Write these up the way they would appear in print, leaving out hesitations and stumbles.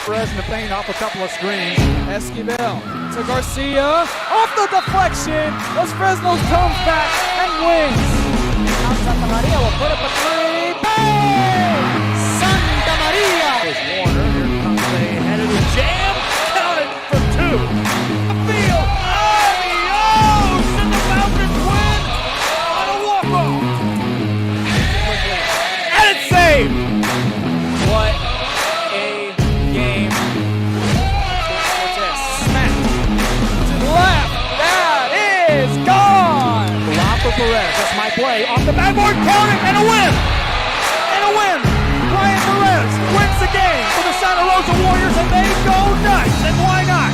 Perez in the paint off a couple of screens. Esquivel to Garcia. Off the deflection. Los Fresnos comes back and wins. Now Santa Maria will put up a three. Bang! Santa Maria! There's Warner. Here comes a headed jam. Counted for two. Field. Adios! And the Falcons win on a walk-off. And it's saved. What a game. Cortez snap to the left. That is gone. Lob for Perez. That's my play. Off the backboard. Count it. And a win. And a win. Brian Perez wins the game for the Santa Rosa Warriors, and they go nuts. And why not?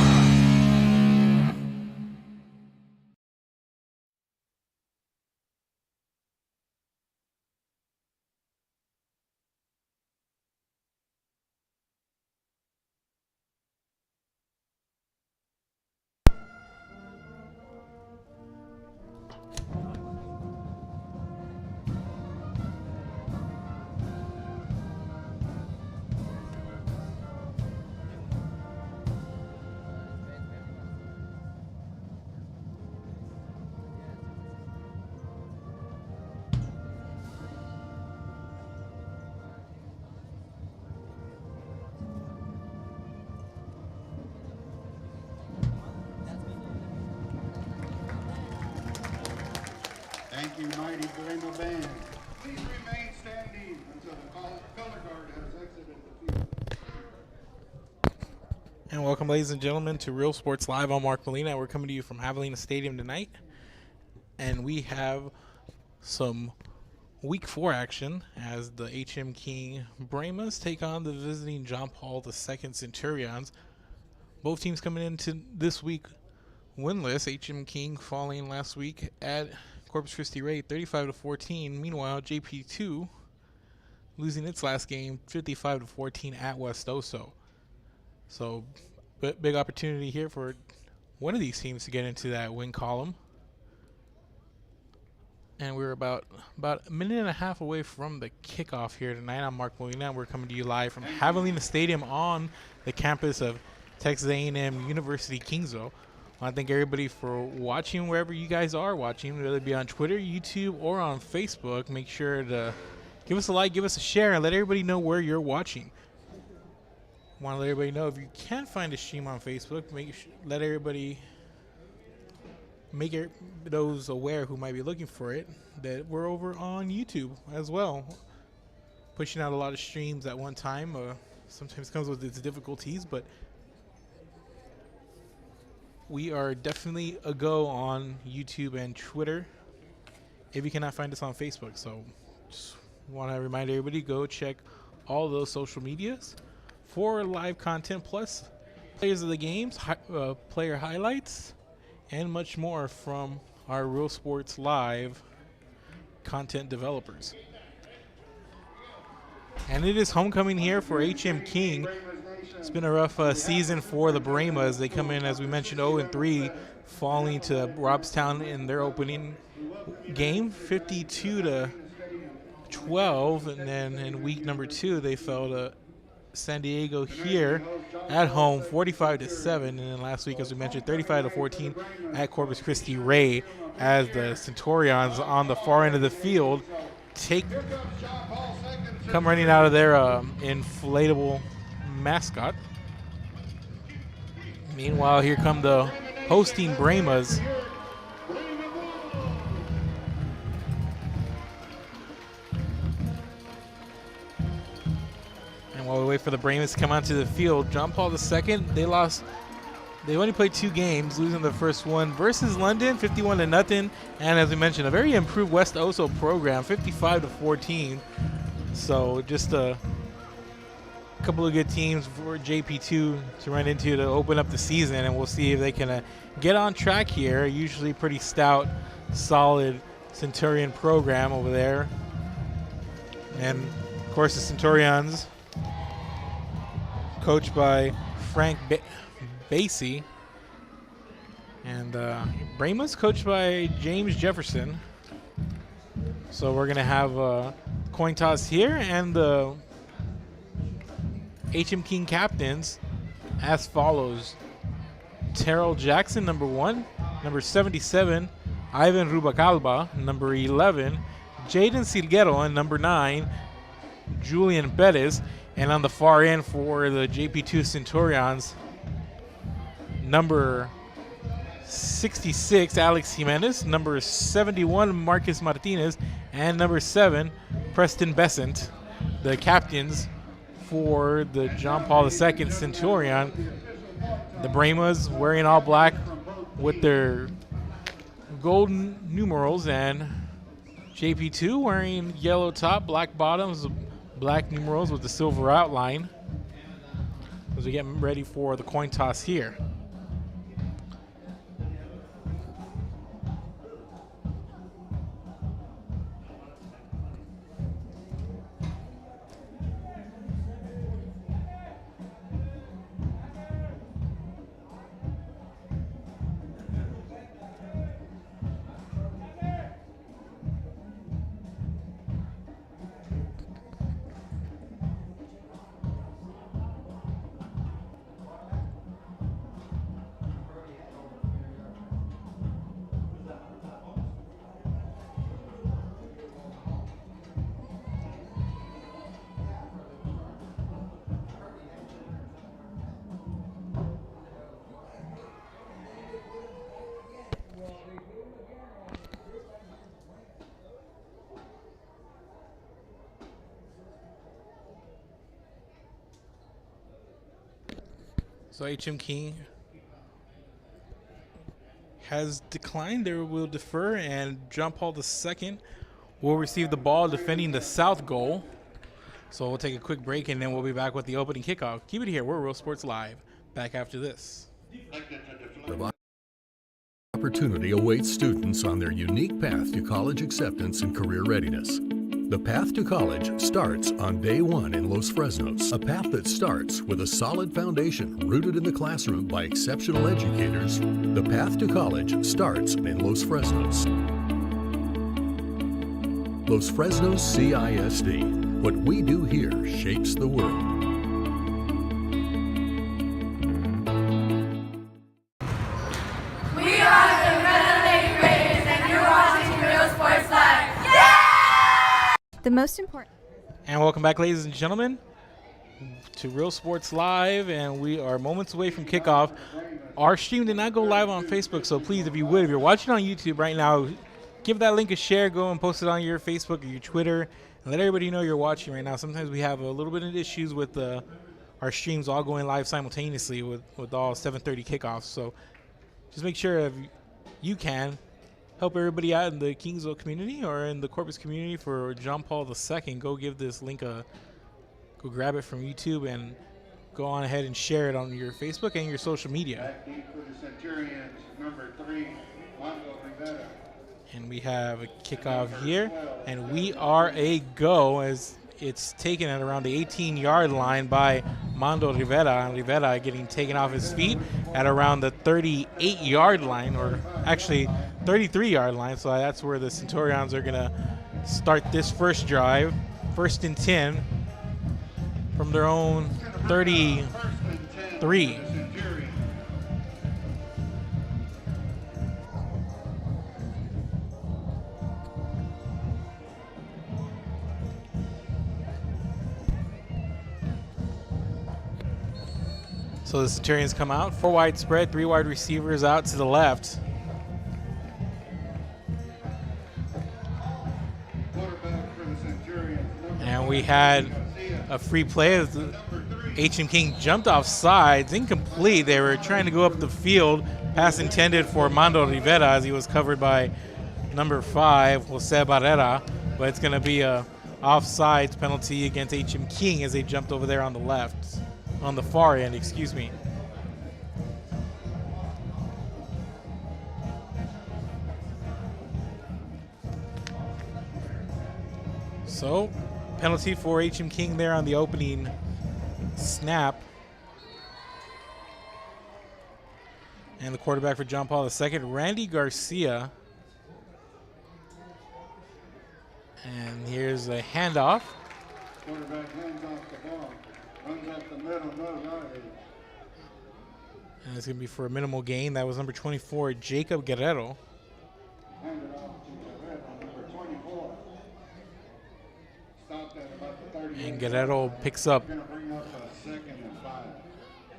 Thank you, mighty Brahma band. Please remain standing until the color guard has exited the field. And welcome, ladies and gentlemen, to Real Sports Live. I'm Mark Molina. We're coming to you from Javelina Stadium tonight. And we have some Week 4 action as the HM King Brahmas take on the visiting John Paul II Centurions. Both teams coming into this week winless. HM King falling last week at Corpus Christi Ray 35-14. Meanwhile, JP2 losing its last game 55-14 at West Oso. So big opportunity here for one of these teams to get into that win column. And we're about a minute and a half away from the kickoff here tonight. I'm Mark Molina. We're coming to you live from Javelina Stadium on the campus of Texas A&M University Kingsville. I want to thank everybody for watching wherever you guys are watching, whether it be on Twitter, YouTube, or on Facebook. Make sure to give us a like, give us a share, and let everybody know where you're watching. I want to let everybody know if you can't find a stream on Facebook, let everybody make those aware who might be looking for it that we're over on YouTube as well. Pushing out a lot of streams at one time. Sometimes comes with its difficulties, but we are definitely a go on YouTube and Twitter if you cannot find us on Facebook. So just want to remind everybody, go check all those social medias for live content, plus players of the games, player highlights, and much more from our Real Sports Live content developers. And it is homecoming here for HM King. It's been a rough season for the Brahmas. They come in, as we mentioned, 0-3, falling to Robstown in their opening game, 52-12. And then in week number 2, they fell to San Diego here at home, 45-7. And then last week, as we mentioned, 35-14 at Corpus Christi Ray, as the Centurions on the far end of the field come running out of their inflatable mascot. Meanwhile, here come the hosting Brahmas. And while we wait for the Brahmas to come onto the field, John Paul II, they only played 2 games, losing the first one versus London, 51-0. And as we mentioned, a very improved West Oso program, 55-14. So just a couple of good teams for JP2 to run into to open up the season, and we'll see if they can get on track here. Usually pretty stout, solid Centurion program over there. And of course the Centurions, coached by Frank Basie, and Brahmas coached by James Jefferson. So we're going to have a coin toss here, and the HM King captains as follows. Terrell Jackson, number 1. Number 77, Ivan Rubacalba. Number 11, Jaden Silguero. And number 9, Julian Perez. And on the far end for the JP2 Centurions, number 66, Alex Jimenez. Number 71, Marcus Martinez. And number 7, Preston Besant, the captains for the John Paul II Centurion. The Brahmas wearing all black with their golden numerals, and JP2 wearing yellow top, black bottoms, black numerals with the silver outline as we get ready for the coin toss here. So HM King has declined. They will defer, and John Paul II will receive the ball defending the south goal. So we'll take a quick break, and then we'll be back with the opening kickoff. Keep it here. We're Real Sports Live. Back after this. Opportunity awaits students on their unique path to college acceptance and career readiness. The path to college starts on day 1 in Los Fresnos, a path that starts with a solid foundation rooted in the classroom by exceptional educators. The path to college starts in Los Fresnos. Los Fresnos CISD. What we do here shapes the world. The most important. And welcome back, ladies and gentlemen, to Real Sports Live, and we are moments away from kickoff. Our stream did not go live on Facebook, so please, if you would, if you're watching on YouTube right now, give that link a share, go and post it on your Facebook or your Twitter, and let everybody know you're watching right now. Sometimes we have a little bit of issues with our streams all going live simultaneously with all 7:30 kickoffs, so just make sure if you can help everybody out in the Kingsville community or in the Corpus community for John Paul II. Go give this link go grab it from YouTube and go on ahead and share it on your Facebook and your social media. Back deep for the Centurions, number 3, Mondo Rivera. And we have a kickoff here, and we are a go as it's taken at around the 18-yard line by Mondo Rivera. And Rivera getting taken off his feet at around the 38-yard line, or actually 33-yard line. So that's where the Centurions are going to start this first drive. 1st and 10 from their own 33. So the Centurions come out, 4 wide spread, 3 wide receivers out to the left. And we had a free play as HM King jumped off sides, incomplete. They were trying to go up the field. Pass intended for Mondo Rivera as he was covered by number 5, Jose Barrera. But it's going to be a offsides penalty against HM King as they jumped over there on the left. On the far end, excuse me. So, penalty for HM King there on the opening snap. And the quarterback for John Paul II, Randy Garcia. And here's a handoff. Quarterback hands off the ball. Runs up the middle, no yardage. And it's going to be for a minimal gain. That was number 24, Jacob Guerrero. Hand it off to Guerrero, number 24. Stopped at about the 30. And Guerrero picks up Going to bring up a 2nd and 5.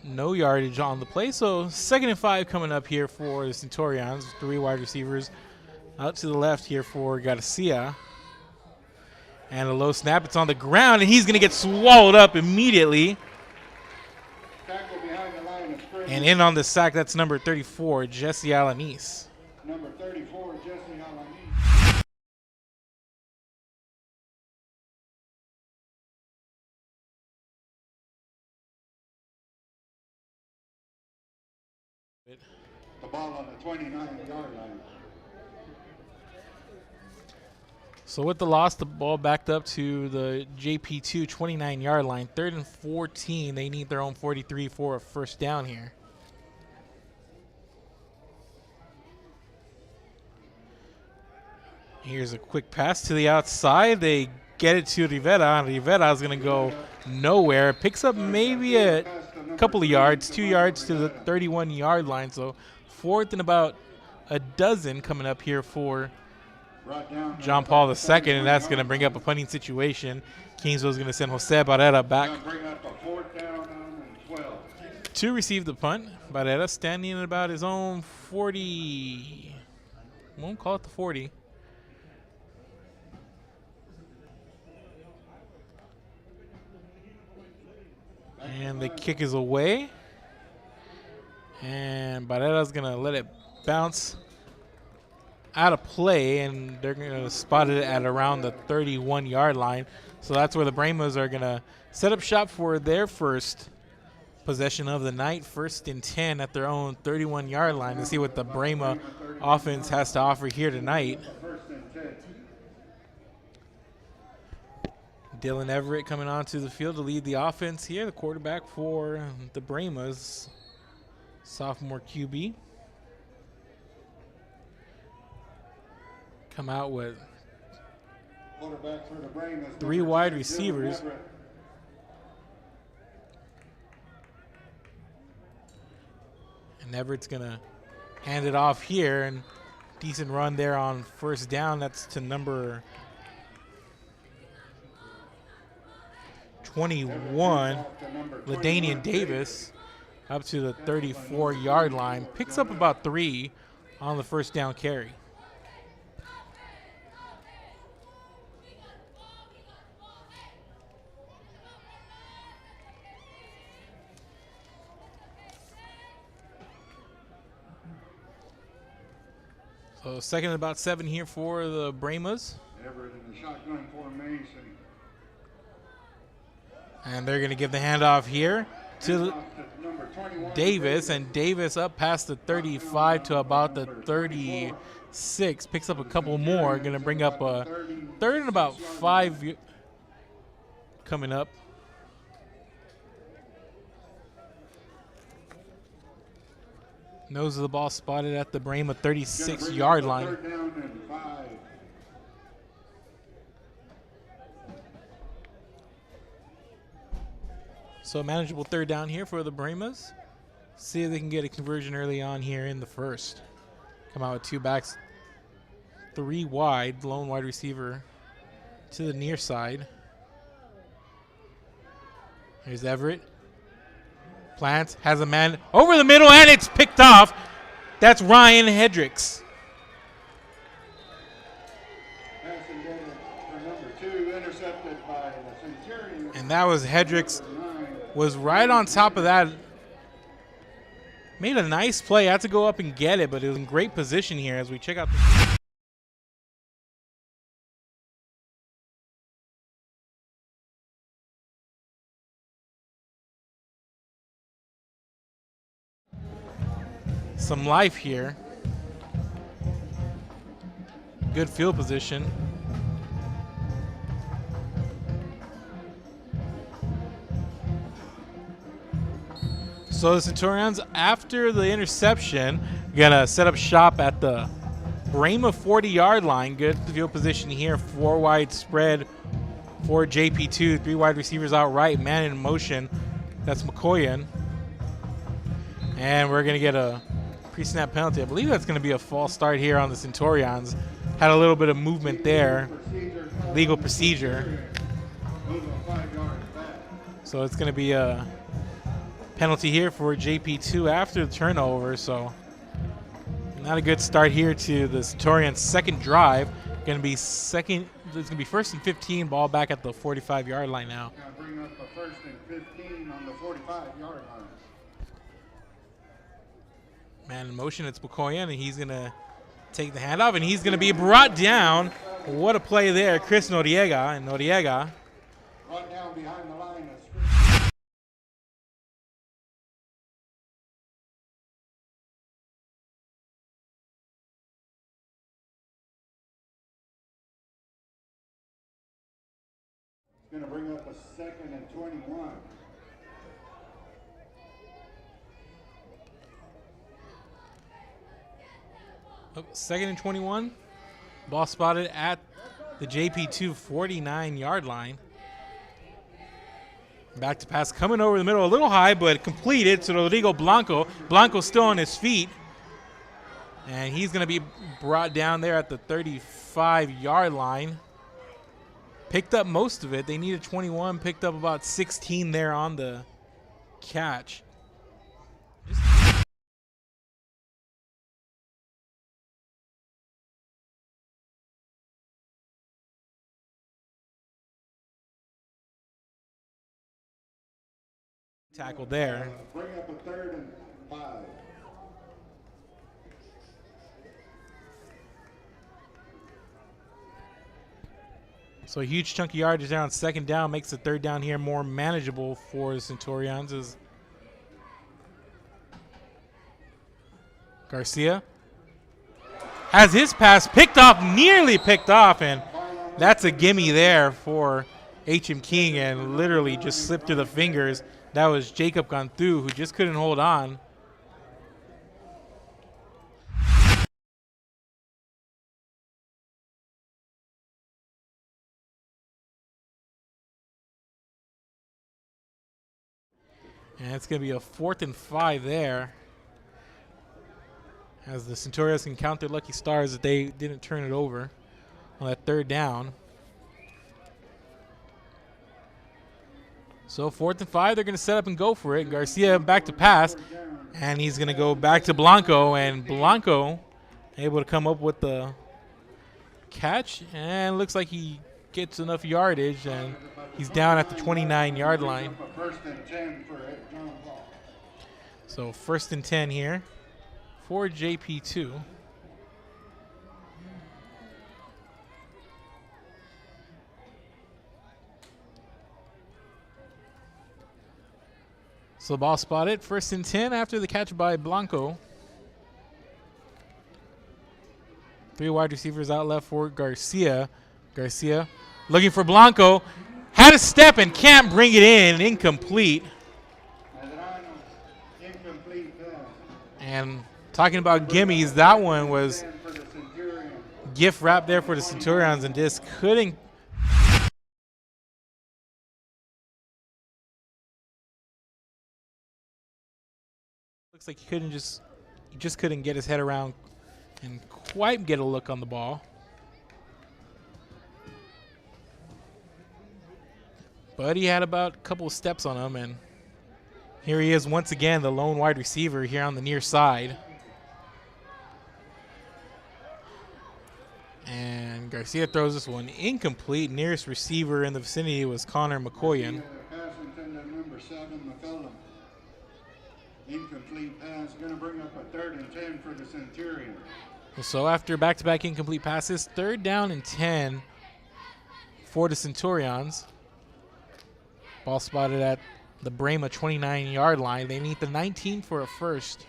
no yardage on the play. So 2nd and 5 coming up here for the Centurions. 3 wide receivers out to the left here for Garcia. And a low snap. It's on the ground, and he's going to get swallowed up immediately. Tackle behind the line of scrimmage. And in on the sack, that's number 34, Jesse Alanis. Number 34, Jesse Alanis. The ball on the 29-yard line. So with the loss, the ball backed up to the JP2 29-yard line. 3rd and 14. They need their own 43 for a first down here. Here's a quick pass to the outside. They get it to Rivera. Rivera is going to go nowhere. Picks up maybe a couple of yards, 2 yards to the 31-yard line. So 4th and about a dozen coming up here for John Paul II, and that's going to bring up a punting situation. Kingsville is going to send Jose Barrera back to receive the punt. Barrera standing at about his own 40. Won't call it the 40. And the kick is away. And Barrera's going to let it bounce out of play, and they're going to spot it at around the 31-yard line. So that's where the Brahmas are going to set up shop for their first possession of the night. 1st and 10 at their own 31-yard line to see what the Brahma offense has to offer here tonight. Dylan Everett coming onto the field to lead the offense here, the quarterback for the Brahmas, sophomore QB. Come out with 3 wide receivers. And Everett's going to hand it off here, and decent run there on first down. That's to number 21, LaDainian Davis, up to the 34-yard line. Picks up about 3 on the first down carry. So 2nd and about 7 here for the Brahmas. Everett in the shotgun formation. And they're going to give the handoff here to Davis, and Davis up past the 35 to about the 36. Picks up a couple more. Going to bring up a 3rd and about 5 coming up. Nose of the ball spotted at the Brahma 36-yard line. 3rd down and 5. So a manageable 3rd down here for the Brahmas. See if they can get a conversion early on here in the first. Come out with 2 backs, 3 wide, lone wide receiver to the near side. Here's Everett. Plants, has a man over the middle, and it's picked off. That's Ryan Hendricks. Passing down for number 2, intercepted by the Centurions. And that was Hendricks, was right on top of that. Made a nice play. Had to go up and get it, but it was in great position here as we check out the some life here. Good field position. So the Centurions, after the interception, gonna set up shop at the Brahma 40-yard line. Good field position here, 4 wide spread for JP2. 3 wide receivers out right, man in motion. That's McCoyan. And we're going to get a pre-snap penalty. I believe that's going to be a false start here on the Centurions. Had a little bit of movement there. Legal procedure. So it's going to be a penalty here for JP2 after the turnover. So not a good start here to the Centurions' second drive. Going to be second. It's going to be 1st and 15. Ball back at the 45-yard line now. Bring up a 1st and 15 on the 45-yard line. Man in motion, it's Bukoyan, and he's going to take the handoff, and he's going to be brought down. What a play there, Chris Noriega. And Noriega Brought down behind the line. Going to bring up a 2nd and 21. Oh, 2nd and 21. Ball spotted at the JP2 49-yard line. Back to pass coming over the middle, a little high, but completed to Rodrigo Blanco. Blanco still on his feet. And he's going to be brought down there at the 35-yard line. Picked up most of it. They needed 21, picked up about 16 there on the catch. Tackle there. Bring up a 3rd and 5. So a huge chunk of yardage there on 2nd down makes the 3rd down here more manageable for the Centurions. As Garcia has his pass picked off, nearly picked off, and that's a gimme there for H.M. King, and literally just slipped through the fingers. That was Jacob Ganthu, who just couldn't hold on. And it's going to be a 4th and 5 there, as the Centurions can count their lucky stars that they didn't turn it over on that 3rd down. So 4th and 5, they're going to set up and go for it. Garcia back to pass, and he's going to go back to Blanco, and Blanco able to come up with the catch, and looks like he gets enough yardage, and he's down at the 29-yard line. So 1st and 10 here for JP2. So the ball spotted, 1st and 10 after the catch by Blanco. 3 wide receivers out left for Garcia. Garcia looking for Blanco. Had a step and can't bring it in. Incomplete. And talking about gimmies, that one was gift wrap there for the Centurions, and just couldn't. Looks like he just couldn't get his head around and quite get a look on the ball. But he had about a couple of steps on him, and here he is once again, the lone wide receiver here on the near side. And Garcia throws this one incomplete. Nearest receiver in the vicinity was Connor McCoyan. Pass intended number 7, McCullum. Incomplete pass, going to bring up a 3rd and 10 for the Centurions. So after back-to-back incomplete passes, 3rd down and 10 for the Centurions. Ball spotted at the Brahma 29-yard line. They need the 19 for a first.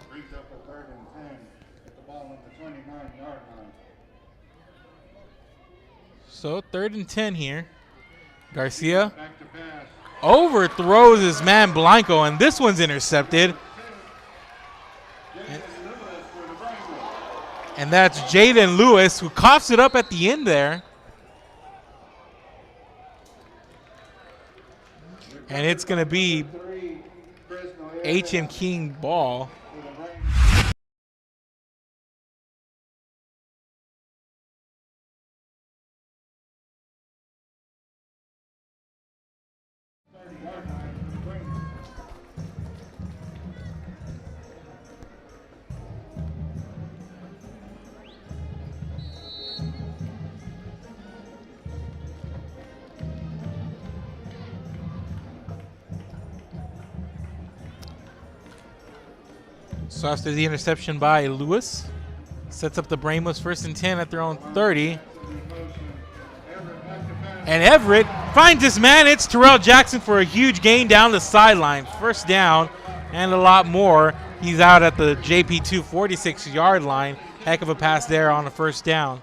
Brings up a 3rd and 10 with the ball on the 29-yard line. So 3rd and 10 here. Garcia Back to pass. overthrows his man Blanco, and this one's intercepted. And that's Jaden Lewis, who coughs it up at the end there. And it's going to be H.M. King ball. So after the interception by Lewis, sets up the Brahmas 1st and 10 at their own 30. And Everett finds his man. It's Terrell Jackson for a huge gain down the sideline. 1st down and a lot more. He's out at the JP2 46-yard line. Heck of a pass there on the 1st down.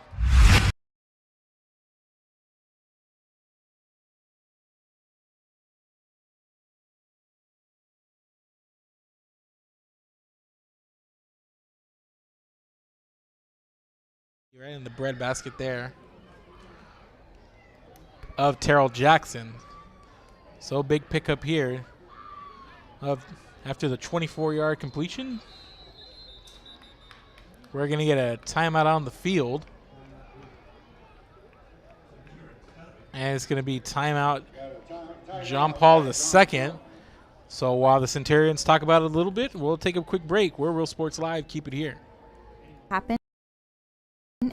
Right in the breadbasket there of Terrell Jackson. So big pickup here after the 24-yard completion. We're going to get a timeout on the field. And it's going to be timeout John Paul II. So while the Centurions talk about it a little bit, we'll take a quick break. We're Real Sports Live. Keep it here. Happen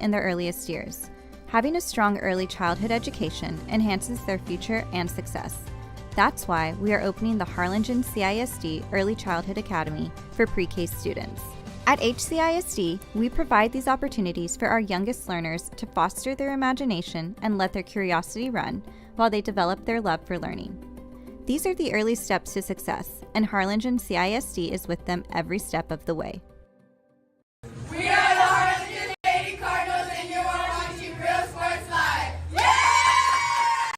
in their earliest years. Having a strong early childhood education enhances their future and success. That's why we are opening the Harlingen CISD Early Childhood Academy for pre-K students. At HCISD, we provide these opportunities for our youngest learners to foster their imagination and let their curiosity run while they develop their love for learning. These are the early steps to success, and Harlingen CISD is with them every step of the way. We are the Harlingen Lady Cardinals, and you are watching Real Sports Live. Yeah!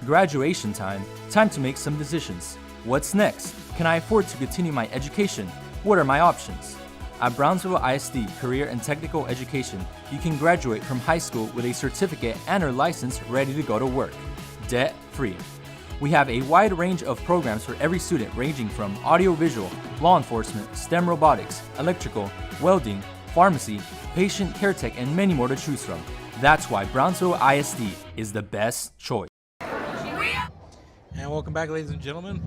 Graduation time. Time to make some decisions. What's next? Can I afford to continue my education? What are my options? At Brownsville ISD Career and Technical Education, you can graduate from high school with a certificate and/or license ready to go to work, debt-free. We have a wide range of programs for every student, ranging from audiovisual, law enforcement, STEM robotics, electrical, welding, pharmacy, patient care tech, and many more to choose from. That's why Brownsville ISD is the best choice. And welcome back, ladies and gentlemen.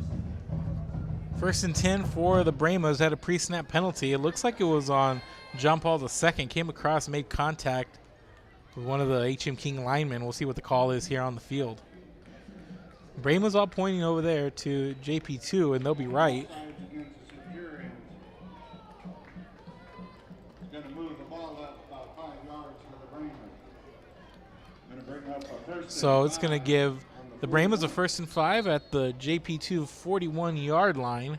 1st and 10 for the Brahmas. Had a pre-snap penalty. It looks like it was on John Paul II. Came across, made contact with one of the H.M. King linemen. We'll see what the call is here on the field. Brahmas all pointing over there to JP2, and they'll be right. Going to move the ball up about 5 yards for the Brahmas. Going to bring up a 1st. So it's going to give the Brahmas a 1st and 5 at the JP2 41-yard line.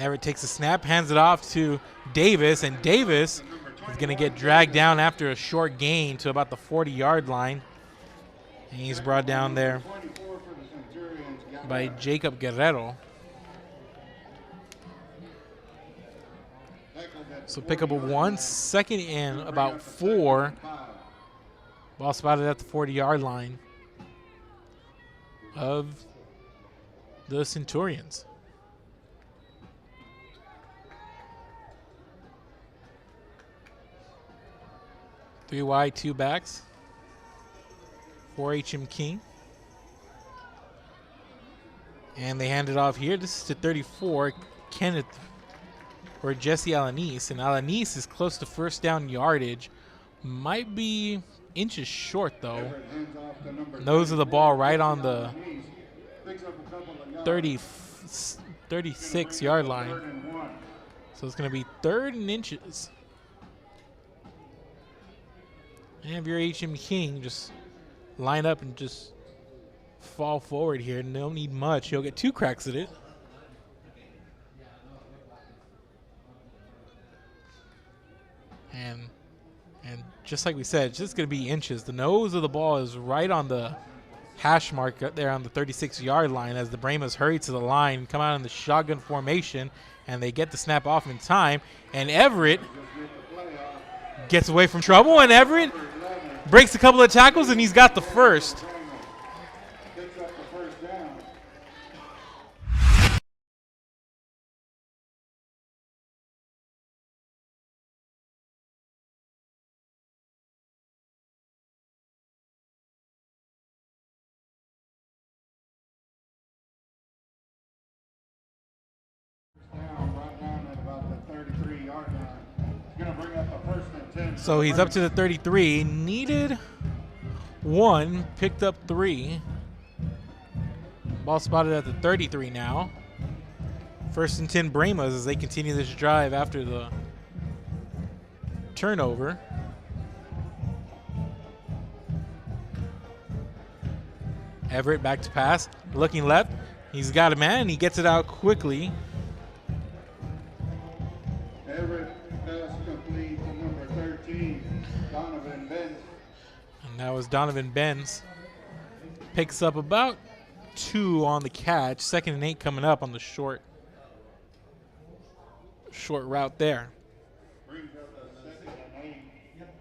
Everett takes a snap, hands it off to Davis, and Davis is going to get dragged down after a short gain to about the 40-yard line. And he's brought down there by Jacob Guerrero. So pick up a 1, 2nd and about 4. Ball spotted at the 40-yard line of the Centurions. 3 wide, 2 backs for H.M. King. And they hand it off here. This is to 34, Kenneth, or Jesse Alanis. And Alanis is close to 1st down yardage. Might be inches short, though. Nose of the ball right on the 36-yard line. So it's going to be 3rd and inches. And if you're H.M. King, just line up and just fall forward here. And they'll need much. You'll get 2 cracks at it. And just like we said, it's just going to be inches. The nose of the ball is right on the hash mark there on the 36-yard line as the Brahmas hurry to the line, come out in the shotgun formation, and they get the snap off in time. And Everett gets away from trouble, and Everett breaks a couple of tackles, and he's got the first. So he's up to the 33. Needed 1, picked up 3. Ball spotted at the 33 now. 1st and 10 Brahmas as they continue this drive after the turnover. Everett back to pass, looking left. He's got a man, and he gets it out quickly. Everett pass complete to number 13, Donovan Benz. And that was Donovan Benz. Picks up about 2 on the catch. 2nd and 8 coming up on the short route there. Brings up the 2nd and 8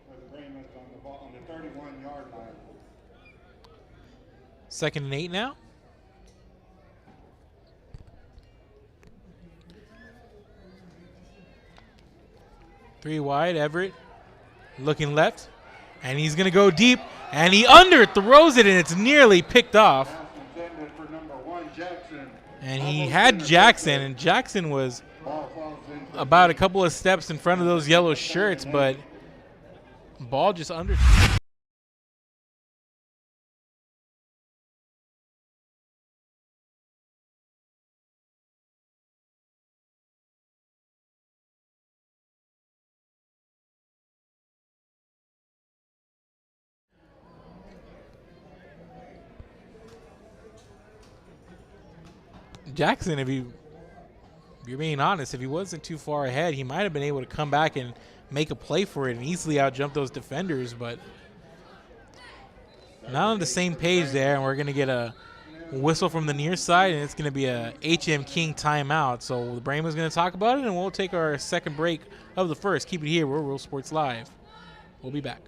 for the Brahmas on the 31-yard line. 2nd and 8 now. Three wide, Everett looking left, and he's going to go deep, and he underthrows it, and it's nearly picked off. Intended for number 1, Jackson. And he had Jackson, and Jackson was about a couple of steps in front of those yellow shirts, but ball just under. Jackson, if you're being honest, if he wasn't too far ahead, he might have been able to come back and make a play for it and easily out jump those defenders, but not on the same page there, and we're going to get a whistle from the near side, and it's going to be a HM King timeout. So the Brahmas is going to talk about it, and we'll take our second break of the first. Keep it here. We're Real Sports Live. We'll be back.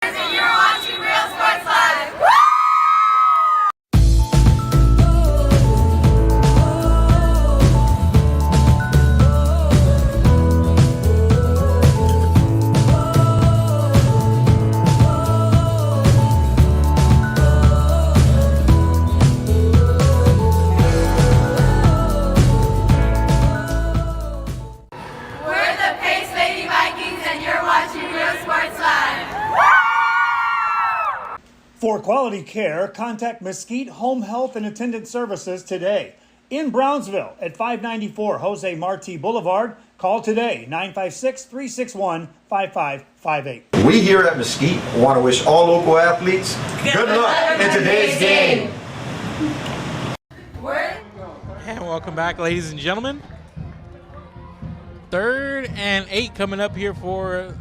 And you're watching Real Sports Live. Woo! For quality care, contact Mesquite Home Health and Attendant Services today. In Brownsville at 594 Jose Marti Boulevard, call today 956-361-5558. We here at Mesquite want to wish all local athletes good luck in today's game. And welcome back, ladies and gentlemen. 3rd and 8 coming up here for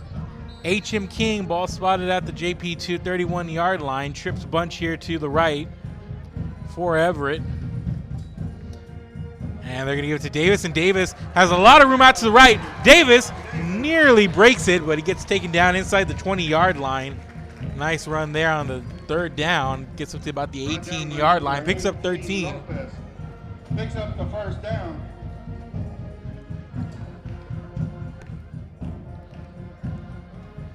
HM King. Ball spotted at the JP2 31-yard line. Trips bunch here to the right for Everett. And they're going to give it to Davis, and Davis has a lot of room out to the right. Davis nearly breaks it, but he gets taken down inside the 20-yard line. Nice run there on the 3rd down. Gets up to about the 18-yard line. Picks up 13. Picks up the 1st down.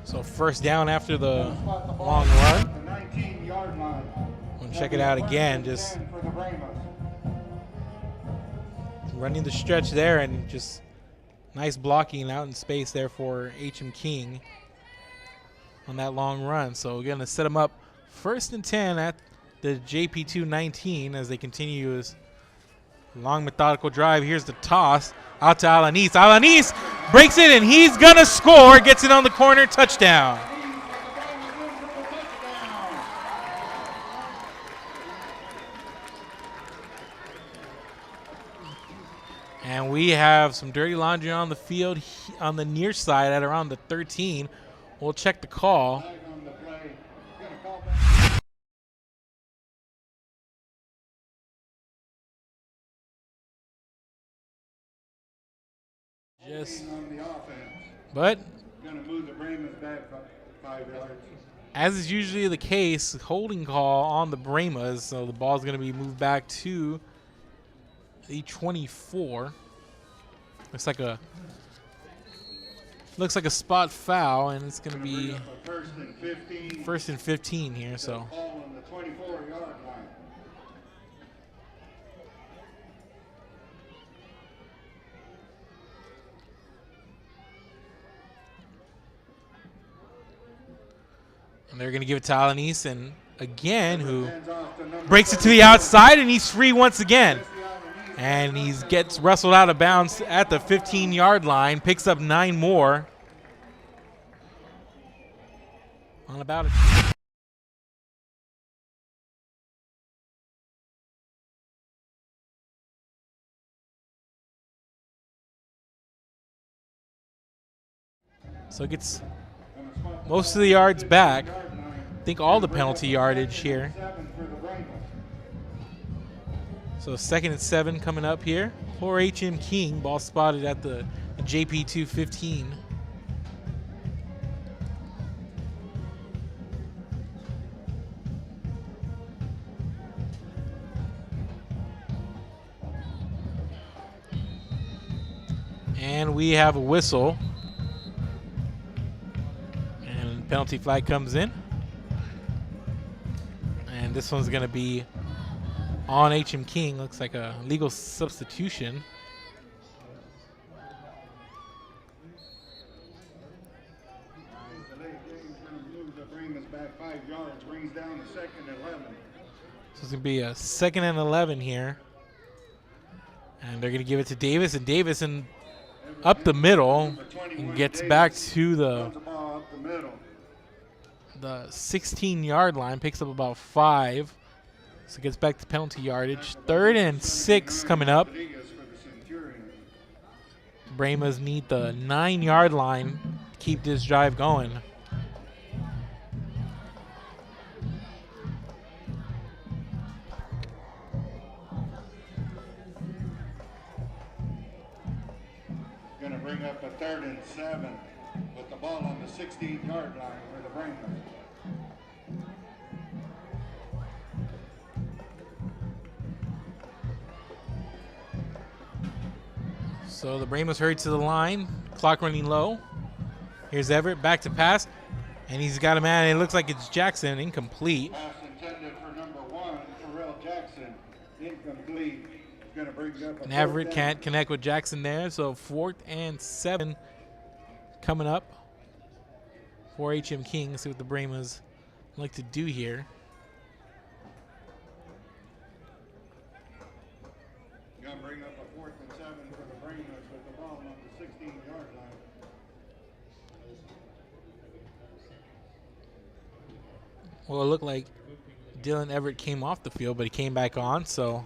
So 1st down after the long run. The 19-yard line. We'll check it out again. Just running the stretch there, and just nice blocking out in space there for HM King on that long run. So we're going to set them up 1st and 10 at the JP2 19 as they continue this long methodical drive. Here's the toss out to Alanis. Alanis breaks it, and he's going to score. Gets it on the corner. Touchdown. And we have some dirty laundry on the field on the near side at around the 13. We'll check the call. But move the Brahmas back 5 yards. as is usually the case, holding call on the Brahmas, so the ball's going to be moved back to the 24. Looks like a spot foul, and it's going to be first and 15 here. So Ball on the 24-yard line. and they're going to give it to Alanis, and again, who breaks it to the outside, and he's free once again. And he gets wrestled out of bounds at the 15-yard line, picks up 9 more. On about it. So it gets most of the yards back. I think all the penalty yardage here. So 2nd and 7 coming up here for HM King. Ball spotted at the JP2 15. And we have a whistle. And penalty flag comes in. And this one's going to be on HM King. Looks like a legal substitution. Move the Brahmas back 5 yards, brings down to 2nd and 11. So it's going to be a 2nd and 11 here. And they're going to give it to Davis, and Davis up the middle and gets back to the 16-yard line, picks up about 5. So gets back to penalty yardage. 3rd and 6 coming up. Brahmas need the 9-yard line to keep this drive going. Going to bring up a 3rd and 7 with the ball on the 16-yard line for the Brahmas. So the Brahmas hurry to the line. Clock running low. Here's Everett back to pass. And he's got a man. It looks like it's Jackson. Incomplete. Pass intended for number 1, Terrell Jackson. Incomplete. Going to bring up a And Everett can't connect with Jackson there. So 4th and 7 coming up for HM King. Let's see what the Brahmas like to do here. Going to bring up a 4th and 7 for the Brahmas with the ball on the 16-yard line. Well, it looked like Dylan Everett came off the field, but he came back on, so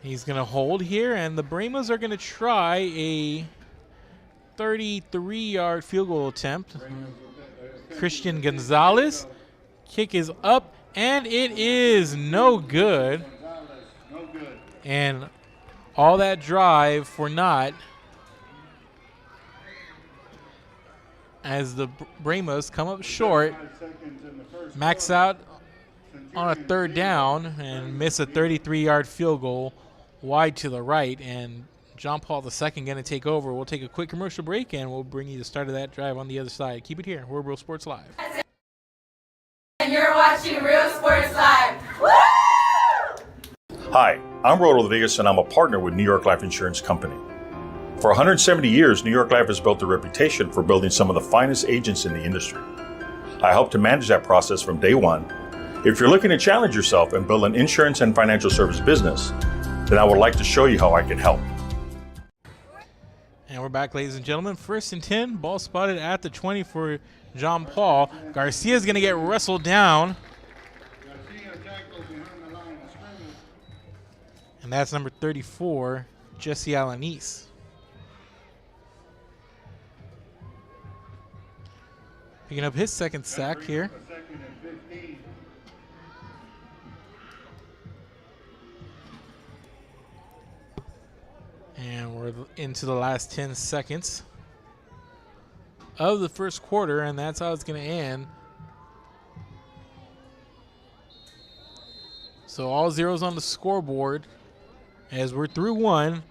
he's going to hold here, and the Brahmas are going to try a 33-yard field goal attempt. Christian Gonzalez. Kick is up, and it is no good. And all that drive for naught, as the Brahmas come up short, max out on a 3rd down and miss a 33-yard field goal wide to the right. And John Paul II going to take over. We'll take a quick commercial break, and we'll bring you the start of that drive on the other side. Keep it here. We're Real Sports Live. And you're watching Real Sports Live. Woo! Hi, I'm Rodo Rodriguez, and I'm a partner with New York Life Insurance Company. For 170 years, New York Life has built a reputation for building some of the finest agents in the industry. I help to manage that process from day one. If you're looking to challenge yourself and build an insurance and financial service business, then I would like to show you how I can help. And we're back, ladies and gentlemen. 1st and 10, ball spotted at the 20 for John Paul. Garcia's going to get wrestled down. And that's number 34, Jesse Alanis. Picking up his second sack here. And we're into the last 10 seconds of the first quarter, and that's how it's going to end. So all zeros on the scoreboard as we're through one.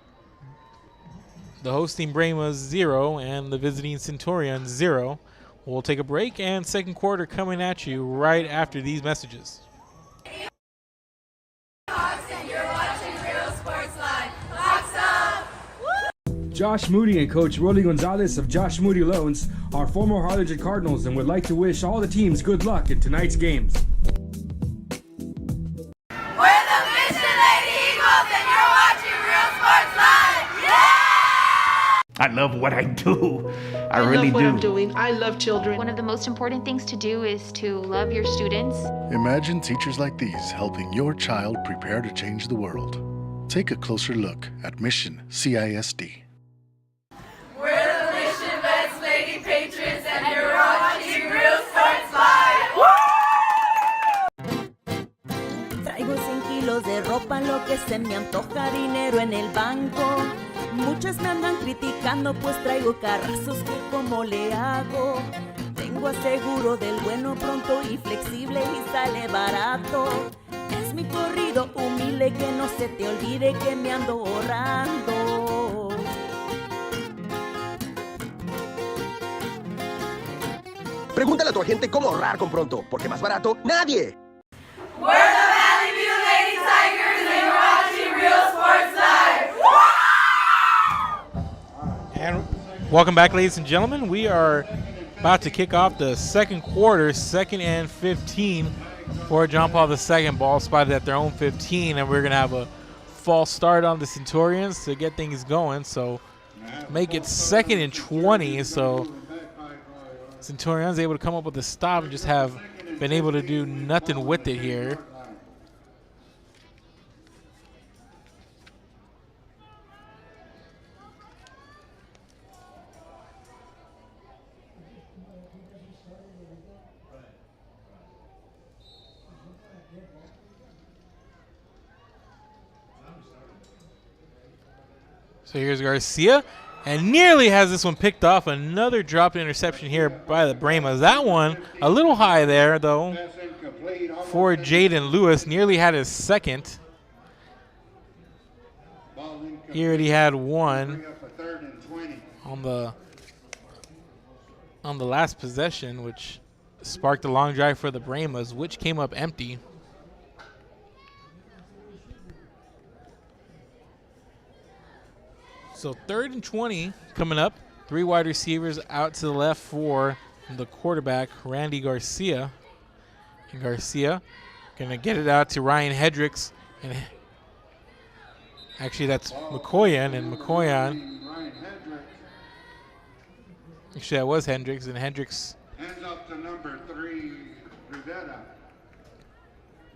The hosting Brahmas 0 and the visiting Centurions 0. We'll take a break, and second quarter coming at you right after these messages. Josh Moody and Coach Rolly Gonzalez of Josh Moody Loans are former Harlingen Cardinals and would like to wish all the teams good luck in tonight's games. We're the Mission Lady Eagles, and you're watching Real Sports Live. Yeah! I love what I do. I really love what do. I'm doing. I love children. One of the most important things to do is to love your students. Imagine teachers like these helping your child prepare to change the world. Take a closer look at Mission CISD. We're the Mission Best Lady Patriots, and you're watching Real Sports Live. Traigo 100 kilos de ropa, lo que se me antoja, dinero en el banco. Muchas me andan criticando, pues traigo carrazos que como le hago. Tengo aseguro del bueno, pronto y flexible y sale barato. Es mi corrido humilde, que no se te olvide que me ando ahorrando. Pregúntale a tu agente cómo ahorrar con Pronto, porque más barato, nadie. We're the Valley View Lady Tigers, and you're watching Real Sports Live. And welcome back, ladies and gentlemen. We are about to kick off the second quarter, 2nd and 15 for John Paul II. Ball spotted at their own 15, and we're going to have a false start on the Centurions to get things going. So make it 2nd and 20. So Centurions able to come up with a stop and just have been able to do nothing with it here. So here's Garcia, and nearly has this one picked off. Another dropped interception here by the Brahmas. That one a little high there, though, for Jaden Lewis. Nearly had his second. He already had one on the last possession, which sparked a long drive for the Brahmas, which came up empty. So 3rd and 20 coming up. 3 wide receivers out to the left for the quarterback, Randy Garcia. And Garcia going to get it out to Ryan Hendricks. And actually, that's McCoyan. And McCoyan. Actually, that was Hendricks. And Hendricks. Hands up to number 3, Rivera.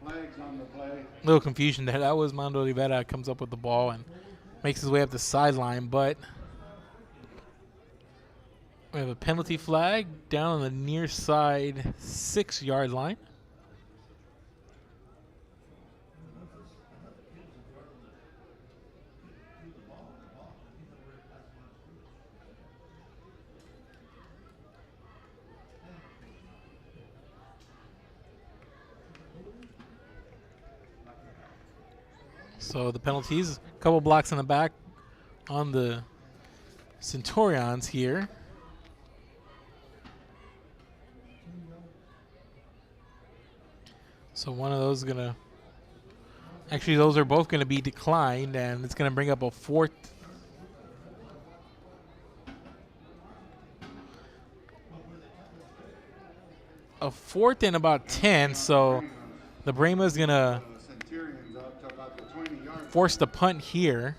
Flags on the play. A little confusion there. That was Mando Rivera. Comes up with the ball and makes his way up the sideline, but we have a penalty flag down on the near side 6-yard line. So the penalties, a couple blocks in the back on the Centurions here. So one of those is going to, actually those are both going to be declined, and it's going to bring up a 4th. A 4th and about 10, so the Brahmas is going to force the punt here.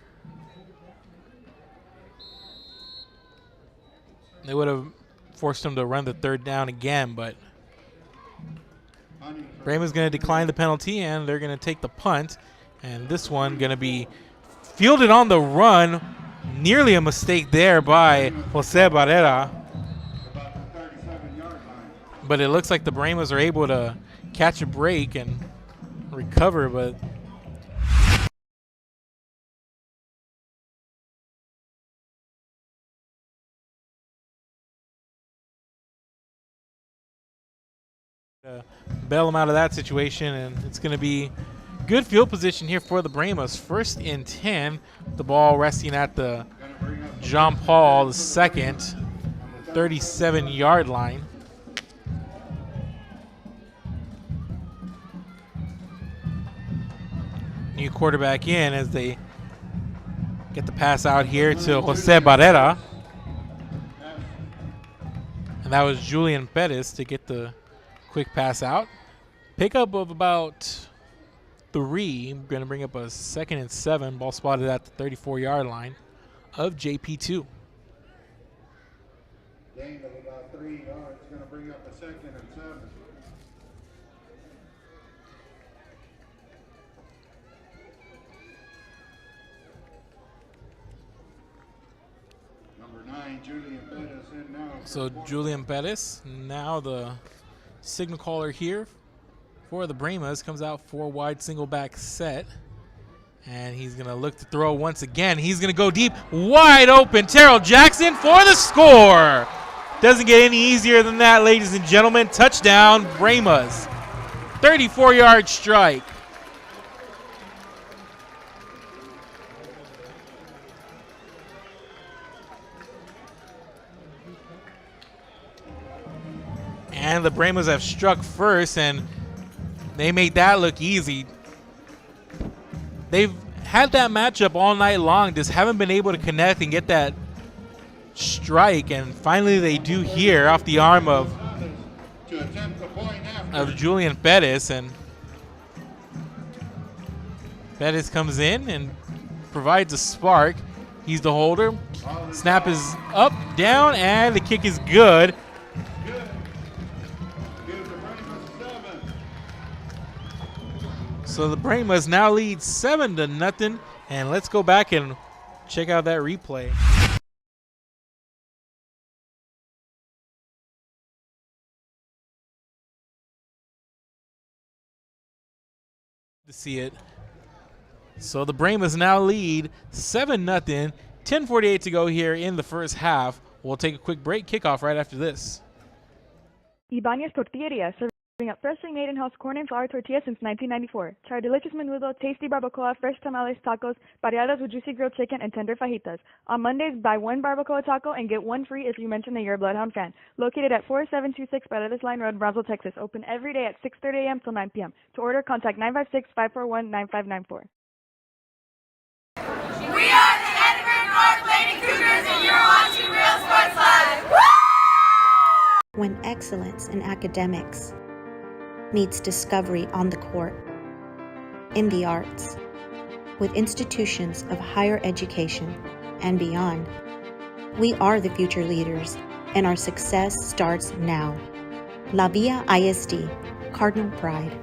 They would have forced him to run the 3rd down again, but Brahma's going to decline the penalty, and they're going to take the punt. And this one going to be fielded on the run. Nearly a mistake there by Jose Barrera. But it looks like the Brahmas are able to catch a break and recover, but bail them out of that situation, and it's going to be good field position here for the Brahmas. 1st and 10. The ball resting at the John Paul II 37-yard line. New quarterback in as they get the pass out here to Jose Barrera. And that was Julian Perez to get the quick pass out. Pickup of about 3. We're going to bring up a 2nd and 7. Ball spotted at the 34-yard line of JP2. Gain of about 3 yards. Going to bring up a 2nd and 7. Number 9, Julian Perez in now. So Julian Perez, now the signal caller here for the Brahmas, comes out 4 wide single back set. And he's going to look to throw once again. He's going to go deep, wide open. Terrell Jackson for the score. Doesn't get any easier than that, ladies and gentlemen. Touchdown, Brahmas. 34-yard strike. And the Brahmas have struck first, and they made that look easy. They've had that matchup all night long, just haven't been able to connect and get that strike, and finally they do here off the arm of Julian Perez, and Perez comes in and provides a spark. He's the holder. Snap is up, down, and the kick is good. So the Brahmas now lead 7-0, and let's go back and check out that replay. To see it. So the Brahmas now lead 7-0, 10:48 to go here in the first half. We'll take a quick break. Kickoff right after this. Ibanez Tortilleria, serving up freshly made in-house corn and flour tortillas since 1994. Try delicious menudo, tasty barbacoa, fresh tamales, tacos, variadas with juicy grilled chicken, and tender fajitas. On Mondays, buy 1 barbacoa taco and get 1 free if you mention that you're a Bloodhound fan. Located at 4726 Paredes Line Road, Brownsville, Texas. Open every day at 6:30 a.m. till 9 p.m. To order, contact 956-541-9594. We are the Edinburgh North Lady Cougars, and you're watching Real Sports Live. Woo! When excellence in academics meets discovery on the court, in the arts, with institutions of higher education and beyond, we are the future leaders, and our success starts now. La Villa ISD, Cardinal Pride.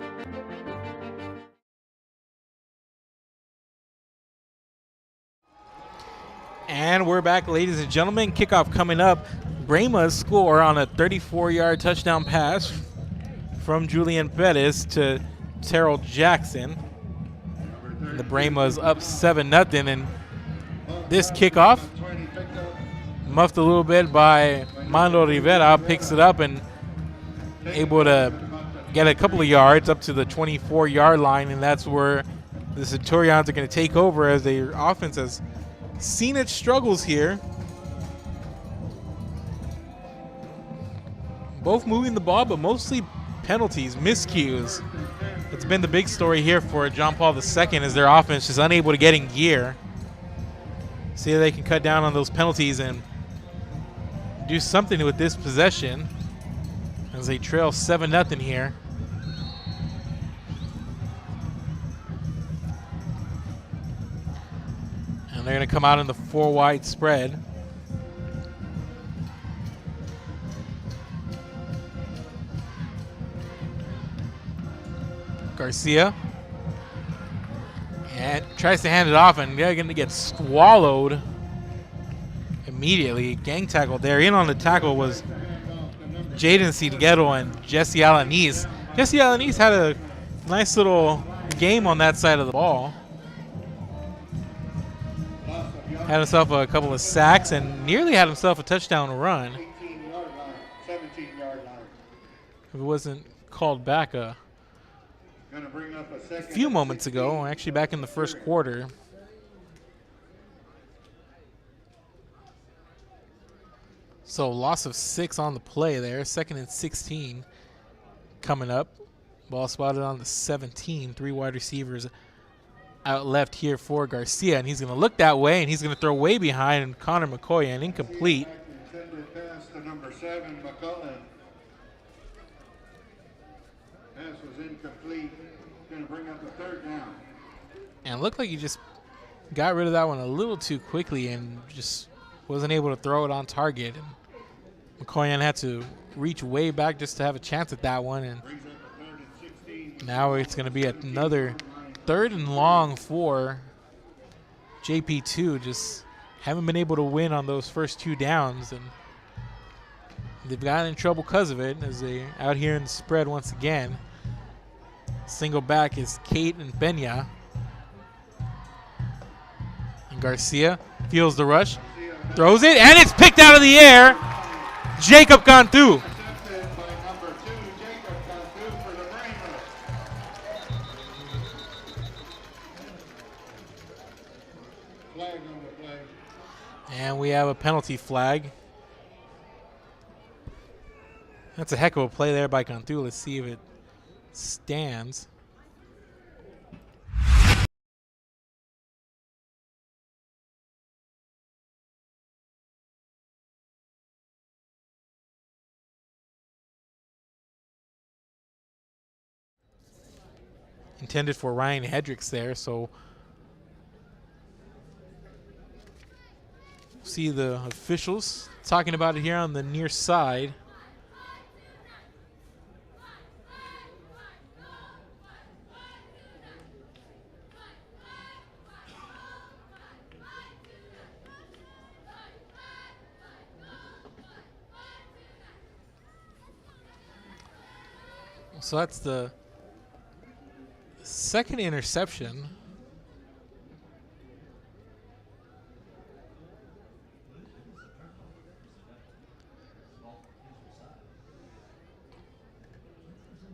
And we're back, ladies and gentlemen. Kickoff coming up. Brahmas score on a 34-yard touchdown pass from Julian Perez to Terrell Jackson. And the Brahmas up 7-0, and this kickoff, muffed a little bit by Mando Rivera, picks it up and able to get a couple of yards up to the 24-yard line, and that's where the Centurions are going to take over as their offense has seen its struggles here. Both moving the ball, but mostly penalties, miscues. It's been the big story here for John Paul II, as their offense is unable to get in gear. See if they can cut down on those penalties and do something with this possession as they trail 7-0 here. And they're going to come out in the 4 wide spread. Garcia. And tries to hand it off, and they're going to get swallowed immediately. Gang tackle there. In on the tackle was Jaden Ciguero and Jesse Alanis. Jesse Alanis had a nice little game on that side of the ball. Had himself a couple of sacks and nearly had himself a touchdown run. 17-yard line. If it wasn't called back a few moments ago, actually back in the first quarter. So loss of 6 on the play there. 2nd and 16 coming up. Ball spotted on the 17. 3 wide receivers out left here for Garcia, and he's going to look that way, and he's going to throw way behind Connor McCoy, and incomplete. Intended pass to number 7, McCullen. Pass was incomplete. Going to bring up a 3rd down. And it looked like he just got rid of that one a little too quickly and just wasn't able to throw it on target. And McCoyan had to reach way back just to have a chance at that one. And now it's going to be another 3rd and long for JP2. Just haven't been able to win on those first 2 downs. And they've gotten in trouble because of it as they out here in the spread once again. Single back is Kate and Pena. And Garcia feels the rush, throws it, and it's picked out of the air. Jacob Cantu. And we have a penalty flag. That's a heck of a play there by Cantu. Let's see if it stands. Intended for Ryan Hedricks there, so see the officials talking about it here on the near side. So that's the 2nd interception.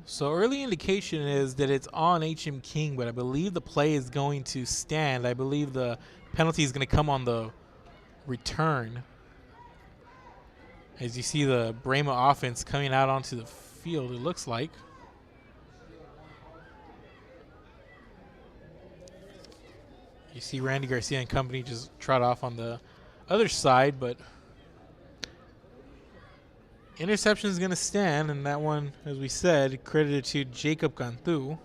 So early indication is that it's on HM King, but I believe the play is going to stand. I believe the penalty is going to come on the return. As you see the Brahma offense coming out onto the field, it looks like. You see Randy Garcia and company just trot off on the other side, but interception is going to stand, and that one, as we said, credited to Jacob Cantu.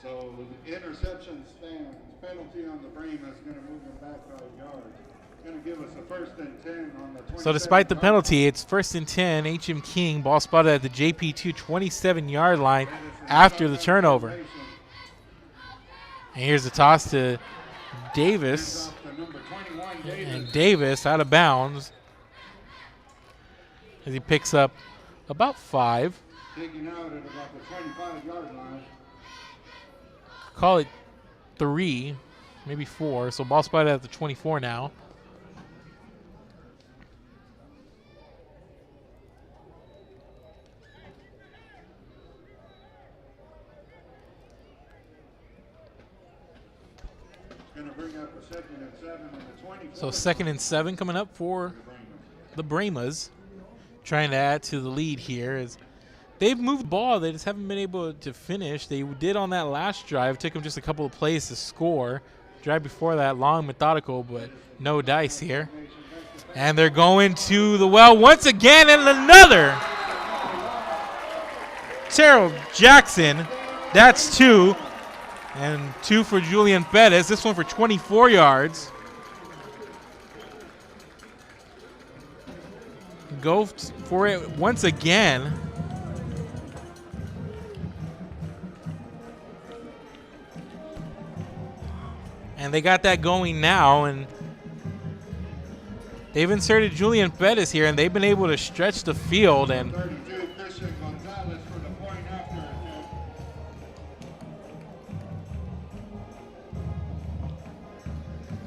So the interception stands. Penalty on the Brahmas is going to move them back 5 yards. Going to give us a 1st and 10 on the. So despite the penalty, it's 1st and 10. HM King, ball spotted at the JP2 27-yard line after the turnover. And here's the toss to Davis. And Davis out of bounds as he picks up about 5. Taking out at about the 25-yard line. Call it 3, maybe 4. So ball spotted at the 24 now. So 2nd and 7 coming up for the Brahmas. Trying to add to the lead here. As they've moved the ball, they just haven't been able to finish. They did on that last drive. Took them just a couple of plays to score. Drive before that, long, methodical, but no dice here. And they're going to the well once again, and another. Terrell Jackson, that's 2. And 2 for Julian Perez. This one for 24 yards. Go for it once again. And they got that going now, and they've inserted Julian Pettis here, and they've been able to stretch the field. And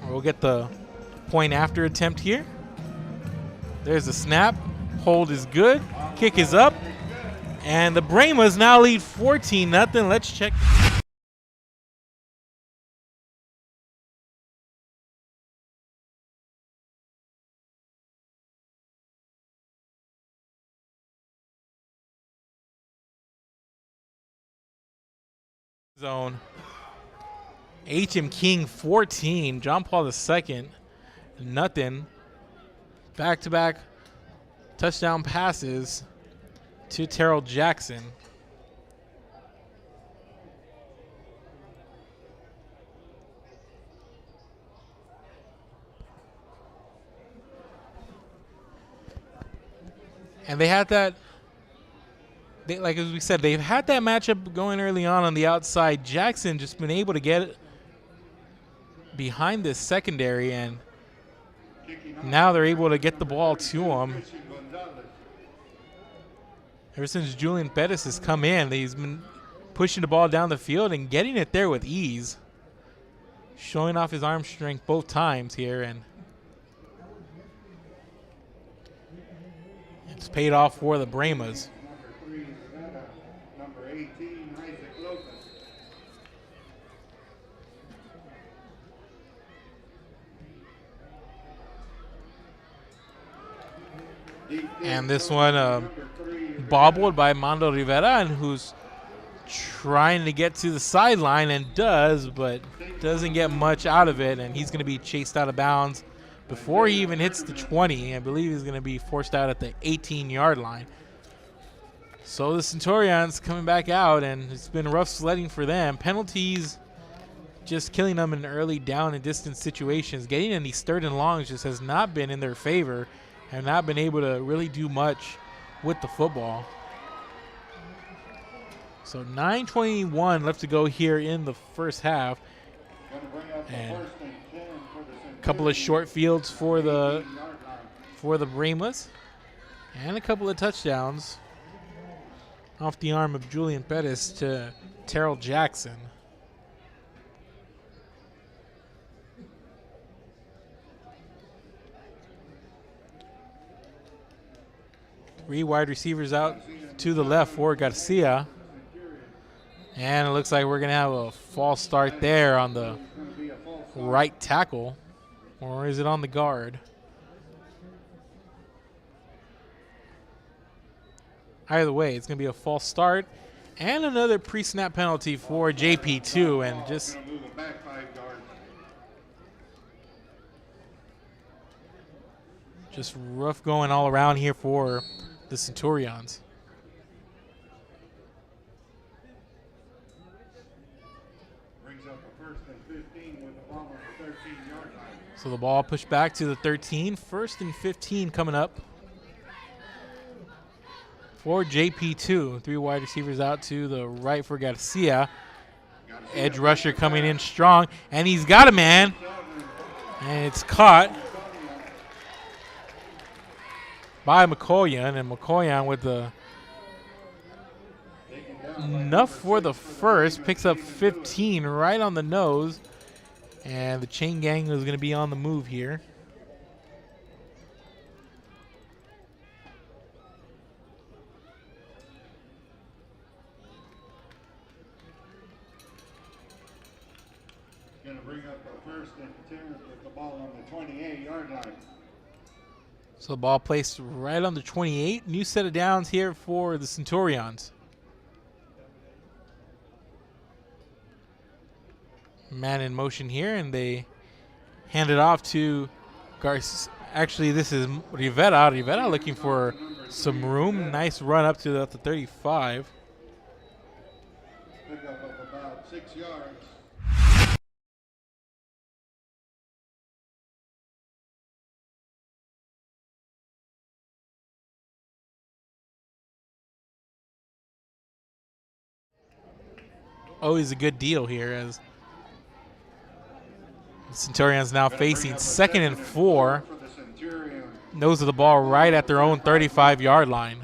we'll get the point after attempt here. There's a snap. Hold is good. Kick is up. And the Brahmas now lead 14-0. Let's check. Zone. H.M. King 14. John Paul II. Nothing. Back-to-back touchdown passes to Terrell Jackson. And they had that, like as we said, they've had that matchup going early on the outside. Jackson just been able to get it behind this secondary, and now they're able to get the ball to him. Ever since Julian Pettis has come in, he's been pushing the ball down the field and getting it there with ease. Showing off his arm strength both times here, and it's paid off for the Brahmas. Number 18, Isaac Lopez. And this one bobbled by Mando Rivera, and who's trying to get to the sideline and does, but doesn't get much out of it, and he's going to be chased out of bounds before he even hits the 20. I believe he's going to be forced out at the 18-yard line. So the Centurions coming back out, and it's been rough sledding for them. Penalties just killing them in early down and distance situations. Getting in these third and longs just has not been in their favor, have not been able to really do much with the football. So 9:21 left to go here in the first half. And a couple of short fields for the Brahmas, and a couple of touchdowns off the arm of Julian Pettis to Terrell Jackson. Three wide receivers out to the left for Garcia. And it looks like we're going to have a false start there on the right tackle. Or is it on the guard? Either way, it's going to be a false start. And another pre-snap penalty for JP2. And just rough going all around here for the Centurions. So the ball pushed back to the 13. 1st and 15 coming up for JP2. Three wide receivers out to the right for Garcia. Edge rusher coming in strong, and he's got a man, and it's caught by McCollion, and McCollion with the enough for the first, picks up 15 right on the nose, and the chain gang is going to be on the move here. Going to bring up the 1st and 10 with the ball on the 28-yard line. So the ball placed right on the 28. New set of downs here for the Centurions. Man in motion here, and they hand it off to Garcia. Actually, this is Rivera. Rivera looking for some room. Nice run up to the 35. Pick up of about 6 yards. Always a good deal here, as The Centurions now facing 2nd and 4. Nose of the ball right at their own 35-yard line.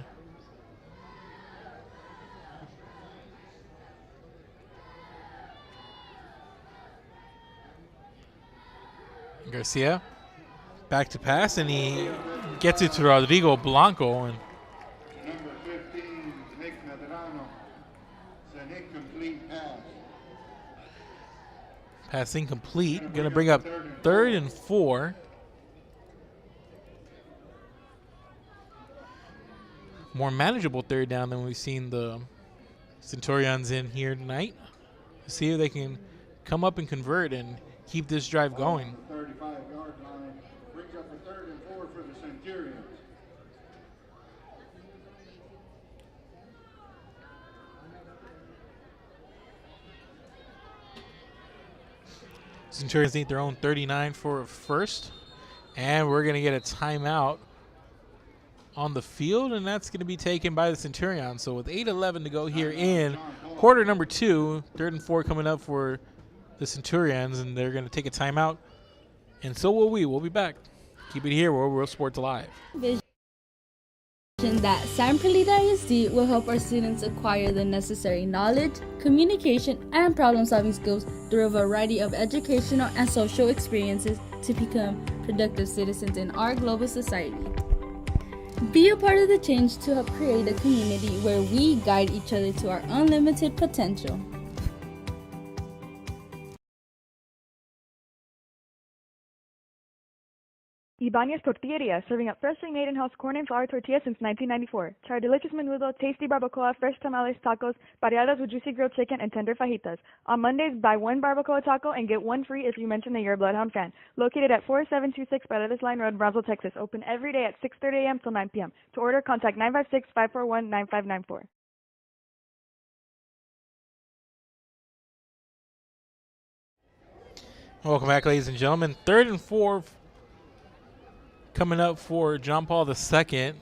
Garcia back to pass, and he gets it to Rodrigo Blanco. And Number 15, Nick Medrano. It's an incomplete pass. pass incomplete. Going to bring up 3rd and 4. More manageable 3rd down than we've seen the Centurions in here tonight. See if they can come up and convert and keep this drive going. 35-yard line brings up a 3rd and 4 for the Centurions. Centurions need their own 39 for a first, and we're going to get a timeout on the field, and that's going to be taken by the Centurions. So with 8:11 to go here in quarter number 2, 3rd and 4 coming up for the Centurions, and they're going to take a timeout, and so will we. We'll be back. Keep it here, World Sports Live. Vision that San Perlita ISD will help our students acquire the necessary knowledge, communication, and problem-solving skills through a variety of educational and social experiences to become productive citizens in our global society. Be a part of the change to help create a community where we guide each other to our unlimited potential. Ibanez Tortilleria, serving up freshly made in-house corn and flour tortillas since 1994. Try our delicious menudo, tasty barbacoa, fresh tamales, tacos, variadas with juicy grilled chicken, and tender fajitas. On Mondays, buy 1 barbacoa taco and get 1 free if you mention that you're a Bloodhound fan. Located at 4726 Paredes Line Road, Brownsville, Texas. Open every day at 6:30 a.m. till 9 p.m. To order, contact 956-541-9594. Welcome back, ladies and gentlemen. 3rd and 4 coming up for John Paul II.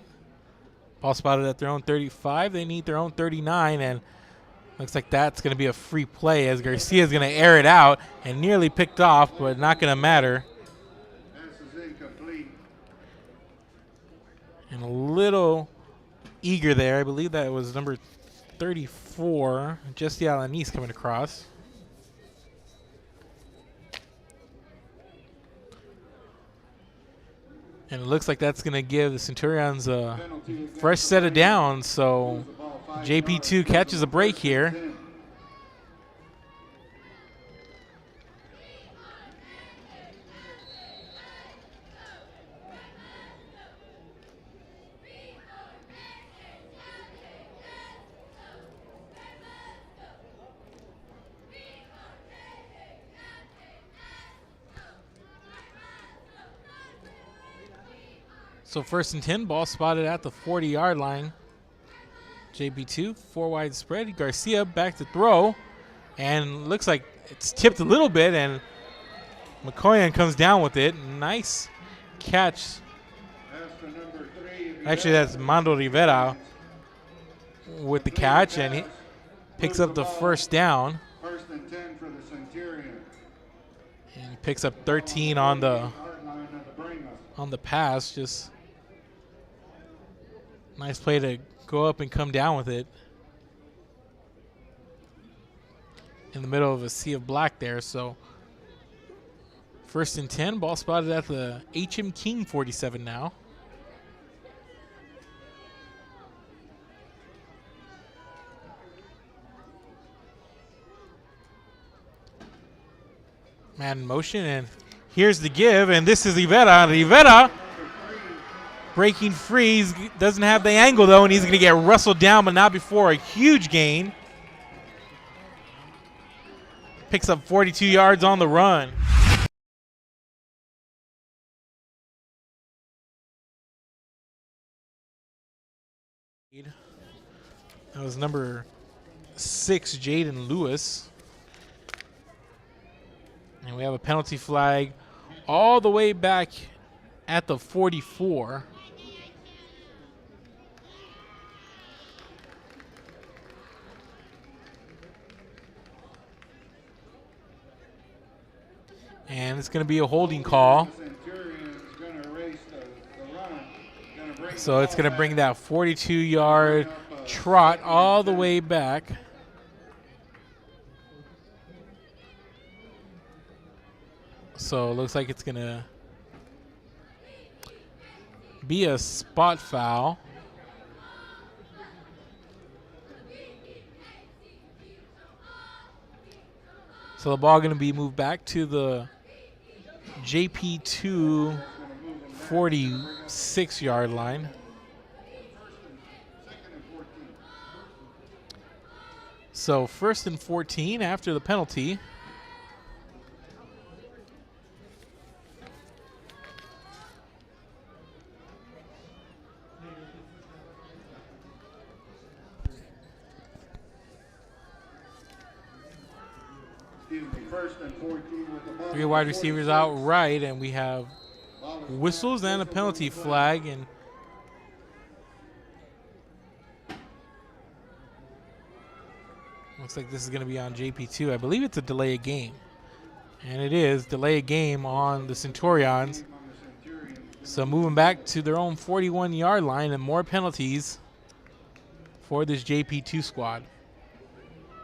Ball spotted at their own 35. They need their own 39, and looks like that's going to be a free play as Garcia is going to air it out and nearly picked off, but not going to matter. Pass is incomplete. And a little eager there. I believe that was number 34, Jesse Alanis, coming across. And it looks like that's going to give the Centurions a fresh set of downs. So JP2 catches a break here. So 1st and 10, ball spotted at the 40-yard line. JB2, 4 wide spread. Garcia back to throw. And looks like it's tipped a little bit, and McCoyan comes down with it. Nice catch. Actually, that's Mando Rivera with the catch, and he picks up the first down. 1st and 10 for the Centurion. And he picks up 13 on the pass. Just nice play to go up and come down with it in the middle of a sea of black there. So 1st and 10, ball spotted at the HM King 47 now. Man in motion, and here's the give, and this is Rivera. Rivera breaking free. He doesn't have the angle, though, and he's going to get wrestled down, but not before a huge gain. Picks up 42 yards on the run. That was number 6, Jaden Lewis. And we have a penalty flag all the way back at the 44. And it's going to be a holding call. Centurions going to erase the run. So it's going to bring that 42-yard trot all the way back. So it looks like it's going to be a spot foul. So the ball going to be moved back to the JP2 46-yard line. So 1st and 14 after the penalty. First and 14 with the ball. 3 wide receivers out right, and we have whistles and a penalty flag. And looks like this is going to be on JP2. I believe it's a delay of game. And it is delay of game on the Centurions. So moving back to their own 41-yard line, and more penalties for this JP2 squad.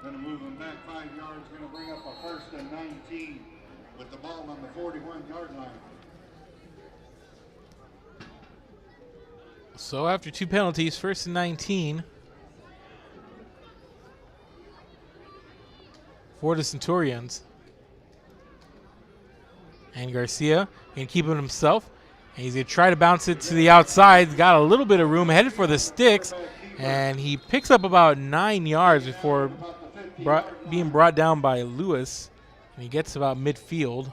Going to move them back 5 yards. Going to bring up a 1st and 19 with the ball on the 41-yard line. So after 2 penalties, 1st and 19 for the Centurions. And Garcia can keep it himself. And he's going to try to bounce it to the outside. He's got a little bit of room, headed for the sticks. And he picks up about 9 yards before being brought down by Lewis. And he gets about midfield.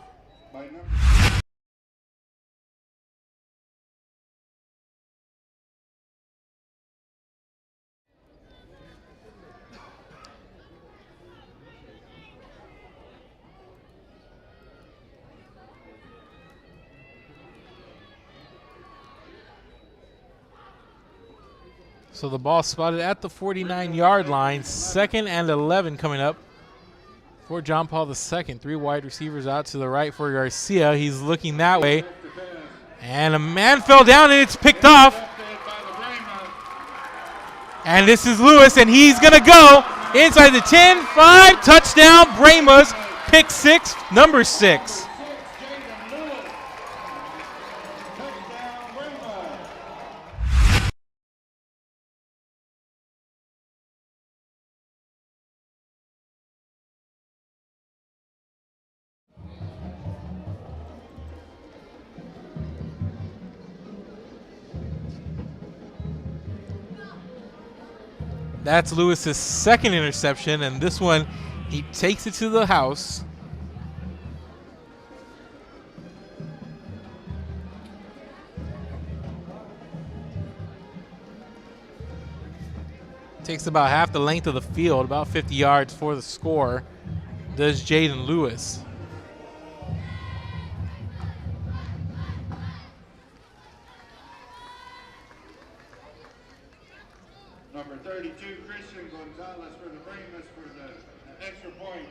So the ball spotted at the 49-yard line. 2nd and 11 coming up for John Paul II. 3 wide receivers out to the right for Garcia. He's looking that way. And a man fell down, and it's picked off. And this is Lewis, and he's going to go inside the 10, 5, touchdown, Brahmas, pick 6, number 6. That's Lewis's 2nd interception, and this one, he takes it to the house. Takes about half the length of the field, about 50 yards for the score, does Jaden Lewis. Number 32, Christian Gonzalez for the Brahmas for the extra point.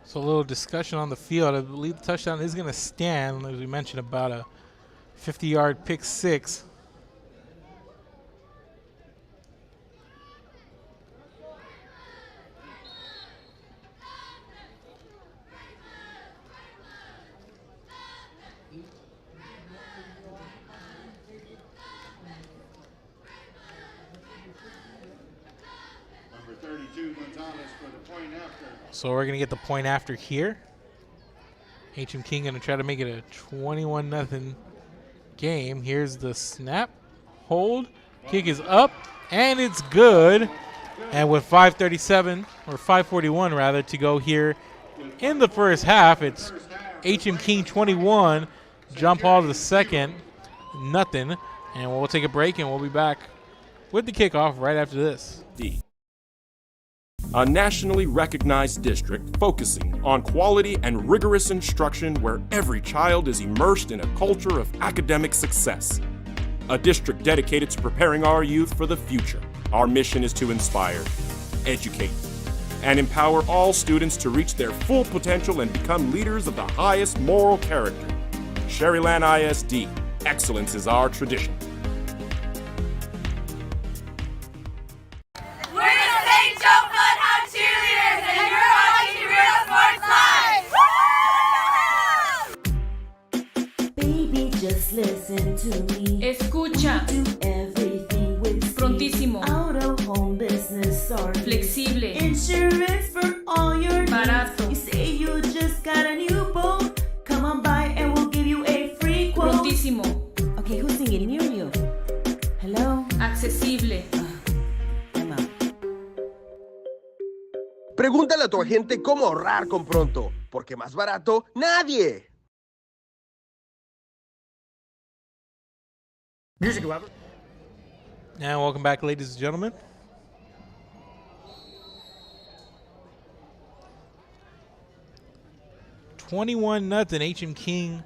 So a little discussion on the field. I believe the touchdown is going to stand, as we mentioned, about a 50-yard pick 6. Number 32, Gonzalez for the point after. So we're going to get the point after here. HM King going to try to make it a 21-0 game. Here's the snap, hold, kick is up, and it's good. And with 5:37 or 5:41 rather to go here in the first half, it's HM King 21, Jump Hall the second, nothing. And we'll take a break and we'll be back with the kickoff right after this. A nationally recognized district focusing on quality and rigorous instruction where every child is immersed in a culture of academic success. A district dedicated to preparing our youth for the future. Our mission is to inspire, educate, and empower all students to reach their full potential and become leaders of the highest moral character. Sherryland ISD, excellence is our tradition. We're the St. Joe Bloodhound Cheerleaders, and you're watching Real Sports Live! Baby, just listen to me. Escucha. Do everything with speed. Prontísimo. Out of home business service. Flexible. Insurance for all your Barato. needs. You say you just got a new boat. Come on by and we'll give you a free quote. Prontísimo. Okay, who's singing near you? Hello? Accesible. I'm out. Pregúntale a tu agente cómo ahorrar con Pronto, porque más barato, nadie. Music lover. And welcome back, ladies and gentlemen. (21-0) HM King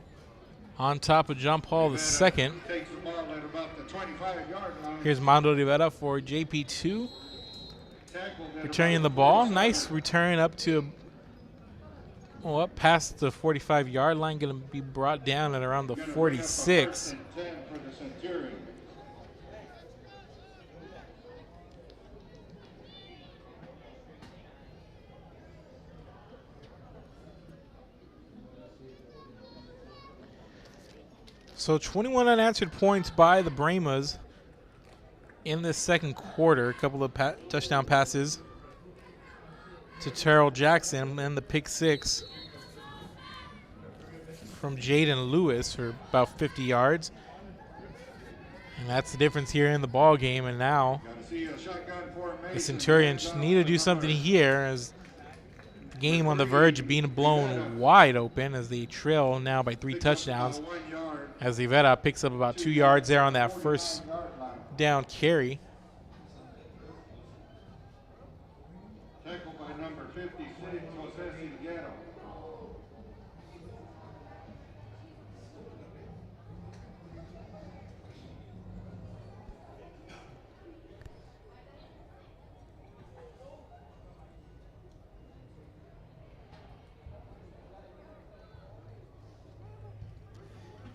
on top of Jump Hall the second. Takes the ball at about the 25-yard line. Here's Mando Rivera for JP2. Returning the ball. Nice return up to up past the 45-yard line. Going to be brought down at around the 46. For the Centurions. So 21 unanswered points by the Brahmas in this second quarter. A couple of touchdown passes to Terrell Jackson and the pick six from Jaden Lewis for about 50 yards. And that's the difference here in the ball game. And now the Centurions need to do something here as the game on the verge of being blown wide open as they trail now by 3 touchdowns. As Rivera picks up about 2 yards there on that first down carry. Tackled by number 56, Jose Silguero.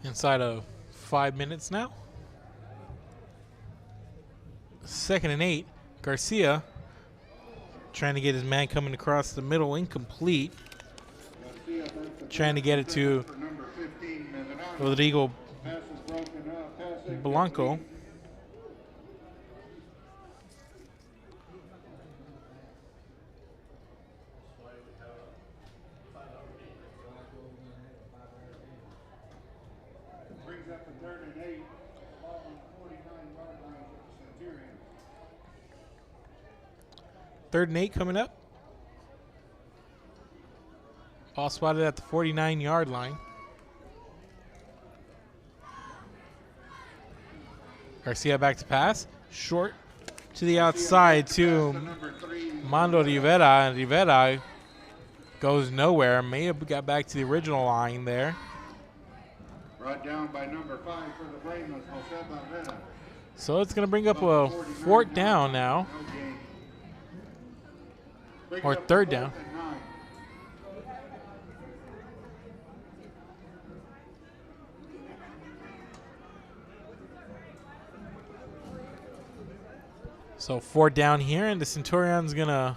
Inside of 5 minutes now. 2nd and 8. Garcia trying to get his man coming across the middle, incomplete. Trying to get it to Rodrigo Blanco. Brings up a 3rd and 8. Ball on the 49-yard line for the Centurions. 3rd and 8 coming up. Ball spotted at the 49-yard line. Garcia back to pass. Short to the outside to Mando Rivera. And Rivera goes nowhere. May have got back to the original line there. Brought down by number 5 for the Brahmas, Jose Barrera. So it's going to bring up a 4th down now. Or 3rd down. So 4th down here, and the Centurions going to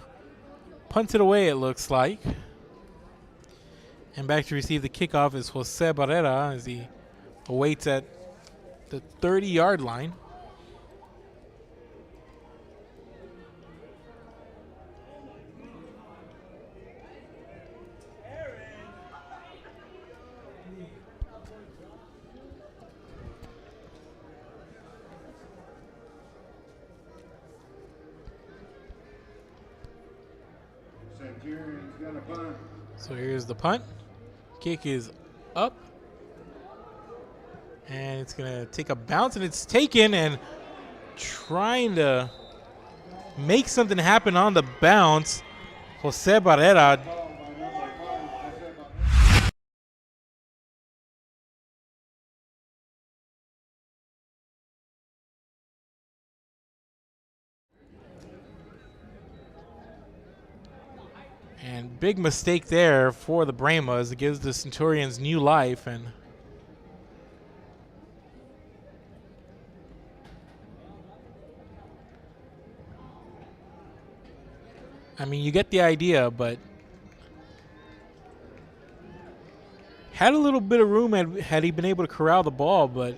punt it away, it looks like. And back to receive the kickoff is Jose Barrera as he awaits at the 30-yard line. Centurions gonna punt. So here's the punt. Kick is up. And it's going to take a bounce, and it's taken, and trying to make something happen on the bounce. Jose Barrera. And big mistake there for the Brahmas. It gives the Centurions new life. And I mean, you get the idea, but had a little bit of room had he been able to corral the ball, but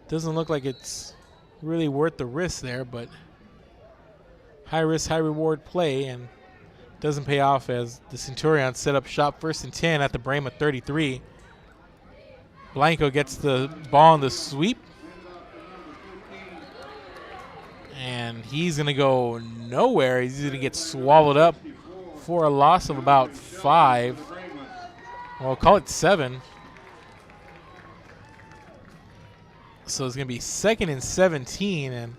doesn't look like it's really worth the risk there. But high risk, high reward play, and doesn't pay off as the Centurions set up shop 1st and 10 at the Brahma 33. Blanco gets the ball on the sweep. And he's going to go nowhere. He's going to get swallowed up for a loss of about 5. Well, call it 7. So it's going to be 2nd and 17. And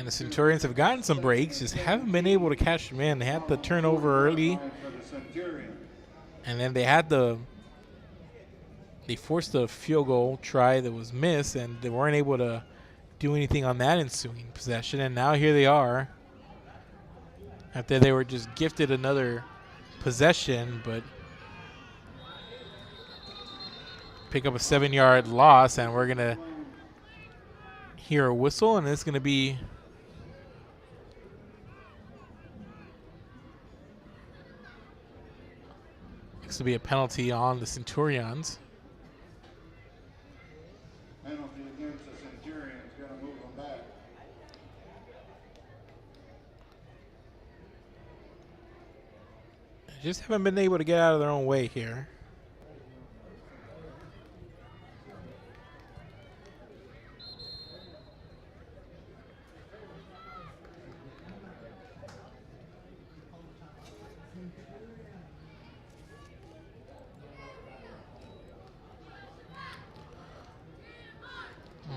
the Centurions have gotten some breaks, just haven't been able to catch them in. They had the turnover early, and then they forced a field goal try that was missed, and they weren't able to do anything on that ensuing possession. And now here they are, after they were just gifted another possession, but pick up a 7-yard loss, and we're going to hear a whistle, and it's going to be this will be a penalty on the Centurions. Penalty against the Centurions, gonna move them back. Just haven't been able to get out of their own way here.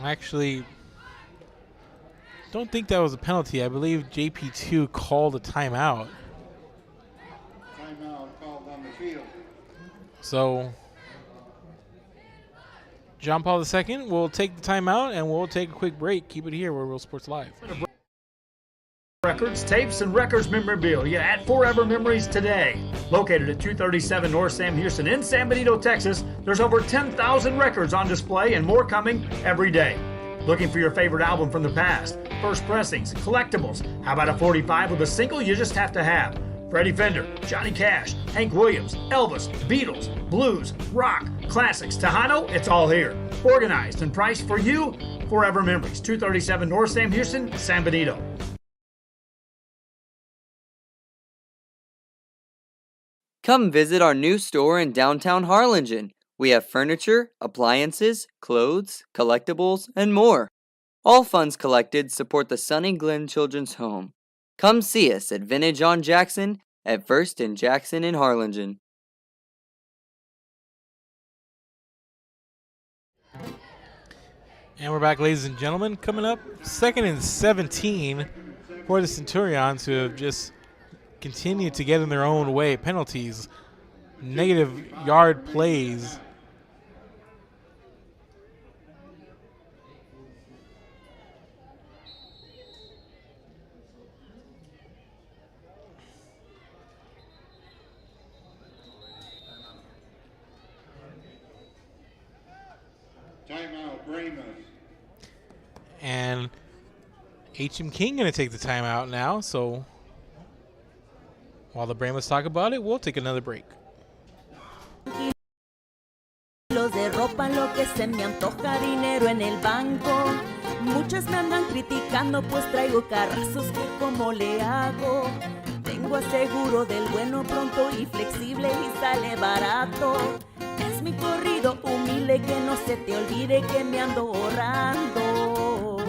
Actually, don't think that was a penalty. I believe JP2 called a timeout. Timeout called on the field. So John Paul II will take the timeout, and we'll take a quick break. Keep it here. We're Real Sports Live. Records, tapes, and records memorabilia at Forever Memories today. Located at 237 North Sam Houston in San Benito, Texas, there's over 10,000 records on display and more coming every day. Looking for your favorite album from the past? First pressings, collectibles. How about a 45 with a single you just have to have? Freddie Fender, Johnny Cash, Hank Williams, Elvis, Beatles, blues, rock, classics, Tejano, it's all here. Organized and priced for you. Forever Memories, 237 North Sam Houston, San Benito. Come visit our new store in downtown Harlingen. We have furniture, appliances, clothes, collectibles, and more. All funds collected support the Sunny Glen Children's Home. Come see us at Vintage on Jackson at 1st and Jackson in Harlingen. And we're back, ladies and gentlemen. Coming up, 2nd and 17 for the Centurions, who have just continued to get in their own way. Penalties, negative yard plays. Timeout, Brahmas. And H.M. King going to take the timeout now, so while the Brahmas talk about it, we'll take another break. Kilos de ropa, lo que se me antoja, dinero en el banco. Muchas me andan criticando, pues traigo carrazos que como le hago. Tengo Vengo seguro del bueno, pronto y flexible y sale barato. Es mi corrido humilde, que no se te olvide que me ando ahorrando.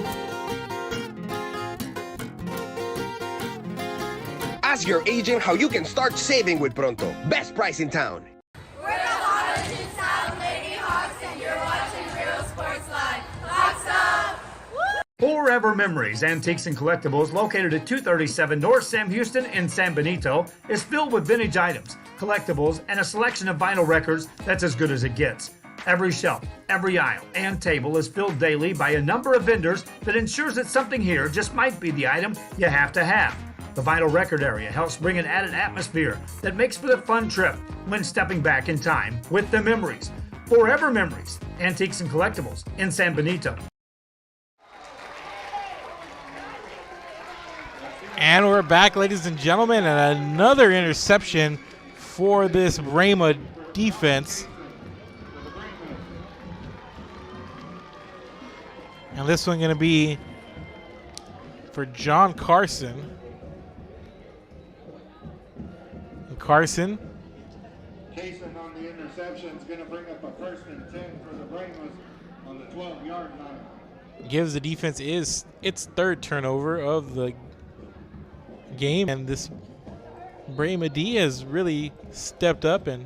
Ask your agent how you can start saving with Pronto. Best price in town. We're the Harlingen South Lady Hawks, and you're watching Real Sports Live. Hawks up! Forever Memories, Antiques and Collectibles, located at 237 North Sam Houston in San Benito, is filled with vintage items, collectibles, and a selection of vinyl records that's as good as it gets. Every shelf, every aisle, and table is filled daily by a number of vendors that ensures that something here just might be the item you have to have. The vinyl record area helps bring an added atmosphere that makes for the fun trip when stepping back in time with the memories. Forever Memories, Antiques and Collectibles in San Benito. And we're back, ladies and gentlemen, and another interception for this Brahma defense. And this one going to be for John Carson. And Carson. Jason on the interception is going to bring up a 1st and 10 for the Brahmas on the 12-yard line. Gives the defense its third turnover of the game, and this Brahma D has really stepped up, and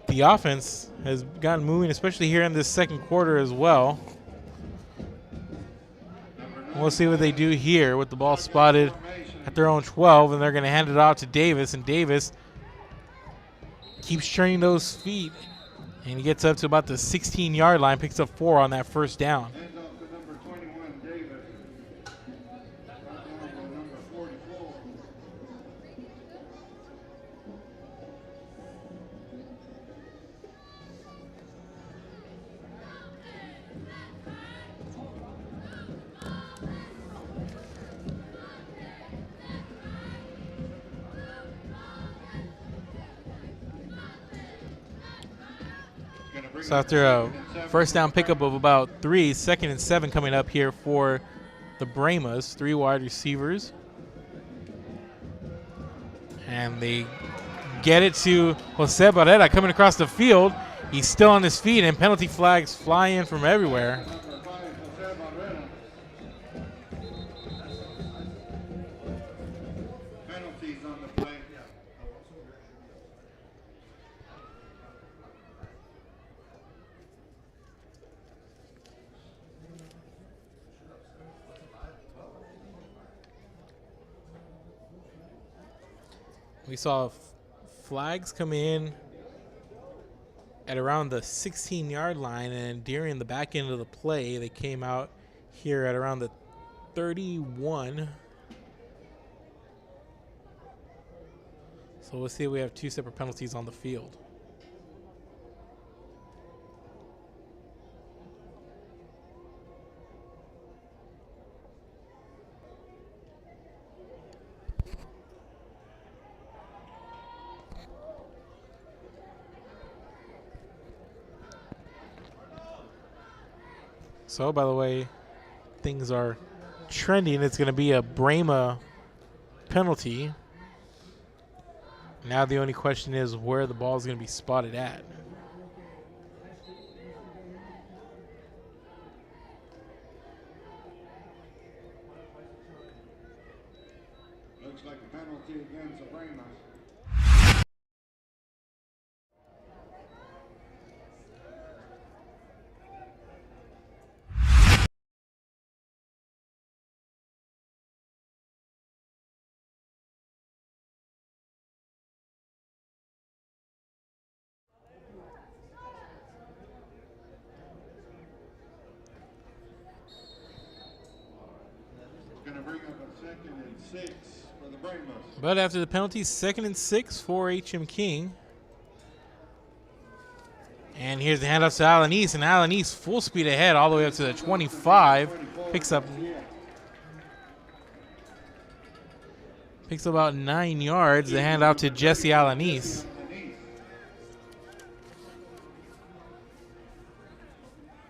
the offense has gotten moving, especially here in this second quarter as well. We'll see what they do here with the ball spotted at their own 12, and they're going to hand it out to Davis, and Davis keeps turning those feet, and he gets up to about the 16-yard line, picks up 4 on that first down. So after a first down pickup of about 3, 2nd and 7 coming up here for the Brahmas, 3 wide receivers. And they get it to Jose Barrera coming across the field. He's still on his feet, and penalty flags fly in from everywhere. We saw flags come in at around the 16-yard line, and during the back end of the play, they came out here at around the 31. So we'll see if we have 2 separate penalties on the field. So, by the way, things are trending. It's going to be a Brahma penalty. Now the only question is where the ball is going to be spotted at. Looks like a penalty against the Brahmas. Going to bring up a 2nd and 6 for the Brahmas. But after the penalty, 2nd and 6 for H.M. King. And here's the handoff to Alanis, and Alanis full speed ahead all the way up to the 25. Picks up about 9 yards. The handoff to Jesse Alanis.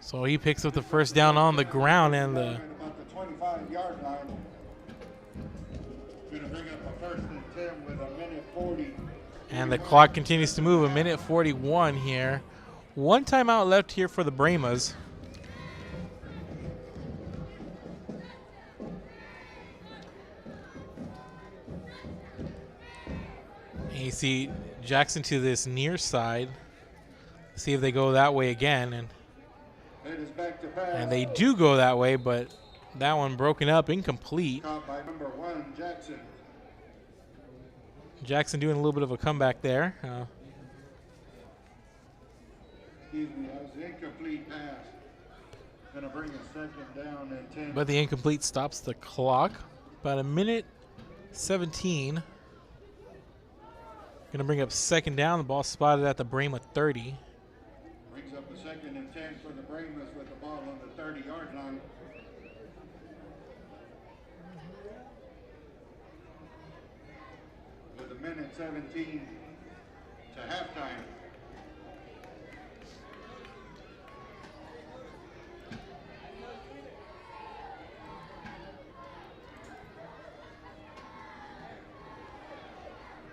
So he picks up the first down on the ground, and the 25-yard line. Going to first and 10 with a minute 40. And the clock continues to move, a minute 41 here. One timeout left here for the Brahmas. And you see Jackson to this near side. See if they go that way again. And they do go that way, but that one broken up, incomplete. Caught by number 1, Jackson. Jackson doing a little bit of a comeback there. Excuse me, that was an incomplete pass. Gonna bring a second down and 10. But the incomplete stops the clock. About a minute 17. Gonna bring up second down. The ball spotted at the Brahma 30. Brings up a second and 10 for the Brahmas with the ball on the 30-yard line. With a minute 17 to halftime.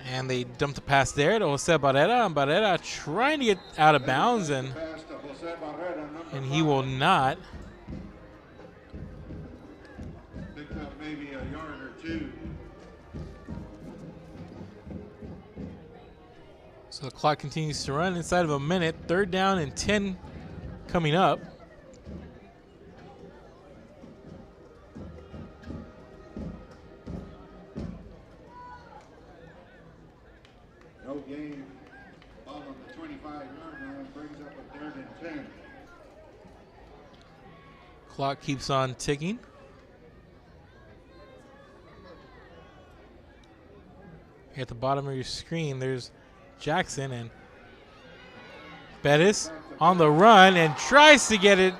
And they dump the pass there to Jose Barrera. And Barrera trying to get out of bounds, and he will not. Picked up maybe a yard or two. So the clock continues to run inside of a minute. Third down and 10 coming up. No game. Ball on the 25-yard line brings up a 3rd and 10. Clock keeps on ticking. At the bottom of your screen, there's Jackson, and Bettis on the run and tries to get it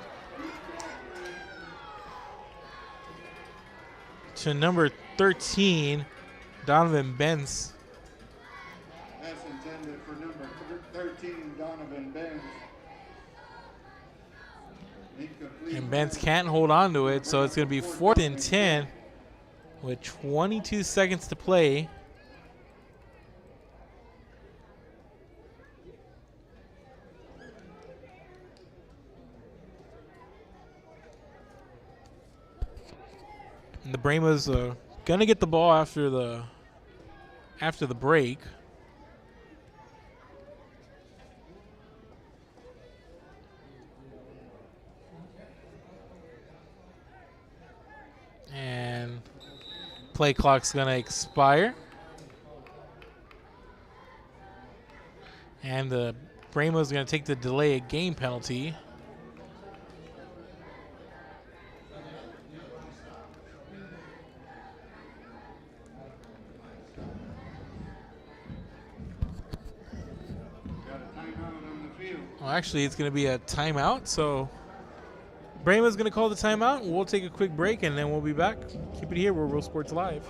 to number 13, Donovan Benz. That's intended for number 13, Donovan Benz. Incomplete. And Benz can't hold on to it, so it's going to be 4th and 10 with 22 seconds to play. And the Brahmas gonna get the ball after the break. And play clock's gonna expire. And the Brahmas gonna take the delay of game penalty. Well, actually, it's going to be a timeout, so Brahma's going to call the timeout. We'll take a quick break, and then we'll be back. Keep it here. We're Real Sports Live.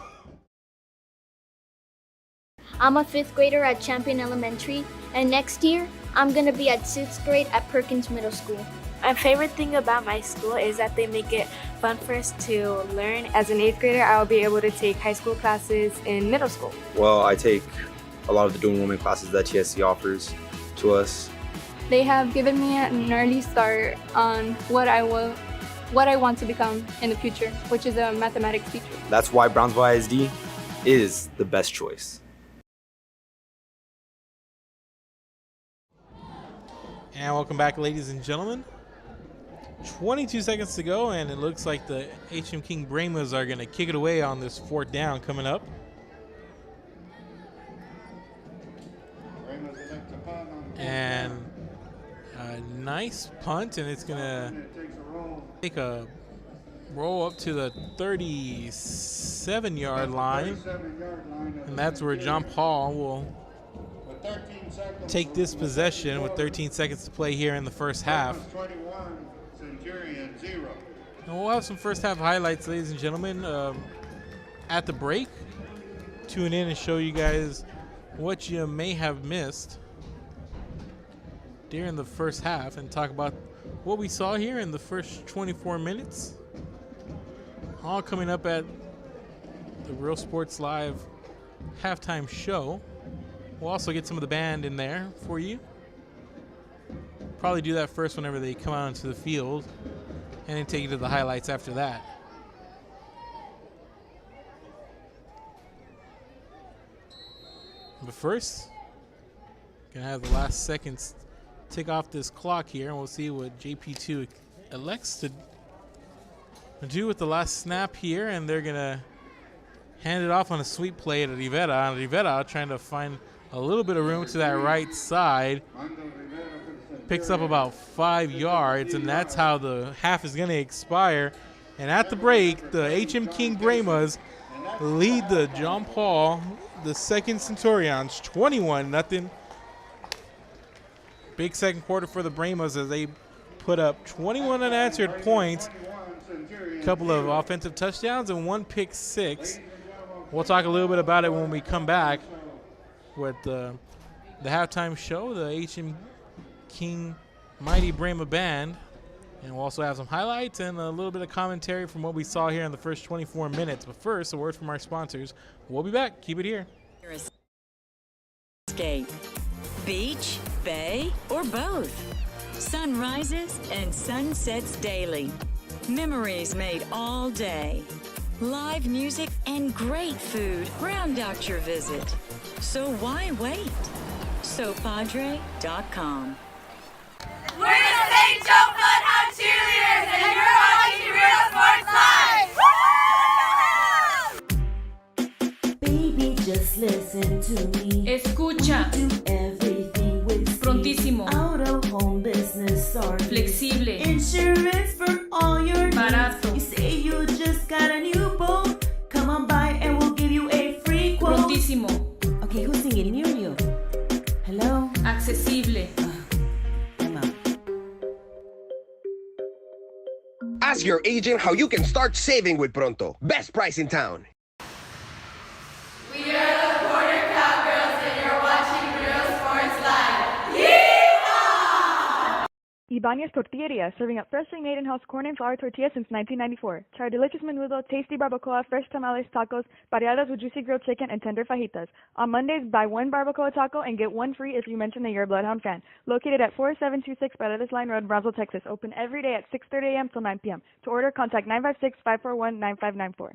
I'm a 5th grader at Champion Elementary, and next year, I'm going to be at 6th grade at Perkins Middle School. My favorite thing about my school is that they make it fun for us to learn. As an 8th grader, I'll be able to take high school classes in middle school. Well, I take a lot of the Doing Women classes that TSC offers to us. They have given me an early start on what I want to become in the future, which is a mathematics teacher. That's why Brownsville ISD is the best choice. And welcome back, ladies and gentlemen. 22 seconds to go, and it looks like the H.M. King Brahmas are going to kick it away on this 4th down coming up. And a nice punt, and it's going to take a roll up to the 37-yard line. And that's where John Paul will take this possession with 13 seconds to play here in the first half. 21, Centurions 0. And we'll have some first half highlights, ladies and gentlemen, at the break. Tune in and show you guys what you may have missed during the first half and talk about what we saw here in the first 24 minutes. All coming up at the Real Sports Live halftime show. We'll also get some of the band in there for you. Probably do that first whenever they come out into the field, and then take you to the highlights after that. But first, gonna have the last seconds tick off this clock here, and we'll see what JP2 elects to do with the last snap here, and they're gonna hand it off on a sweep play to Rivera. And Rivera trying to find a little bit of room to that right side. Picks up about 5 yards, and that's how the half is gonna expire. And at the break, the HM King Brahmas lead the John Paul, the second Centurions, 21-0. Big second quarter for the Brahmas as they put up 21 unanswered points, a couple of offensive touchdowns, and 1 pick six. We'll talk a little bit about it when we come back with the halftime show, the HM King Mighty Brahma Band. And we'll also have some highlights and a little bit of commentary from what we saw here in the first 24 minutes. But first, a word from our sponsors. We'll be back. Keep it here. Escape. Beach, bay, or both. Sunrises and sunsets daily. Memories made all day. Live music and great food round out your visit. So why wait? SoPadre.com. We're the St. Joe Floodhound Cheerleaders, and you're watching Real Sports Live! Baby, just listen to me. Escucha. Do everything with speed. Prontísimo. Out of home business service. Flexible. Insurance for all your Barato. needs. You say you just got a new boat. Come on by and we'll give you a free quote. Prontísimo. Okay, who's singing near you? Hello? Accesible. Ask your agent how you can start saving with Pronto. Best price in town. We are the Border Cowgirls, and you're watching Real Sports Live. Yeehaw! Ibanez Tortilleria, serving up freshly made in-house corn and flour tortillas since 1994. Try our delicious menudo, tasty barbacoa, fresh tamales, tacos, variadas with juicy grilled chicken, and tender fajitas. On Mondays, buy 1 barbacoa taco and get 1 free if you mention that you're a Bloodhound fan. Located at 4726 Paredes Line Road, Brownsville, Texas. Open every day at 6:30 a.m. till 9 p.m. To order, contact 956-541-9594. We're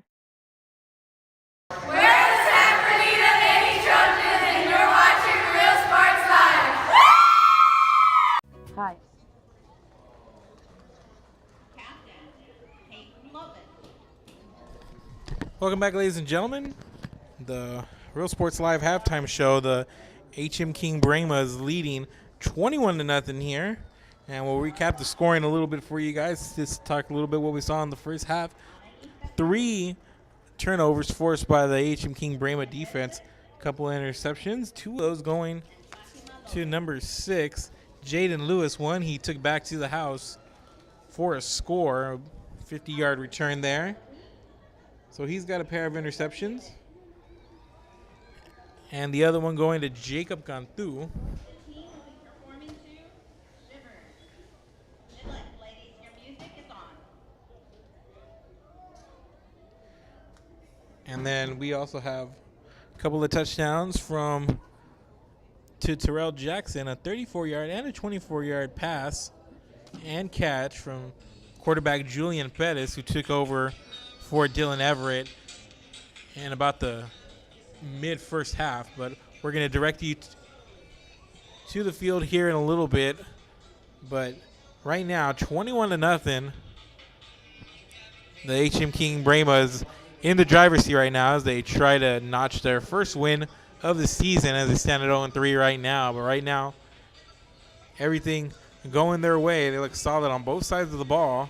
the Javelina Baby Trojans, and you're watching Real Sports Live. Hi. Welcome back, ladies and gentlemen. The Real Sports Live halftime show. The HM King Brahmas leading 21-0 here. And we'll recap the scoring a little bit for you guys. Just talk a little bit what we saw in the first half. 3 turnovers forced by the HM King Brahma defense. A couple of interceptions. 2 of those going to number 6, Jaden Lewis. 1 he took back to the house for a score. A 50-yard return there. So he's got a pair of interceptions. And the other one going to Jacob Cantu. And then we also have a couple of touchdowns to Terrell Jackson, a 34-yard and a 24-yard pass and catch from quarterback Julian Pettis, who took over for Dylan Everett in about the mid-first half. But we're going to direct you to the field here in a little bit. But right now, 21-0. The HM King Brahmas in the driver's seat right now as they try to notch their first win of the season as they stand at 0-3 right now. But right now, everything going their way. They look solid on both sides of the ball.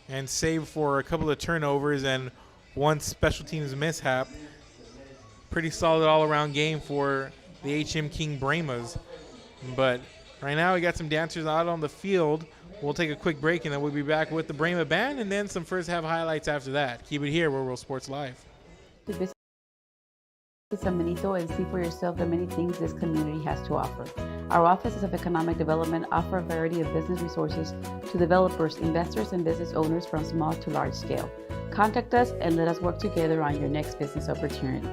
And save for a couple of turnovers and 1 special teams mishap. Pretty solid all-around game for the HM King Brahmas. But right now we got some dancers out on the field. We'll take a quick break, and then we'll be back with the Brahma Band and then some first half highlights after that. Keep it here. We're Real Sports Live. Visit San Benito and see for yourself the many things this community has to offer. Our offices of economic development offer a variety of business resources to developers, investors, and business owners from small to large scale. Contact us and let us work together on your next business opportunity.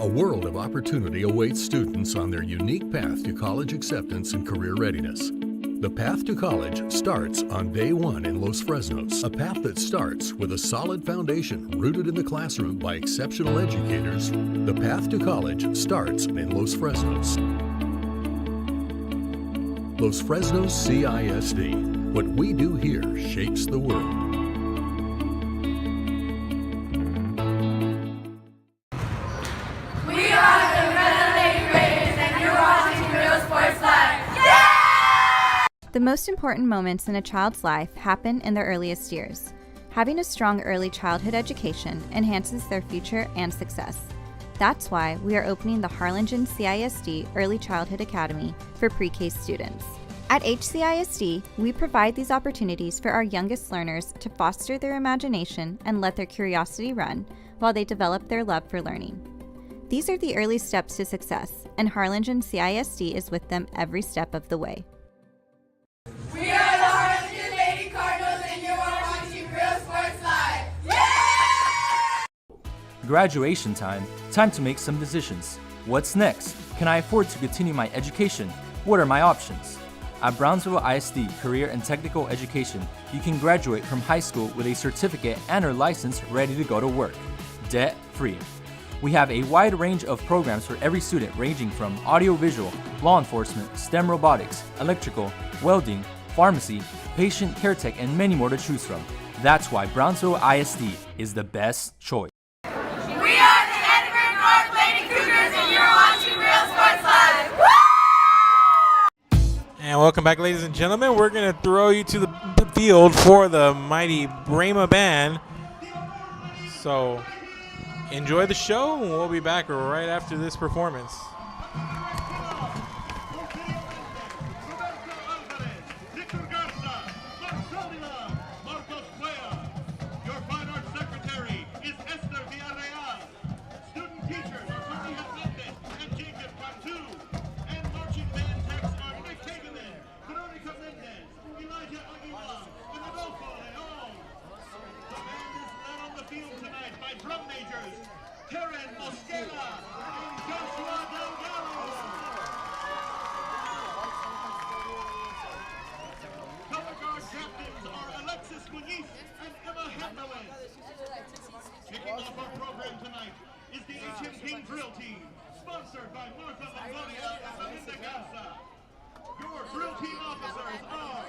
world of opportunity awaits students on their unique path to college acceptance and career readiness. The path to college starts on day one in Los Fresnos, a path that starts with a solid foundation rooted in the classroom by exceptional educators. The path to college starts in Los Fresnos. Los Fresnos CISD. What we do here shapes the world. We are the Red Lake Raiders, and you're watching Real Sports Live. The most important moments in a child's life happen in their earliest years. Having a strong early childhood education enhances their future and success. That's why we are opening the Harlingen CISD Early Childhood Academy for pre-K students. At HCISD, we provide these opportunities for our youngest learners to foster their imagination and let their curiosity run while they develop their love for learning. These are the early steps to success, and Harlingen CISD is with them every step of the way. We are the Harlingen Lady Cardinals, and you are watching Real Sports Live. Yeah! Graduation time. Time to make some decisions. What's next? Can I afford to continue my education? What are my options? At Brownsville ISD Career and Technical Education, you can graduate from high school with a certificate and/or license ready to go to work, debt-free. We have a wide range of programs for every student ranging from audiovisual, law enforcement, STEM robotics, electrical, welding, pharmacy, patient care tech, and many more to choose from. That's why Brownsville ISD is the best choice. We are the Edinburgh North Lady Cougars, and you're watching Real Sports Live. And welcome back, ladies and gentlemen. We're going to throw you to the field for the mighty Brahma Band. So enjoy the show, and we'll be back right after this performance. Kicking off our program tonight is the HM Drill Team, sponsored by Martha Longoria and Melinda Garza. Your drill team officers are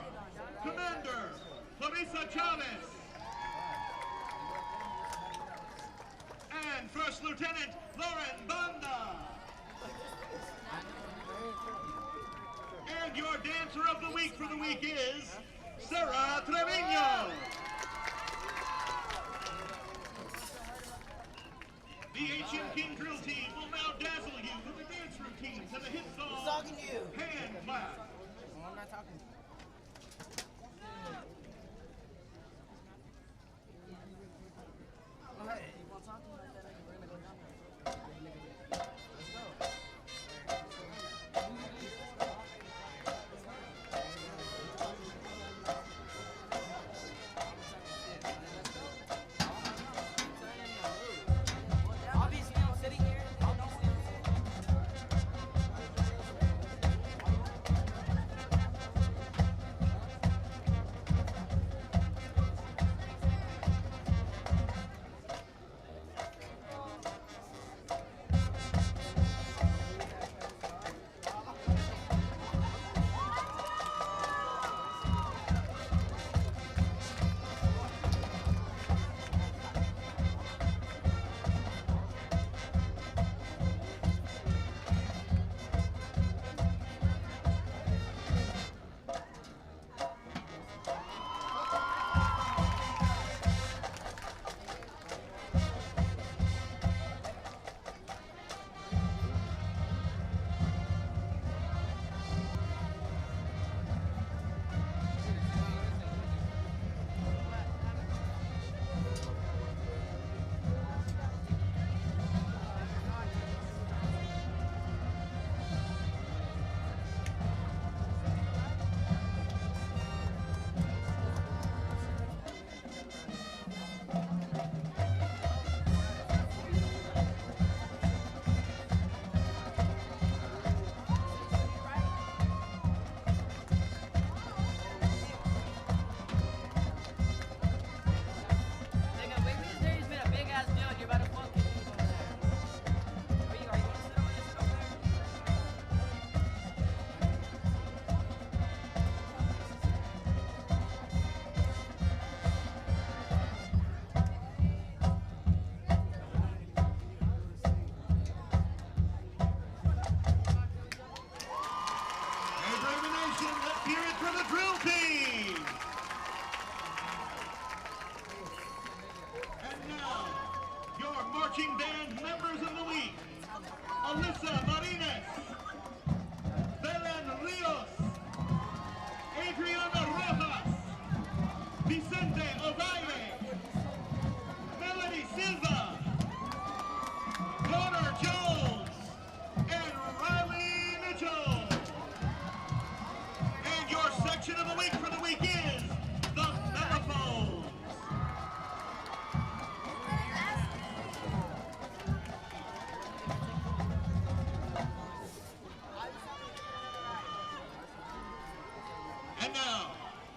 Commander Clarissa Chavez and First Lieutenant Lauren Banda. And your dancer of the week for the week is Sarah Trevino. The HM King Drill Team will now dazzle you with a dance routine to the hit song, Hand Clap. I'm not talking.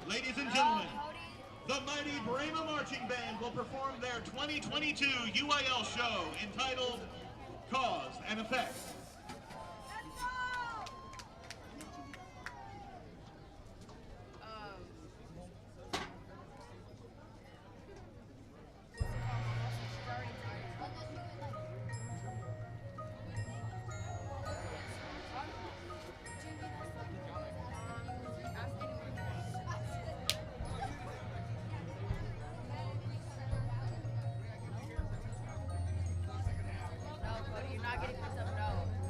Ladies and gentlemen, the mighty Brahma Marching Band will perform their 2022 UIL show entitled Cause and Effect. You're not getting picked up, no.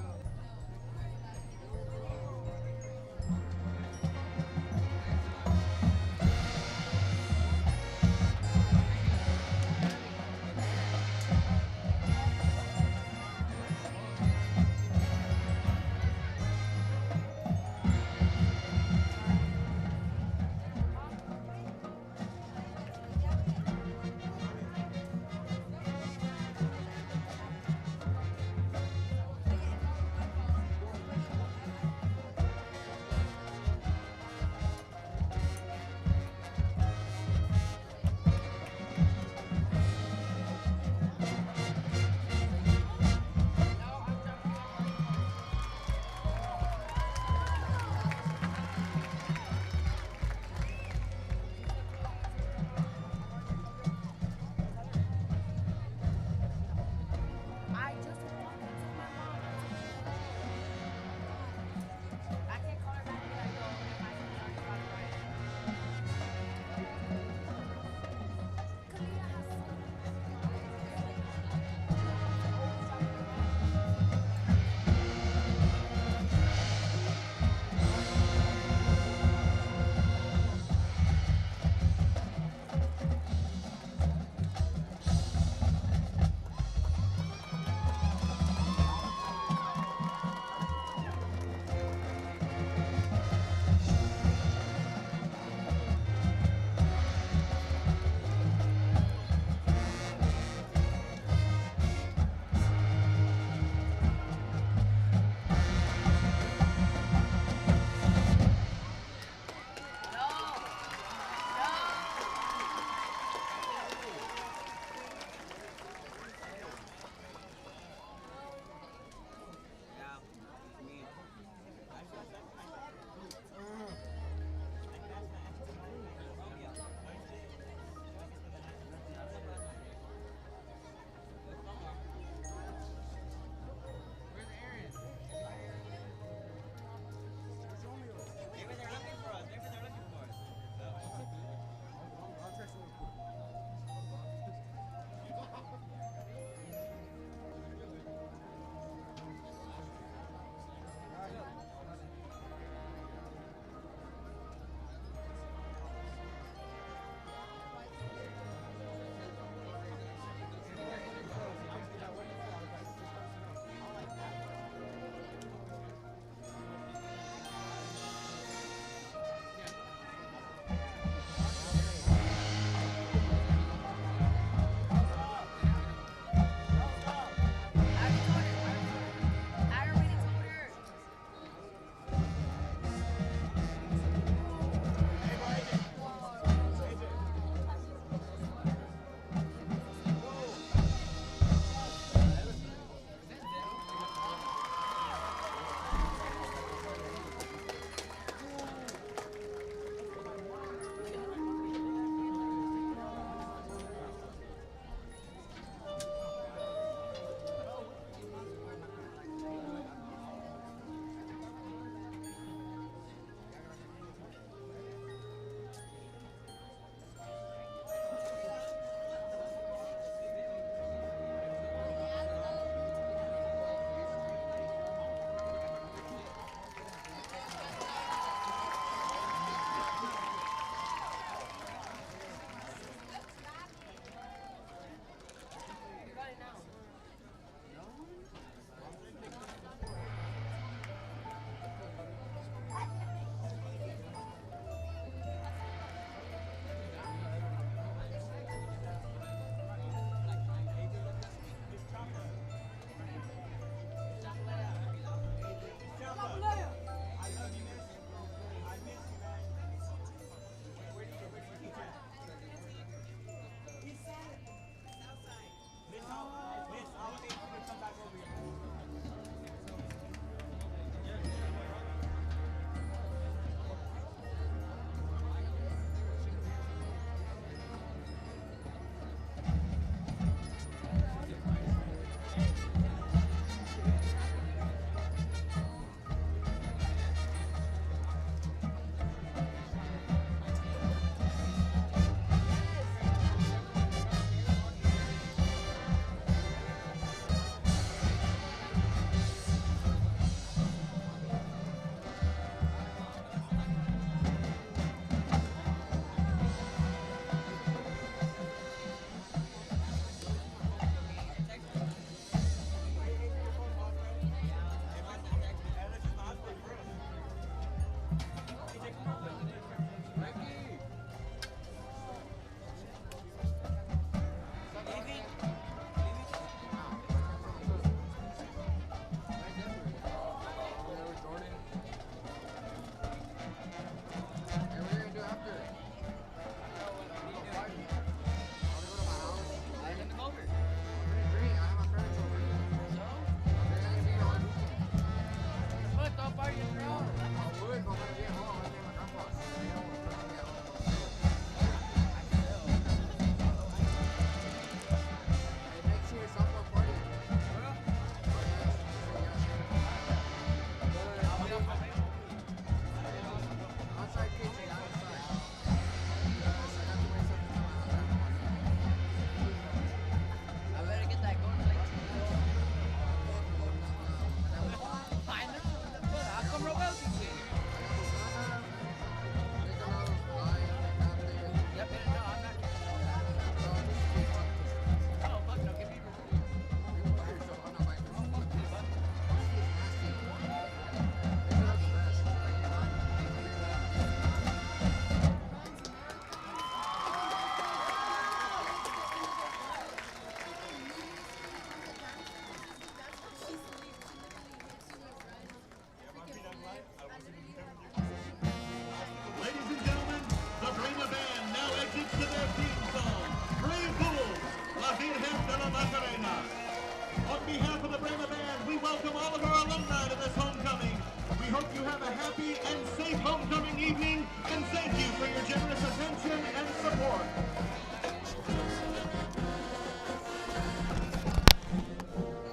have a happy and safe homecoming evening, and thank you for your generous attention and support.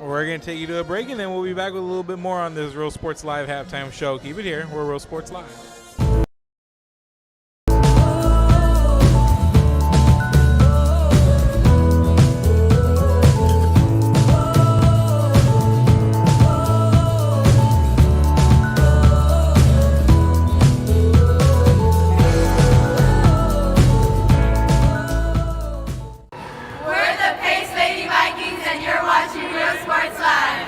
We're going to take you to a break, and then we'll be back with a little bit more on this Real Sports Live halftime show. Keep it here. We're Real Sports Live. We're the Pace Lady Vikings, and you're watching Real Sports Live.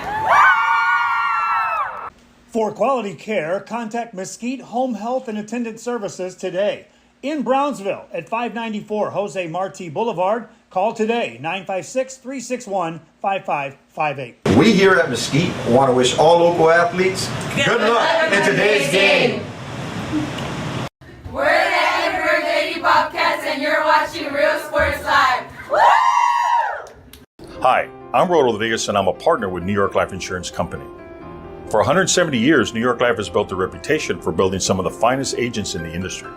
For quality care, contact Mesquite Home Health and Attendant Services today. In Brownsville at 594 Jose Marti Boulevard. Call today, 956-361-5558. We here at Mesquite want to wish all local athletes good luck in today's game. We're the Edinburgh Lady Bobcats, and you're watching Real Sports Live. Hi, I'm Rodolfo Vegas, and I'm a partner with New York Life Insurance Company. For 170 years, New York Life has built a reputation for building some of the finest agents in the industry.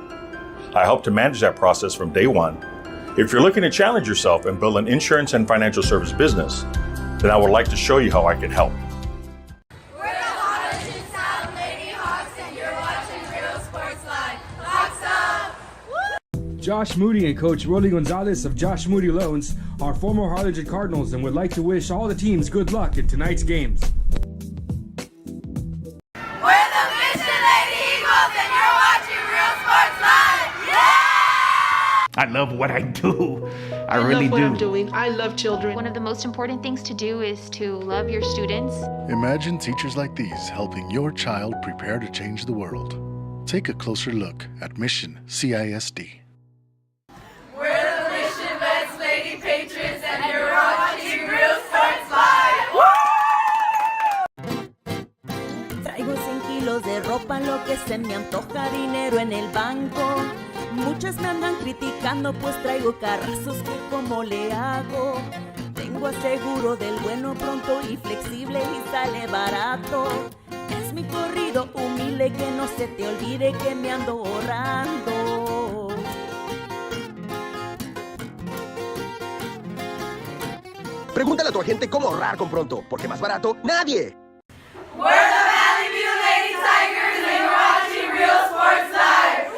I help to manage that process from day one. If you're looking to challenge yourself and build an insurance and financial service business, then I would like to show you how I can help. We're the Harlingen South Lady Hawks, and you're watching Real Sports Live. Hawks up! Josh Moody and Coach Rolly Gonzalez of Josh Moody Loans are former Harlingen Cardinals and would like to wish all the teams good luck in tonight's games. We're the Mission Lady Eagles, and you're watching Real Sports Live. Yeah! I love what I do. I really love what do. I'm doing. I love children. One of the most important things to do is to love your students. Imagine teachers like these helping your child prepare to change the world. Take a closer look at Mission CISD. We're the Mission Vets Lady Patriots, and you're watching Real Sports Live. Traigo 100 kilos de ropa, lo que se me antoja, dinero en el banco. Muchas me andan criticando, pues traigo carrazos que como le hago. Tengo aseguro del bueno, pronto y flexible y sale barato. Es mi corrido humilde, que no se te olvide que me ando ahorrando. Pregúntale a tu agente cómo ahorrar con Pronto, porque más barato, nadie. We're the Valley View Lady Tigers, and you're watching Real Sports Live.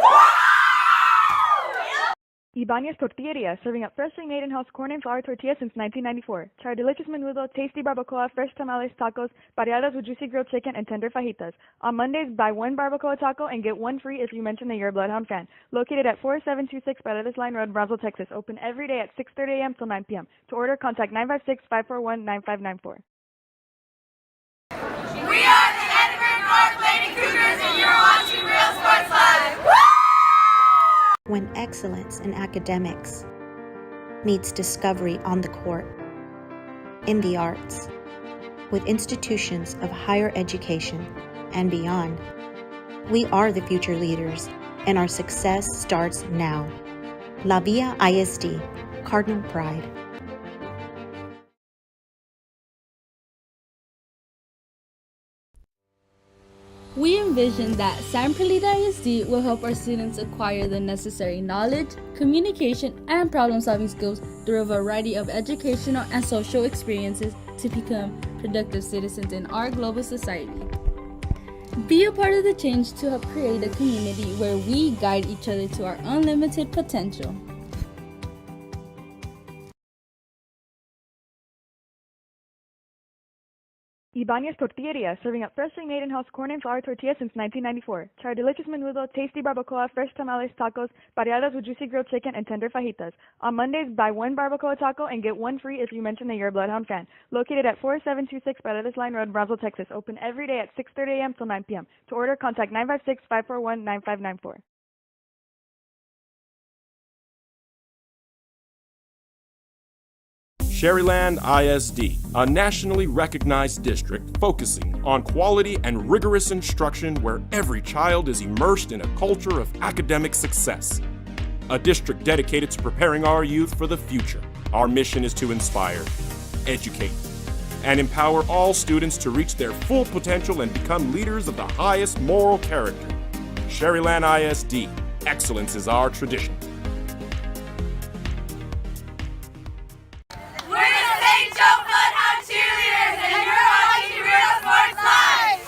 Ibanez Tortilleria, serving up freshly made in-house corn and flour tortillas since 1994. Try our delicious menudo, tasty barbacoa, fresh tamales, tacos, pareadas with juicy grilled chicken, and tender fajitas. On Mondays, buy one barbacoa taco and get one free if you mention that you're a Bloodhound fan. Located at 4726 Paredes Line Road, Brownsville, Texas. Open every day at 6:30 a.m. till 9 p.m. To order, contact 956-541-9594. We are the Edinburgh North Lady Cougars, and you're watching Real Sports Live. When excellence in academics meets discovery on the court, in the arts, with institutions of higher education and beyond, we are the future leaders, and our success starts now. La Via ISD, Cardinal Pride. We envision that San Perlita ISD will help our students acquire the necessary knowledge, communication, and problem-solving skills through a variety of educational and social experiences to become productive citizens in our global society. Be a part of the change to help create a community where we guide each other to our unlimited potential. Ibanez Tortilleria, serving up freshly made in-house corn and flour tortillas since 1994. Try our delicious menudo, tasty barbacoa, fresh tamales, tacos, pareadas with juicy grilled chicken, and tender fajitas. On Mondays, buy one barbacoa taco and get one free if you mention that you're a Bloodhound fan. Located at 4726 Paredes Line Road, Brownsville, Texas. Open every day at 6:30 a.m. till 9 p.m. To order, contact 956-541-9594. Sherryland ISD, a nationally recognized district focusing on quality and rigorous instruction where every child is immersed in a culture of academic success. A district dedicated to preparing our youth for the future. Our mission is to inspire, educate, and empower all students to reach their full potential and become leaders of the highest moral character. Sherryland ISD, excellence is our tradition. We're the St. Joe Bloodhound Cheerleaders, and you're watching Real Sports Live!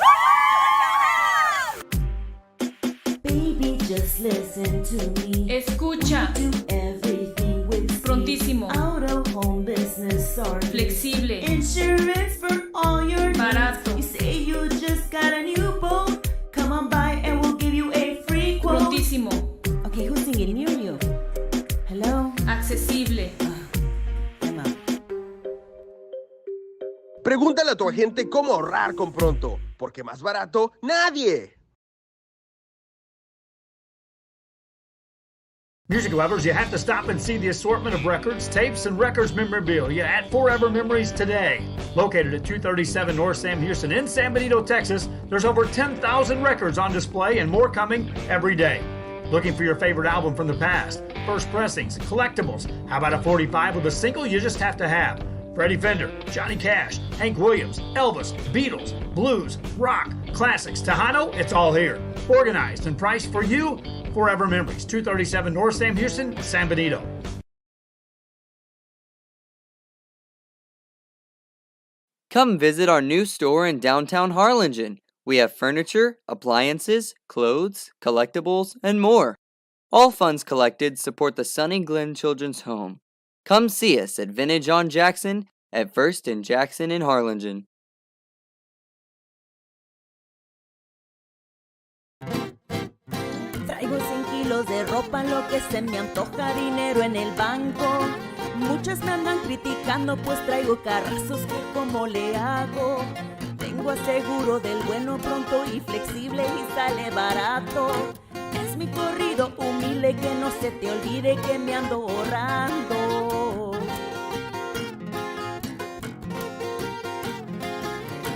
Baby, just listen to me. Escucha. Do everything with speed. Prontísimo. Out of home business or Flexible. insurance for all your needs. Barato. You say you just got a new boat. Come on by and we'll give you a free quote. Prontísimo. Okay, who's singing near you? Hello? Accesible. I'm out. Pregúntale a tu agente cómo ahorrar con Pronto, porque más barato, nadie. Music lovers, you have to stop and see the assortment of records, tapes, and records memorabilia at Forever Memories today. Located at 237 North Sam Houston in San Benito, Texas, there's over 10,000 records on display and more coming every day. Looking for your favorite album from the past, first pressings, collectibles. How about a 45 with a single you just have to have? Freddie Fender, Johnny Cash, Hank Williams, Elvis, Beatles, blues, rock, classics, Tejano, it's all here. Organized and priced for you. Forever Memories, 237 North Sam Houston, San Benito. Come visit our new store in downtown Harlingen. We have furniture, appliances, clothes, collectibles, and more. All funds collected support the Sunny Glen Children's Home. Come see us at Vintage on Jackson at First and Jackson in Harlingen. Traigo 100 kilos de ropa, lo que se me antoja, dinero en el banco. Muchas me andan criticando, pues traigo carrazos que como le hago. Tengo aseguro del bueno, pronto y flexible y sale barato. Es mi corrido humilde, que no se te olvide que me ando ahorrando.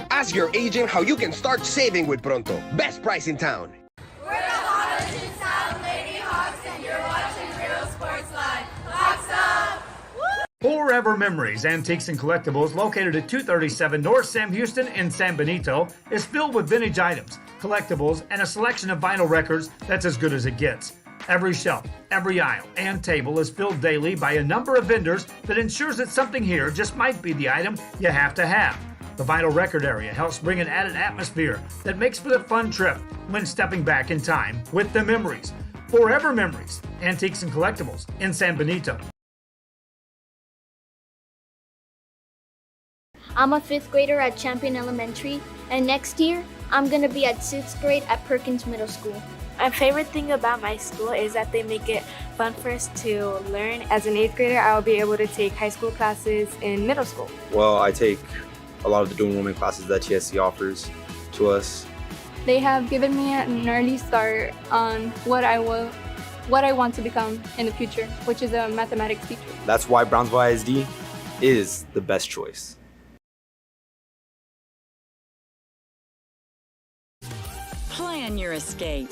Ask your agent how you can start saving with Pronto. Best price in town. We're the Harlingen South Lady Hawks, and you're watching Real Sports Live. Hawks up! Forever Memories, Antiques and Collectibles, located at 237 North Sam Houston in San Benito, is filled with vintage items, collectibles, and a selection of vinyl records that's as good as it gets. Every shelf, every aisle, and table is filled daily by a number of vendors that ensures that something here just might be the item you have to have. The vinyl record area helps bring an added atmosphere that makes for the fun trip when stepping back in time with the memories. Forever Memories, Antiques and Collectibles in San Benito. I'm a 5th grader at Champion Elementary, and next year, I'm going to be at 6th grade at Perkins Middle School. My favorite thing about my school is that they make it fun for us to learn. As an 8th grader, I will be able to take high school classes in middle school. Well, I take a lot of the dual enrollment classes that TSC offers to us. They have given me an early start on what I want to become in the future, which is a mathematics teacher. That's why Brownsville ISD is the best choice. Plan your escape.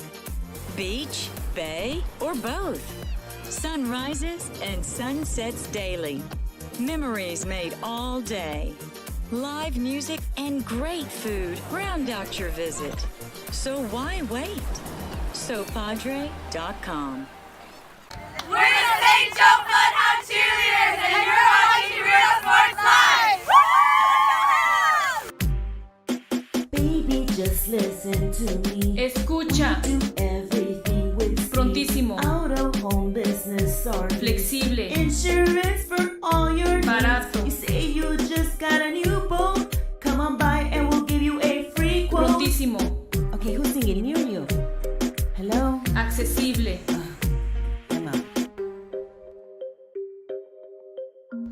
Beach, bay, or both. Sunrises and sunsets daily. Memories made all day. Live music and great food round out your visit. So why wait? SoPadre.com. We're the St. Joe Bloodhound Cheerleaders, and you're watching Real Sports Live! Baby, just listen to me. Escucha. Do everything with speed. Prontísimo. Out of home business or Flexible. insurance for all your needs. Barato. You say you just got a new boat. Come on by and we'll give you a free quote. Prontísimo. Okay, who's singing near you? Hello? Accesible. I'm out.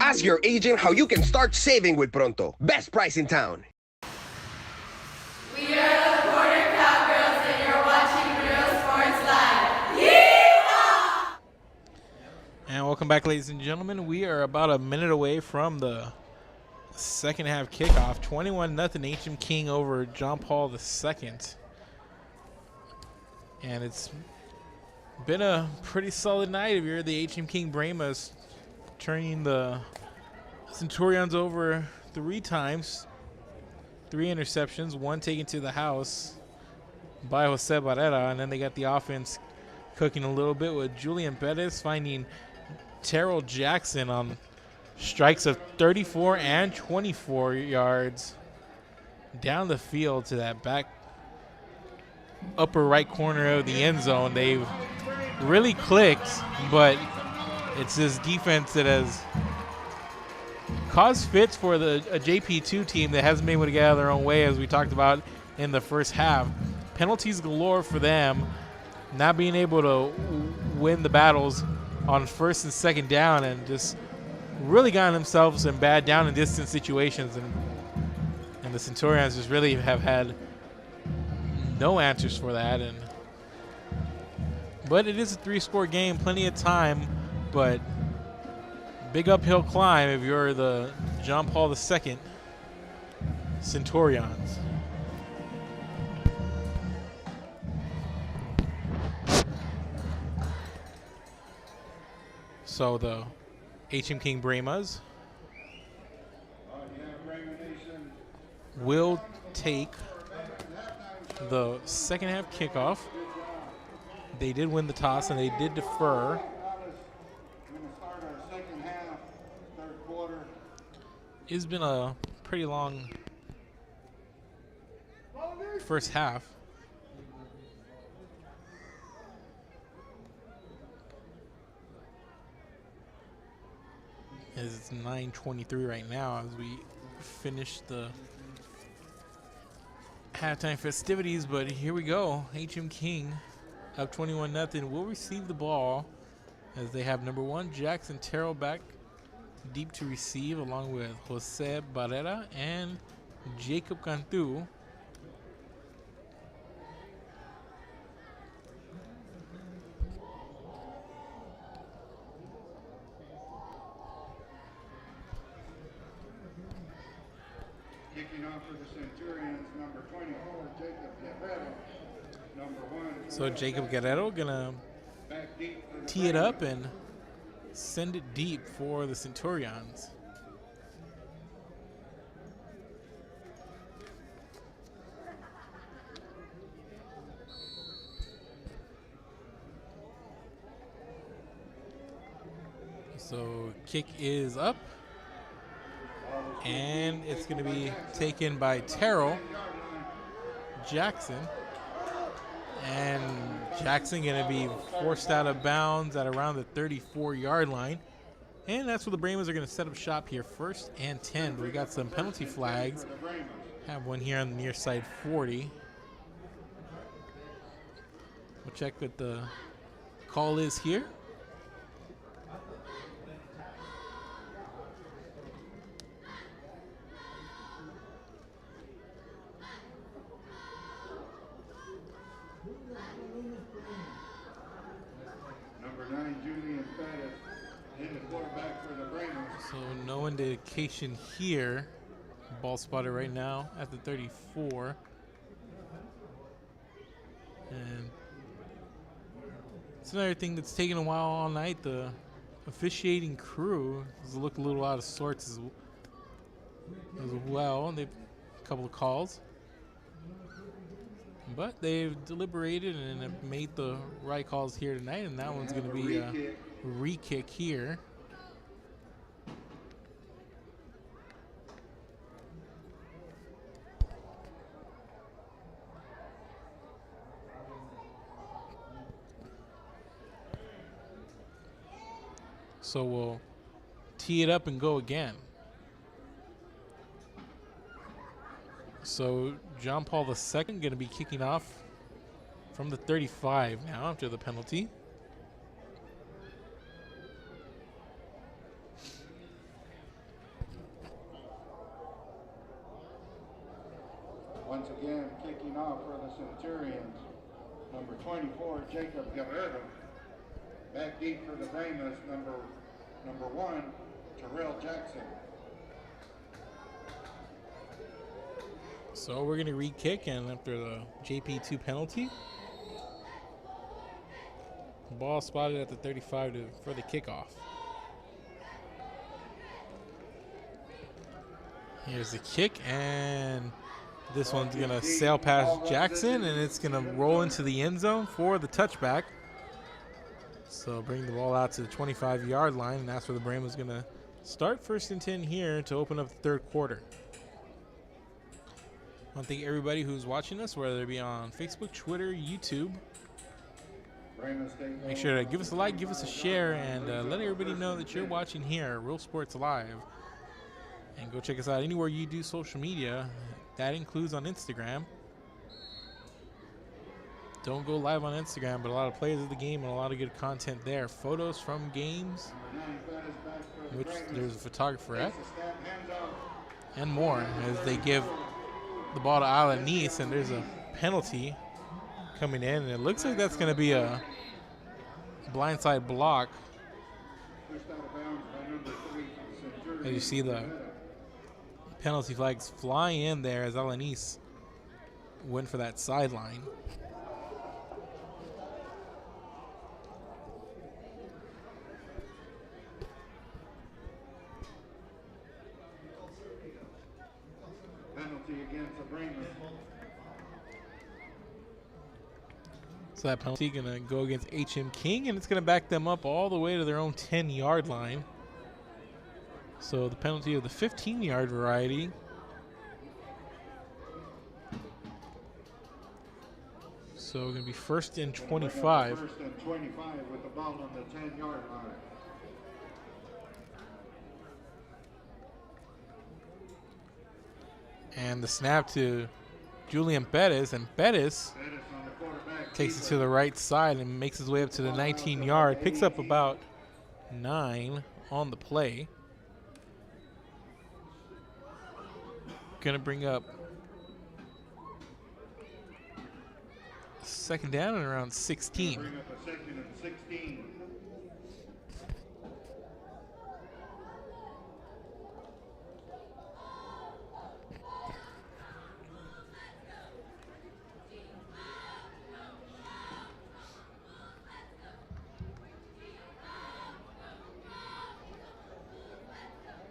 Ask your agent how you can start saving with Pronto. Best price in town. We are the Border Cowgirls, and you're watching Real Sports Live. Yeehaw! And welcome back, ladies and gentlemen. We are about a minute away from the second half kickoff. 21-0 HM King over John Paul II. And it's been a pretty solid night if you're the HM King Brahmas, turning the Centurions over 3 times, 3 interceptions, 1 taken to the house by Jose Barrera, and then they got the offense cooking a little bit with Julian Perez finding Terrell Jackson on strikes of 34 and 24 yards down the field to that back upper right corner of the end zone. They've really clicked, but it's this defense that has caused fits for a JP2 team that hasn't been able to get out of their own way, as we talked about in the first half. Penalties galore for them, not being able to win the battles on first and second down, and just really gotten themselves in bad down and distance situations. And the Centurions just really have had no answers for that. But it is a 3-score game, plenty of time, but big uphill climb if you're the John Paul II Centurions. So the HM King Brahmas will take the second half kickoff. They did win the toss and they did defer. It's been a pretty long first half. It's 9:23 right now as we finish the halftime festivities, but here we go. HM King up 21-0 will receive the ball as they have number 1 Jackson Terrell back deep to receive, along with Jose Barrera and Jacob Cantu. Kicking off for the Centurions, number 24, Jacob Guerrero. Number 1. So Jacob Guerrero gonna tee it up and send it deep for the Centurions. So kick is up, and it's going to be taken by Terrell Jackson. And Jackson going to be forced out of bounds at around the 34-yard line. And that's where the Brahmas are going to set up shop here, 1st and 10. But we got some penalty flags. Have one here on the near side 40. We'll check what the call is here. So no indication here. Ball spotted right now at the 34. And it's another thing that's taken a while all night. The officiating crew has looked a little out of sorts as well. They've a couple of calls. But they've deliberated and have made the right calls here tonight, and that one's going to be a re-kick here. So we'll tee it up and go again. So John Paul II going to be kicking off from the 35 now after the penalty. Once again, kicking off for the Centurions, number 24, Jacob Guerrero. Back deep for the Brahmas, number 1, Terrell Jackson. So we're going to re-kick, and after the JP2 penalty, ball spotted at the 35 for the kickoff. Here's the kick, and this one's going to sail past Jackson, and it's going to roll into the end zone for the touchback. So bring the ball out to the 25-yard line, and that's where the Brahmas going to start 1st and 10 here to open up the third quarter. I want to thank everybody who's watching us, whether it be on Facebook, Twitter, YouTube. Make sure to give us a like, give us a share, and let everybody know that you're watching here at Real Sports Live. And go check us out anywhere you do social media. That includes on Instagram. Don't go live on Instagram, but a lot of plays of the game and a lot of good content there. Photos from games, which there's a photographer at, and more as they give the ball to Alanis, and there's a penalty coming in, and it looks like that's going to be a blindside block. As you see the penalty flags fly in there as Alanis went for that sideline. Penalty against the Brahmas. So that penalty going to go against H.M. King, and it's going to back them up all the way to their own 10-yard line. So the penalty of the 15-yard variety. So we're going to be 1st and 25. 1st and 25 with the ball on the 10-yard line. And the snap to Julian Bettis, and Bettis takes it to the right side and makes his way up to the 19-yard, picks up about 9 on the play. Gonna bring up 2nd down and around 16. Bring up a 2nd and 16.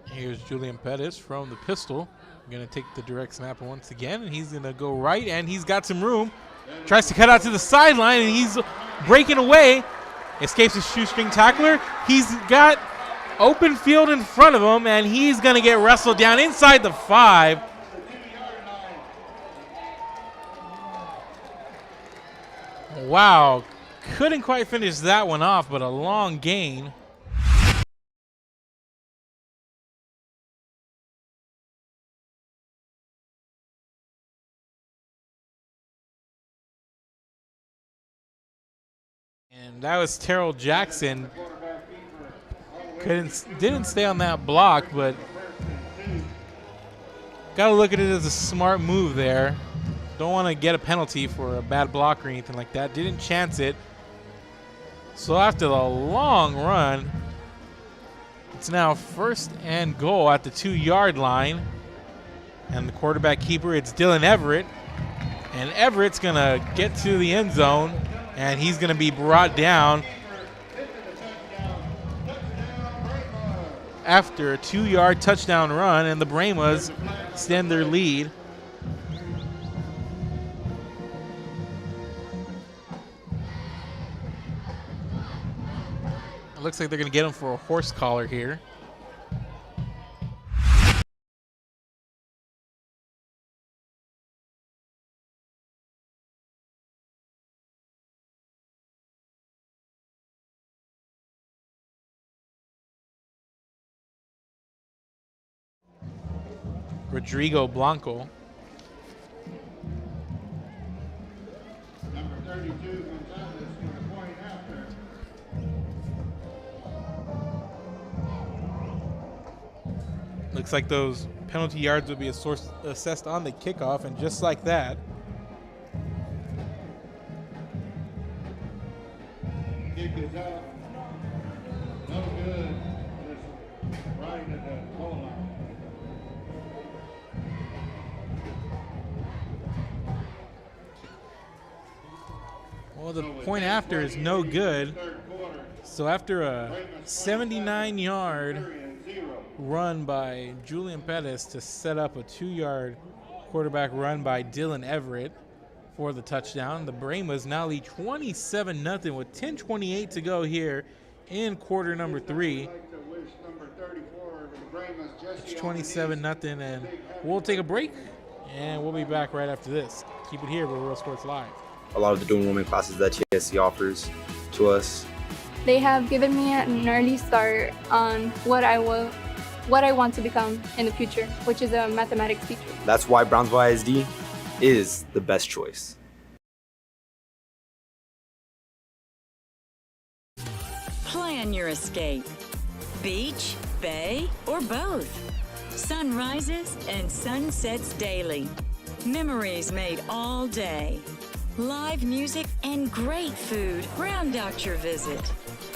Here's Julian Pettis from the pistol. Going to take the direct snap once again, and he's going to go right, and he's got some room. Tries to cut out to the sideline, and he's breaking away. Escapes his shoestring tackler. He's got open field in front of him, and he's going to get wrestled down inside the 5. Wow. Couldn't quite finish that one off, but a long gain. And that was Terrell Jackson. Didn't stay on that block, but gotta look at it as a smart move there. Don't want to get a penalty for a bad block or anything like that. Didn't chance it. So after the long run, it's now 1st and goal at the 2-yard line. And the quarterback keeper, it's Dylan Everett. And Everett's gonna get to the end zone, and he's going to be brought down after a 2-yard touchdown run, and the Brahmas extend their lead. It looks like they're going to get him for a horse collar here. Rodrigo Blanco. Number 32, Gonzalez, going to point after. Looks like those penalty yards will be assessed on the kickoff, and just like that. Kick is up. No good. Just right at the goal line. Well, the point after is no good. So after a 79-yard run by Julian Perez to set up a 2-yard quarterback run by Dylan Everett for the touchdown. The Brahmas now lead 27-0 with 10:28 to go here in quarter number 3. It's 27-0, and we'll take a break, and we'll be back right after this. Keep it here with Real Sports Live. A lot of the dual enrollment classes that TSC offers to us. They have given me an early start on what I want to become in the future, which is a mathematics teacher. That's why Brownsville ISD is the best choice. Plan your escape. Beach, bay, or both. Sunrises and sunsets daily. Memories made all day. Live music and great food round out your visit.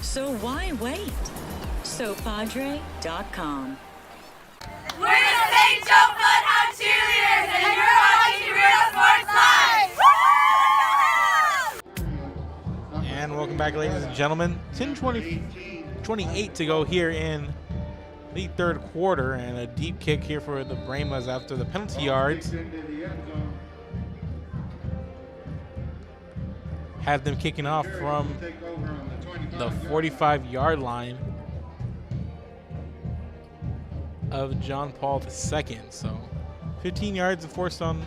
So why wait? SoPadre.com. We're the St. Joe Bloodhound Cheerleaders, and you're watching Real Sports Live! And welcome back, ladies and gentlemen. 10:28 to go here in the third quarter, and a deep kick here for the Brahmas after the penalty yards. Had them kicking off from the 45-yard line of John Paul II. So 15 yards forced on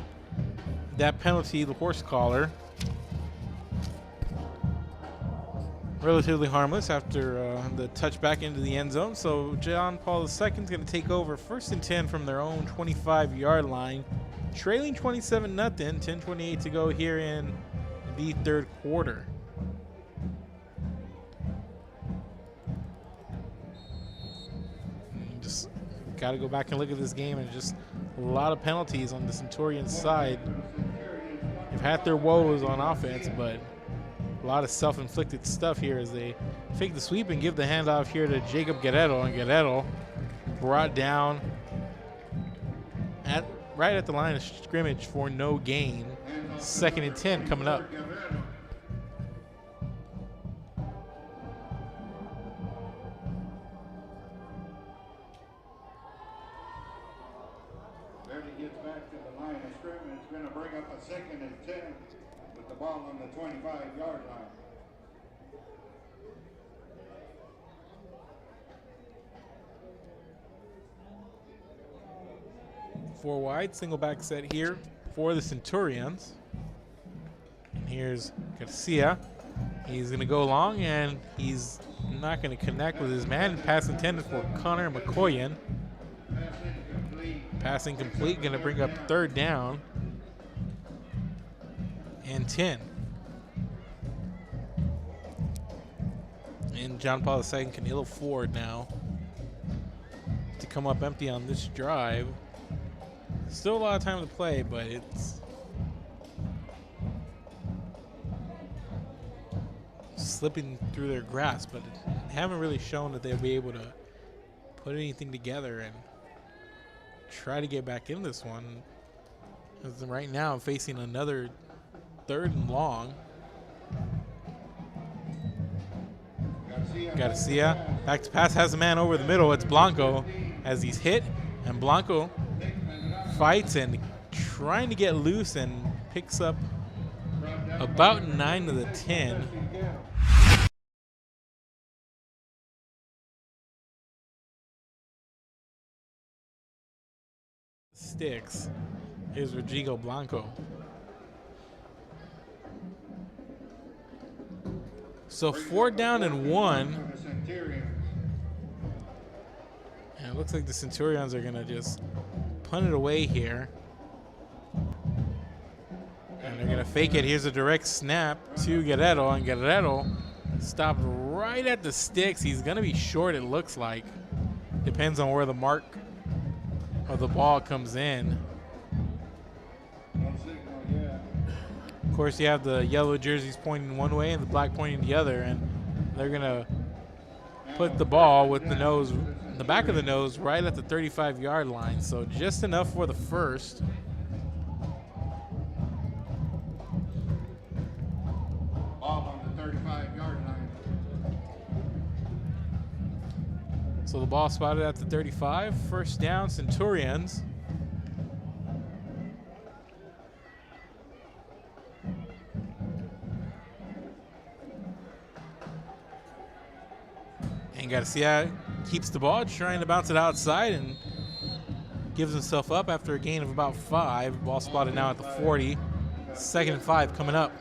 that penalty, the horse collar. Relatively harmless after the touchback into the end zone. So John Paul II is going to take over 1st and 10 from their own 25-yard line, trailing 27-0, 10:28 to go here in the third quarter. And just got to go back and look at this game, and just a lot of penalties on the Centurions side. They've had their woes on offense, but a lot of self-inflicted stuff here as they fake the sweep and give the handoff here to Jacob Guerrero, and Guerrero brought down right at the line of scrimmage for no gain. 2nd and 10 coming up. Barely gets back to the line of scrimmage. It's going to bring up a 2nd and 10 with the ball on the 25-yard line. Four wide, single back set here for the Centurions. And here's Garcia. He's going to go long, and he's not going to connect with his man. Pass intended for Connor McCoyan. Pass incomplete, going to bring up 3rd down and 10. And John Paul II can ill afford now to come up empty on this drive. Still a lot of time to play, but it's slipping through their grasp, but they haven't really shown that they'll be able to put anything together and try to get back in this one. As right now, I'm facing another 3rd and long. Garcia, back to pass, has a man over the middle. It's Blanco as he's hit, and Blanco fights and trying to get loose and picks up about 9 of the 10. Sticks. Here's Rodrigo Blanco. So 4th down and 1. And it looks like the Centurions are going to just punt it away here. And they're going to fake it. Here's a direct snap to Guerrero, and Guerrero stopped right at the sticks. He's going to be short, it looks like. Depends on where the mark of the ball comes in. Of course, you have the yellow jerseys pointing one way and the black pointing the other, and they're going to put the ball with the nose, the back of the nose, right at the 35-yard line. So just enough for the first. Ball on the 35-yard line. So the ball spotted at the 35. First down, Centurions. And Garcia keeps the ball, trying to bounce it outside and gives himself up after a gain of about 5. Ball spotted now at the 40. 2nd and 5 coming up.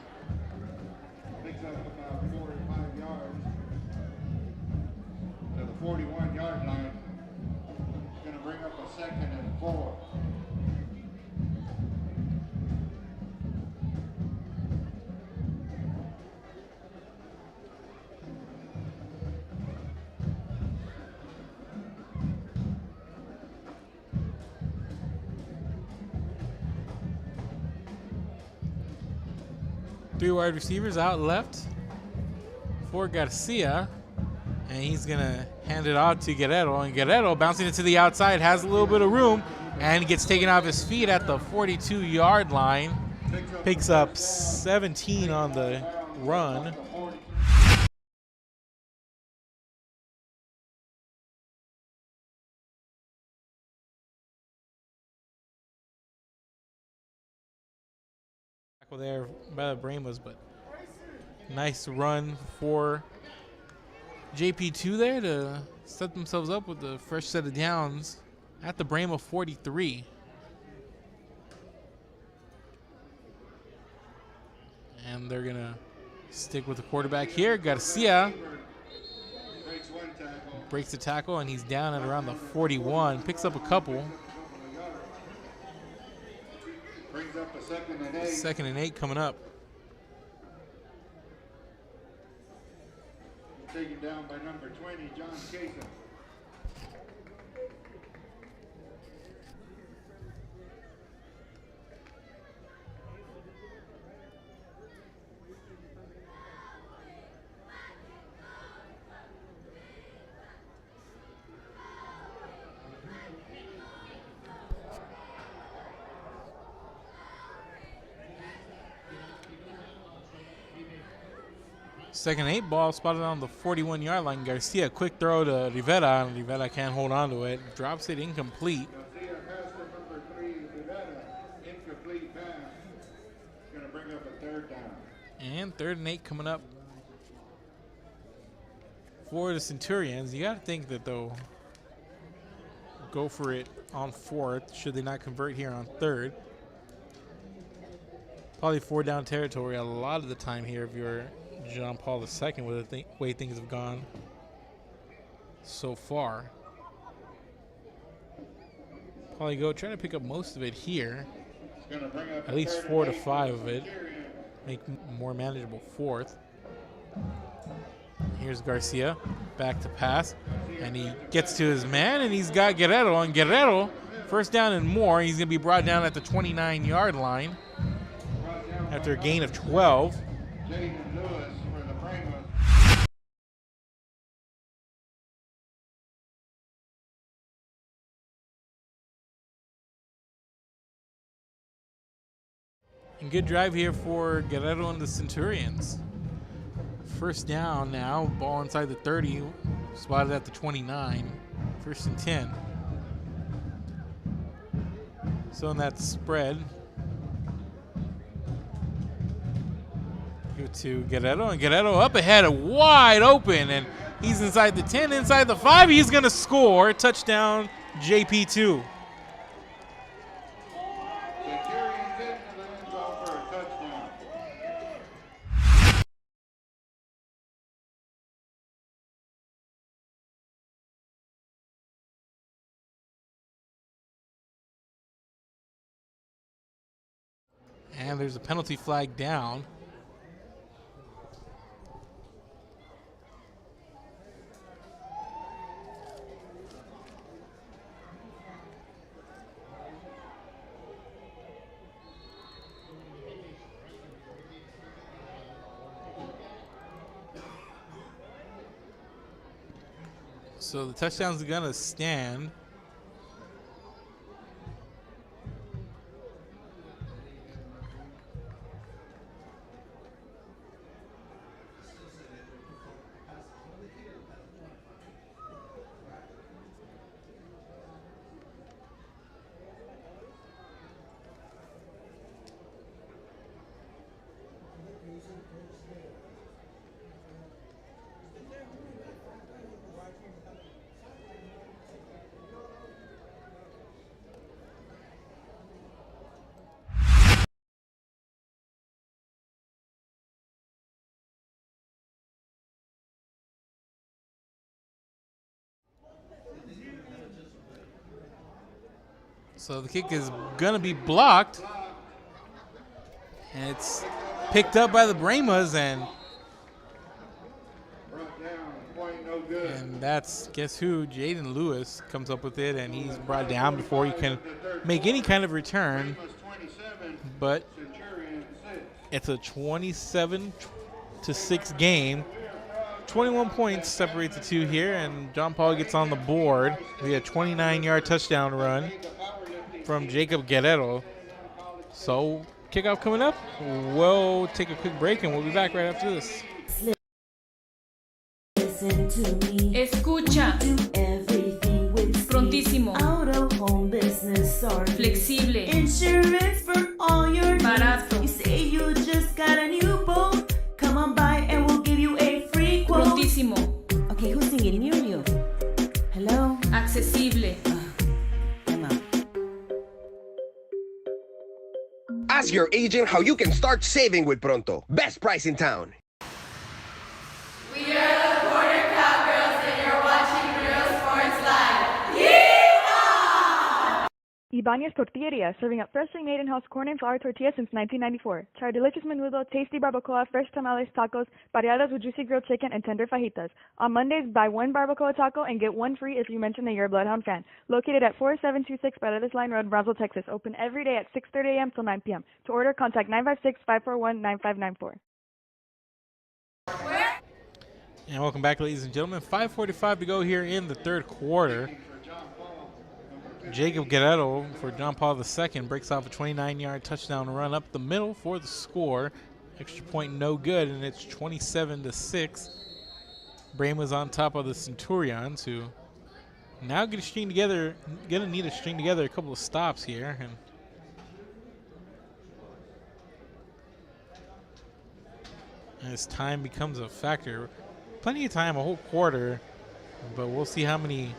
Picks up about 45 yards to the 41-yard line. It's going to bring up a 2nd and 4. Three wide receivers out left for Garcia. And he's going to hand it out to Guerrero. And Guerrero, bouncing it to the outside, has a little bit of room and gets taken off his feet at the 42-yard line. Picks up 17 on the run. Tackle there by the Brahmas, but nice run for JP2 there to set themselves up with a fresh set of downs at the Brahma 43. And they're going to stick with the quarterback here. Garcia breaks the tackle, and he's down at around the 41. Picks up a couple. Brings up a 2nd and 8. 2nd and 8 coming up. Taken down by number 20, John Kasem. Second 8 ball spotted on the 41-yard line. Garcia, quick throw to Rivera, and Rivera can't hold on to it. Drops it incomplete. Garcia pass to number 3, Rivera. Incomplete pass. Going to bring up a 3rd down. And 3rd and 8 coming up for the Centurions. You got to think that they'll go for it on 4th, should they not convert here on 3rd. Probably 4 down territory a lot of the time here if you're John Paul II with the way things have gone so far. Probably go trying to pick up most of it here. At least 4 to 5 of it. Make more manageable 4th. Here's Garcia back to pass, and he gets to his man, and he's got Guerrero. And Guerrero, first down and more. He's going to be brought down at the 29-yard line after a gain of 12. And good drive here for Guerrero and the Centurions. First down now, ball inside the 30, spotted at the 29, 1st and 10. So in that spread, give it to Guerrero, and Guerrero up ahead, wide open, and he's inside the 10, inside the 5, he's gonna score. Touchdown, JP2. And there's a penalty flag down. So the touchdown's gonna stand. So the kick is going to be blocked. And it's picked up by the Brahmas, and that's, guess who? Jaden Lewis comes up with it, and he's brought down before he can make any kind of return. But it's a 27-6 game. 21 points separate the two here, and John Paul gets on the board. We had a 29-yard touchdown run from Jacob Guerrero. So kickoff coming up. We'll take a quick break, and we'll be back right after this. Listen to me. Escucha. Do everything with speed. Prontísimo. Out of home business or Flexible. insurance for all your needs. Barato. You say you just got a new boat. Come on by and we'll give you a free quote. Prontísimo. Okay, who's singing? Muriel. Hello? Accesible. I'm out. Ask your agent how you can start saving with Pronto. Best price in town. We are the Border Cowgirls and you're watching Real Sports Live. Yeehaw! Ibanez Tortilleria, serving up freshly made in-house corn and flour tortillas since 1994. Try delicious menudo, tasty barbacoa, fresh tamales, tacos, pareadas with juicy grilled chicken, and tender fajitas. On Mondays, buy one barbacoa taco and get one free if you mention that you're a Bloodhound fan. Located at 4726 Paredes Line Road, Brownsville, Texas. Open every day at 6:30 a.m. till 9 p.m. To order, contact 956-541-9594. And welcome back, ladies and gentlemen. 5:45 to go here in the third quarter. Jacob Guerrero for John Paul II breaks off a 29-yard touchdown run up the middle for the score. Extra point no good, and it's 27-6. Brahmas on top of the Centurions, who now gonna need to string together a couple of stops here. And as time becomes a factor, plenty of time, a whole quarter, but we'll see how many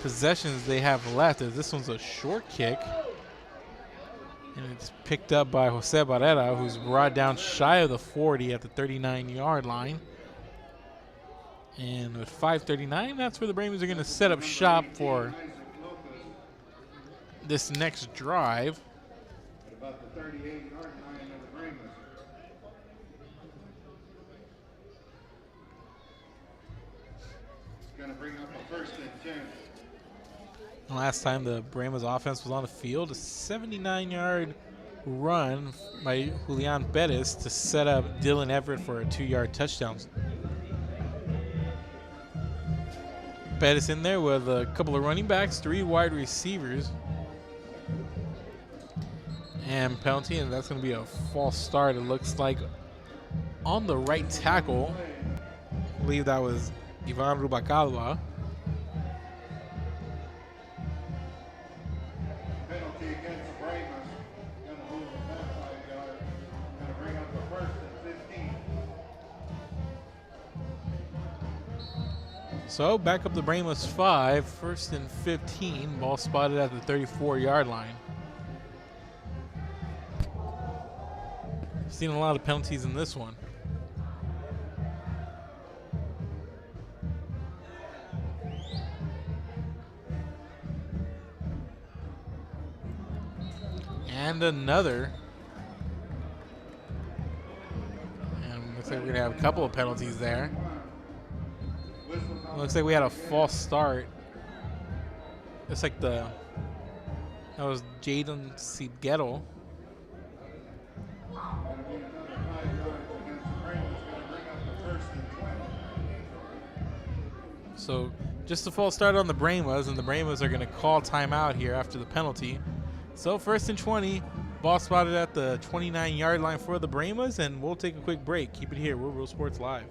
possessions they have left, as this one's a short kick, and it's picked up by Jose Barrera, who's brought down shy of the 40 at the 39-yard line. And with 5:39, that's where the Brahmas are going to set up shop for this next drive. At about the 38-yard line of the Brahmas. It's going to bring up a 1st and 10. Last time the Brahmas offense was on the field, a 79-yard run by Julian Bettis to set up Dylan Everett for a 2-yard touchdown. Bettis in there with a couple of running backs, 3 wide receivers, and penalty, and that's going to be a false start, it looks like, on the right tackle. I believe that was Ivan Rubacalva. So back up the Brahmas 5, 1st and 15, ball spotted at the 34-yard line. Seen a lot of penalties in this one. And another. And looks like we're gonna have a couple of penalties there. Looks like we had a false start. Looks like that was Jaden Sighetto. So just a false start on the Brahmas, and the Brahmas are going to call timeout here after the penalty. So 1st and 20, ball spotted at the 29-yard line for the Brahmas, and we'll take a quick break. Keep it here. We're Real Sports Live.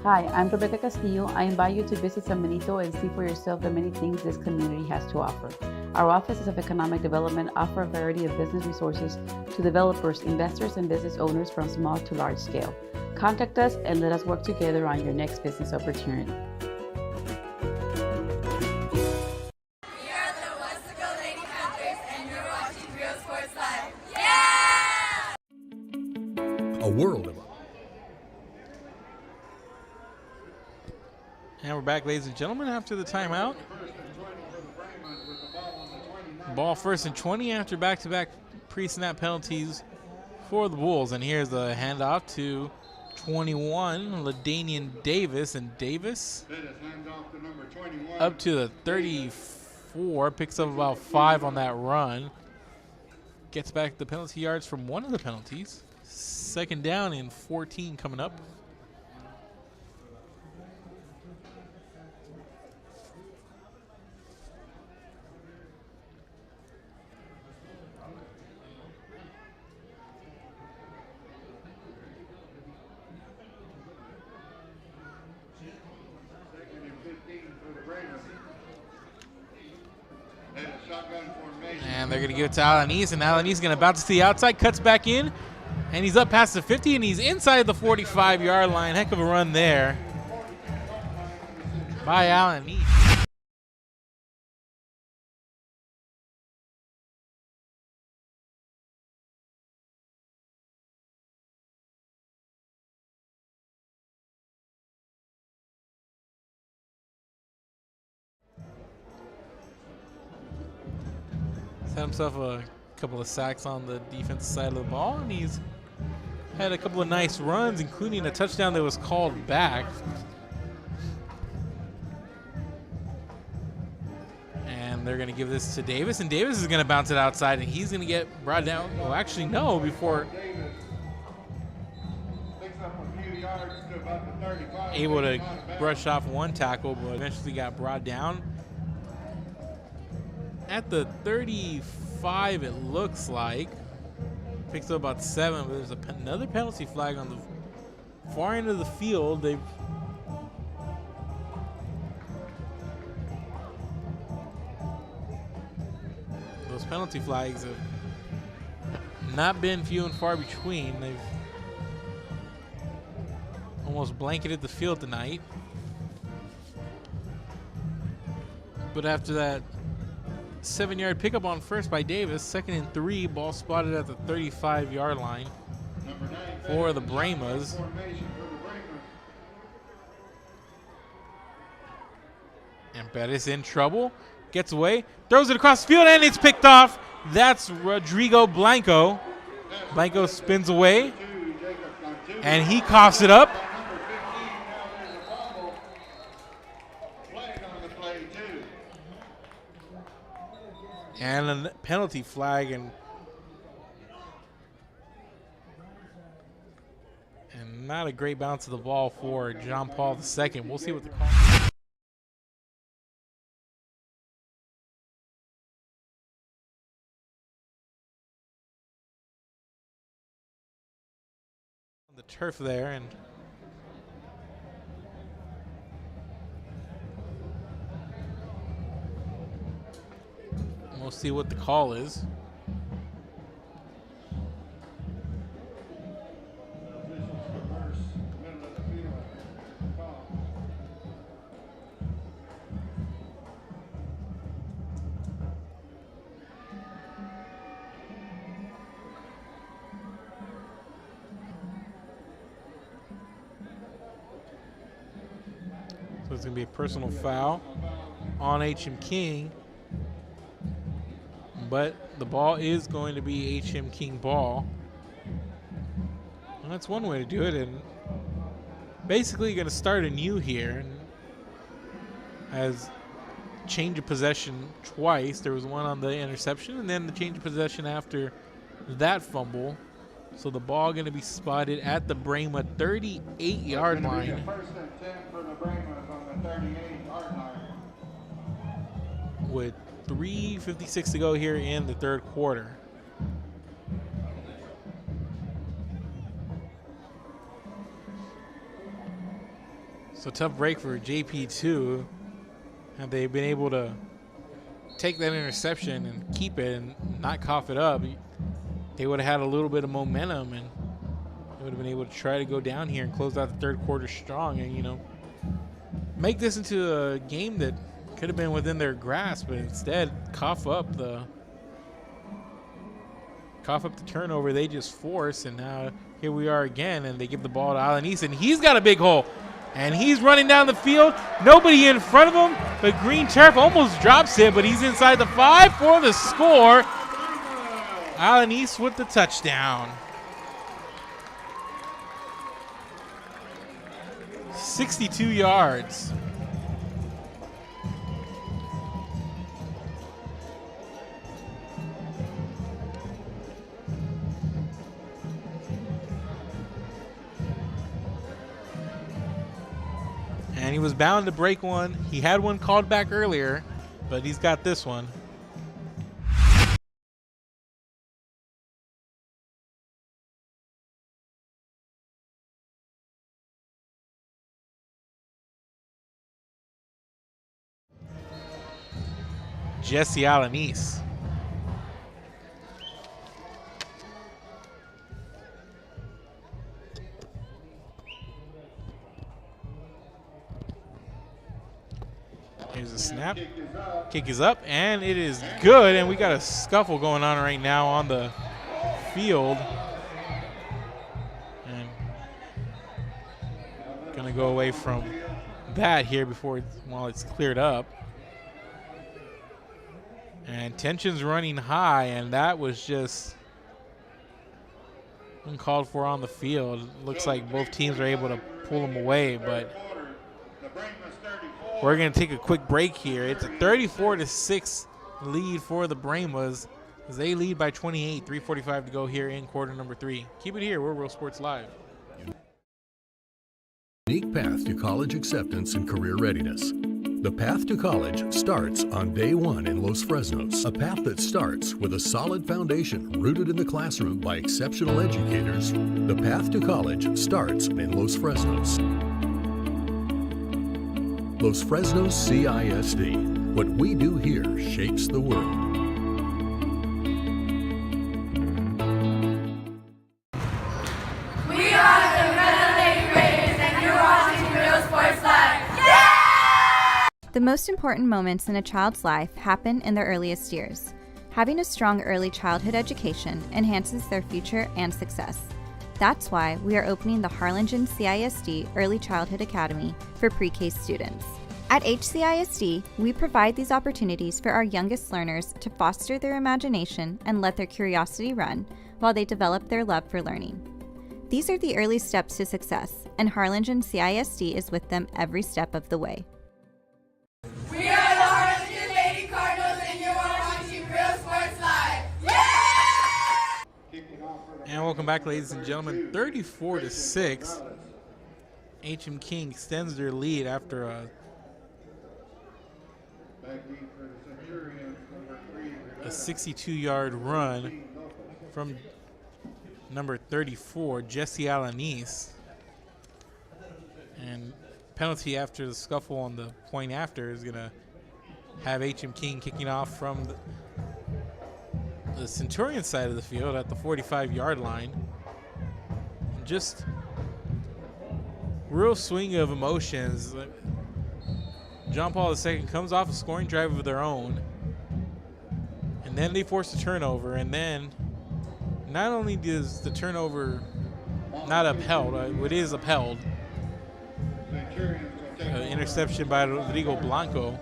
Hi, I'm Rebecca Castillo. I invite you to visit San Benito and see for yourself the many things this community has to offer. Our offices of economic development offer a variety of business resources to developers, investors, and business owners from small to large scale. Contact us and let us work together on your next business opportunity. A world of And we're back, ladies and gentlemen, after the timeout. Ball 1st and 20 after back-to-back pre-snap penalties for the Bulls. And here's the handoff to 21, LaDanian Davis. And Davis up to the 34, picks up about 5 on that run. Gets back the penalty yards from one of the penalties. 2nd down and 14 coming up. And they're going to give it to Alanis, and Alanis is going to bounce to the outside, cuts back in, and he's up past the 50, and he's inside the 45-yard line. Heck of a run there by Alanis. Had himself a couple of sacks on the defensive side of the ball, and he's had a couple of nice runs, including a touchdown that was called back. And they're going to give this to Davis, and Davis is going to bounce it outside, and he's going to get brought down. Well, actually, no, before able to brush off one tackle, but eventually got brought down. At the 35, it looks like. Picks up about 7, but there's another penalty flag on the far end of the field. Those penalty flags have not been few and far between. They've almost blanketed the field tonight. But after that 7-yard pickup on first by Davis, 2nd and 3, ball spotted at the 35-yard line for the Brahmas. And Bettis in trouble, gets away, throws it across the field, and it's picked off. That's Rodrigo Blanco. Blanco spins away, and he coughs it up. And a penalty flag, and not a great bounce of the ball for John Paul II. We'll see what the call is. On the turf there, and we'll see what the call is. So it's going to be a personal foul on H.M. King. But the ball is going to be H.M. King ball. And that's one way to do it. And basically going to start anew here. And as change of possession twice. There was one on the interception and then the change of possession after that fumble. So the ball going to be spotted at the Brahma 38-yard line. First and 10 for the Brahmas on the 38-yard line. With 3:56 to go here in the third quarter. So tough break for JP2. Had they been able to take that interception and keep it and not cough it up, they would have had a little bit of momentum and they would have been able to try to go down here and close out the third quarter strong and, you know, make this into a game that could have been within their grasp, but instead cough up the turnover they just forced. And now here we are again, and they give the ball to Alanis, and he's got a big hole. And he's running down the field. Nobody in front of him, but green turf almost drops it, but he's inside the 5 for the score. Alanis with the touchdown. 62 yards. And he was bound to break one. He had one called back earlier, but he's got this one. Jesse Alanis. Here's a snap. Kick is up, and it is good. And we got a scuffle going on right now on the field. And gonna go away from that here while it's cleared up. And tension's running high, and that was just uncalled for on the field. Looks like both teams are able to pull them away, but we're going to take a quick break here. It's a 34-6 lead for the Brahmas as they lead by 28, 3:45 to go here in quarter number 3. Keep it here. We're Real Sports Live. Unique path to college acceptance and career readiness. The path to college starts on day 1 in Los Fresnos, a path that starts with a solid foundation rooted in the classroom by exceptional educators. The path to college starts in Los Fresnos. Los Fresnos CISD. What we do here shapes the world. We are the Red Lady Raiders, and you're watching Real Sports Live. The most important moments in a child's life happen in their earliest years. Having a strong early childhood education enhances their future and success. That's why we are opening the Harlingen CISD Early Childhood Academy for pre-K students. At HCISD, we provide these opportunities for our youngest learners to foster their imagination and let their curiosity run while they develop their love for learning. These are the early steps to success, and Harlingen CISD is with them every step of the way. We are the Harlingen Lady Cardinals, and you're watching Real Sports Live. And welcome back, ladies and gentlemen. 34-6. H.M. King extends their lead after a 62-yard run from number 34, Jesse Alanis. And penalty after the scuffle on the point after is going to have H.M. King kicking off from the Centurions side of the field at the 45-yard line. And just real swing of emotions. John Paul II comes off a scoring drive of their own, and then they force a turnover, and then not only does the turnover not upheld, it is upheld, interception by Rodrigo Blanco,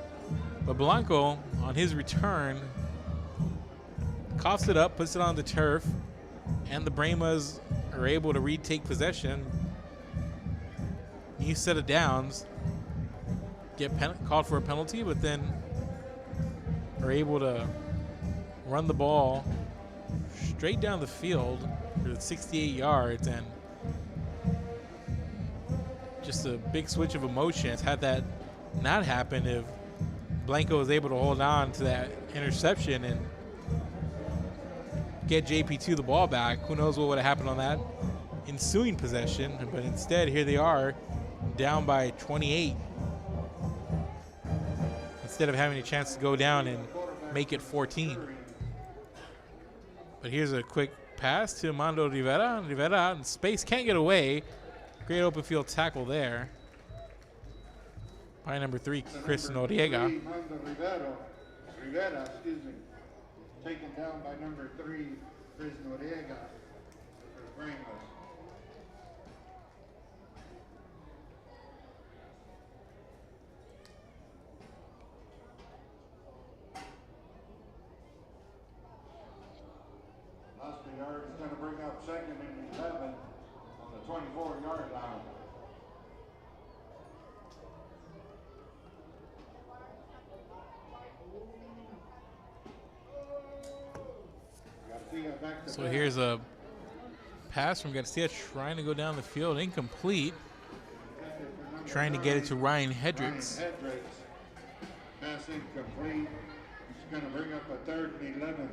but Blanco on his return coughs it up, puts it on the turf, and the Brahmas are able to retake possession. New set of downs, get called for a penalty, but then are able to run the ball straight down the field for 68 yards, and just a big switch of emotions. Had that not happened, if Blanco was able to hold on to that interception and get JP2 the ball back, who knows what would have happened on that ensuing possession. But instead, here they are down by 28 instead of having a chance to go down and make it 14. But here's a quick pass to Mando Rivera. Rivera out in space, can't get away. Great open field tackle there by number 3, Chris Noriega. Rivera, taken down by number 3, Chris Noriega for Brahmas. 24-yard line. So here's a pass from Garcia trying to go down the field, incomplete. Trying to get it to Ryan Hendricks. Pass incomplete. He's going to bring up a 3rd and 11.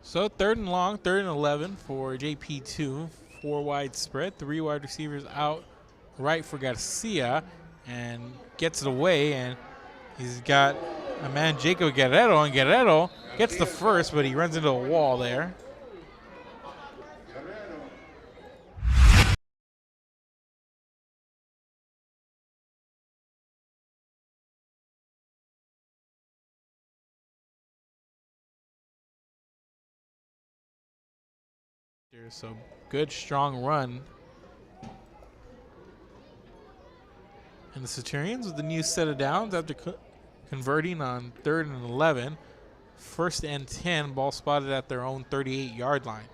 So 3rd and long, 3rd and 11 for JP2. 4 wide spread, 3 wide receivers out right for Garcia, and gets it away, and he's got a man, Jacob Guerrero, and Guerrero gets the first, but he runs into a wall there. So good, strong run. And the Centurions with the new set of downs after converting on 3rd and 11. 1st and 10, ball spotted at their own 38-yard line.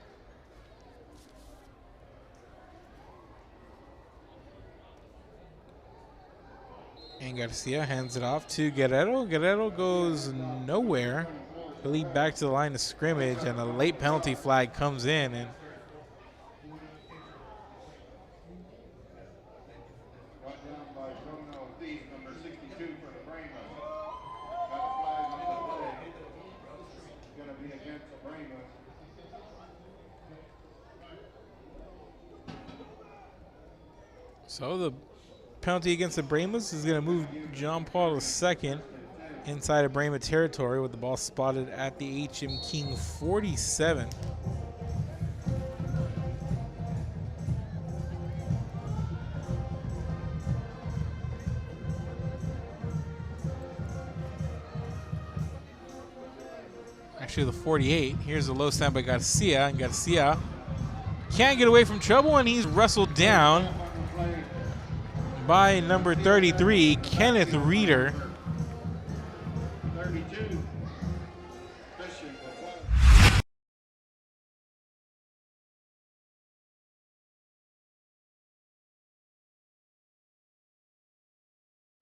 And Garcia hands it off to Guerrero. Guerrero goes nowhere. They lead back to the line of scrimmage, and a late penalty flag comes in, and Number 62 for the Brahmas. Got a flag on the play. It's going to be against the Brahmas. so the penalty against the Brahmas is going to move John Paul II inside of Brahma territory with the ball spotted at the HM King 47. Actually, the 48. Here's a low snap by Garcia, and Garcia can't get away from trouble, and he's wrestled down by number 33, Kenneth Reeder. 32.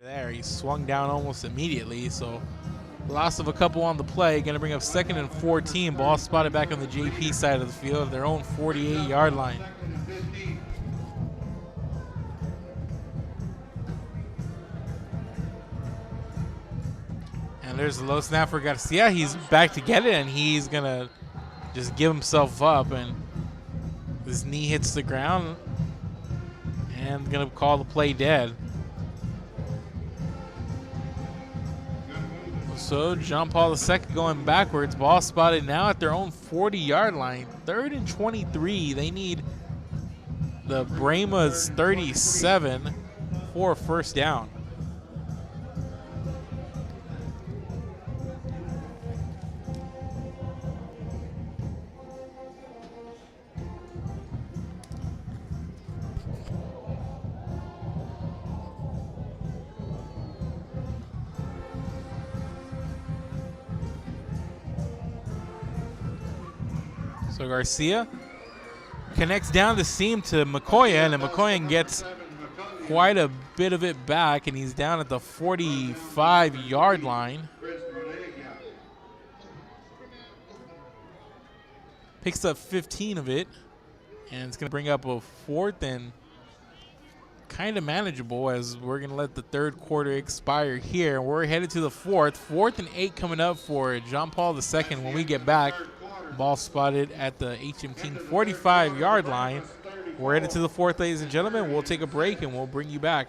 There, he swung down almost immediately, so loss of a couple on the play. Going to bring up 2nd and 14. Ball spotted back on the JP side of the field, their own 48-yard line. And there's the low snap for Garcia. He's back to get it, and he's going to just give himself up, and his knee hits the ground, and going to call the play dead. So John Paul II going backwards. Ball spotted now at their own 40-yard line. 3rd and 23. They need the Brahmas 37 for a 1st down. So Garcia connects down the seam to McCoyan, and McCoyan gets quite a bit of it back, and he's down at the 45-yard line. Picks up 15 of it, and it's going to bring up a 4th and kind of manageable, as we're going to let the 3rd quarter expire here. We're headed to the 4th. 4th and 8 coming up for John Paul II when we get back. Ball spotted at the HM King 45-yard line. We're headed to the 4th, ladies and gentlemen. We'll take a break, and we'll bring you back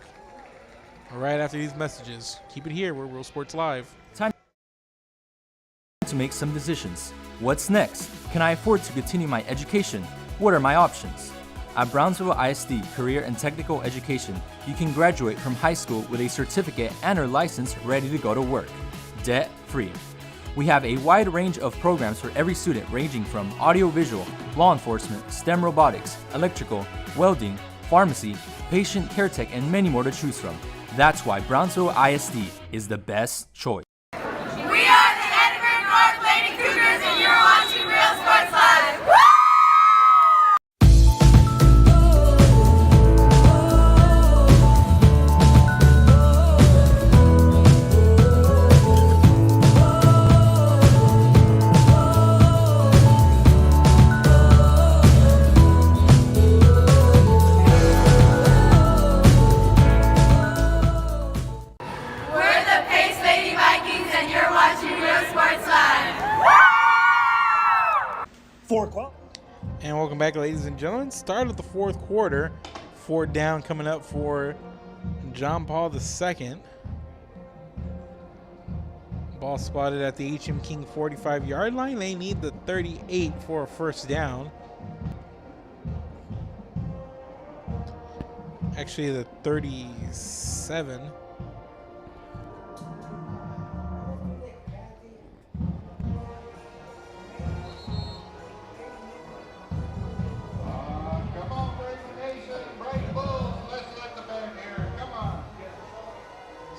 right after these messages. Keep it here. We're Real Sports Live. Time to make some decisions. What's next? Can I afford to continue my education? What are my options? At Brownsville ISD Career and Technical Education, you can graduate from high school with a certificate and or license ready to go to work, debt-free. We have a wide range of programs for every student ranging from audiovisual, law enforcement, STEM robotics, electrical, welding, pharmacy, patient care tech, and many more to choose from. That's why Brownsville ISD is the best choice. We are the Edinburgh North Lady Cougars, and you're watching Real Sports Live. Woo! And welcome back, ladies and gentlemen. Start of the fourth quarter. 4th down coming up for John Paul II. Ball spotted at the H.M. King 45-yard line. They need the 38 for a first down. Actually, the 37.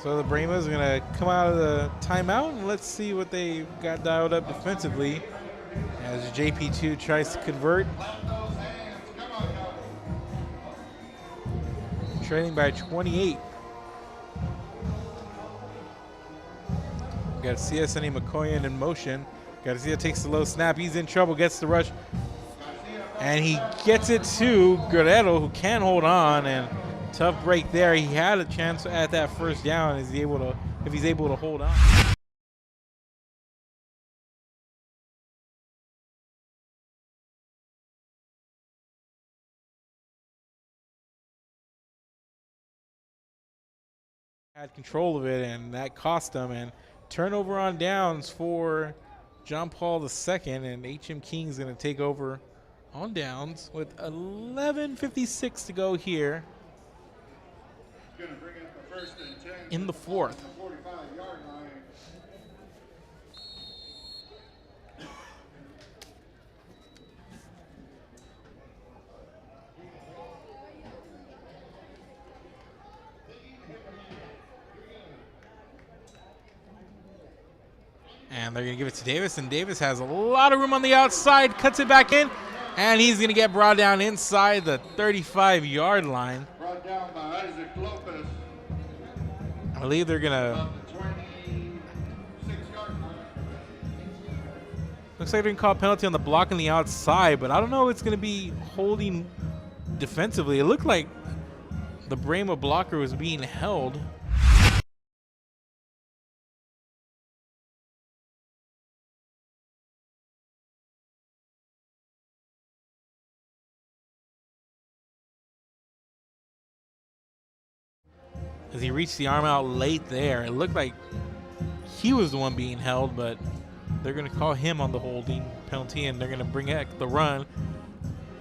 So the Brahmas are going to come out of the timeout, and let's see what they got dialed up defensively as JP2 tries to convert. Trailing by 28. Garcia sending McCoyan in motion. Garcia takes the low snap. He's in trouble, gets the rush. And he gets it to Guerrero, who can hold on, and tough break there. He had a chance at that first down. Is he able to, if he's able to hold on? Had control of it, and that cost them. And turnover on downs for John Paul II, and H.M. King's going to take over on downs with 11:56 to go here in the fourth. And they're going to give it to Davis, and Davis has a lot of room on the outside, cuts it back in, and he's going to get brought down inside the 35-yard line. Brought down by Isaac Lopez. I believe they're going to... Looks like they're going to call a penalty on the block on the outside, but I don't know if it's going to be holding defensively. It looked like the Brahma blocker was being held. As he reached the arm out late there, it looked like he was the one being held, but they're going to call him on the holding penalty, and they're going to bring back the run.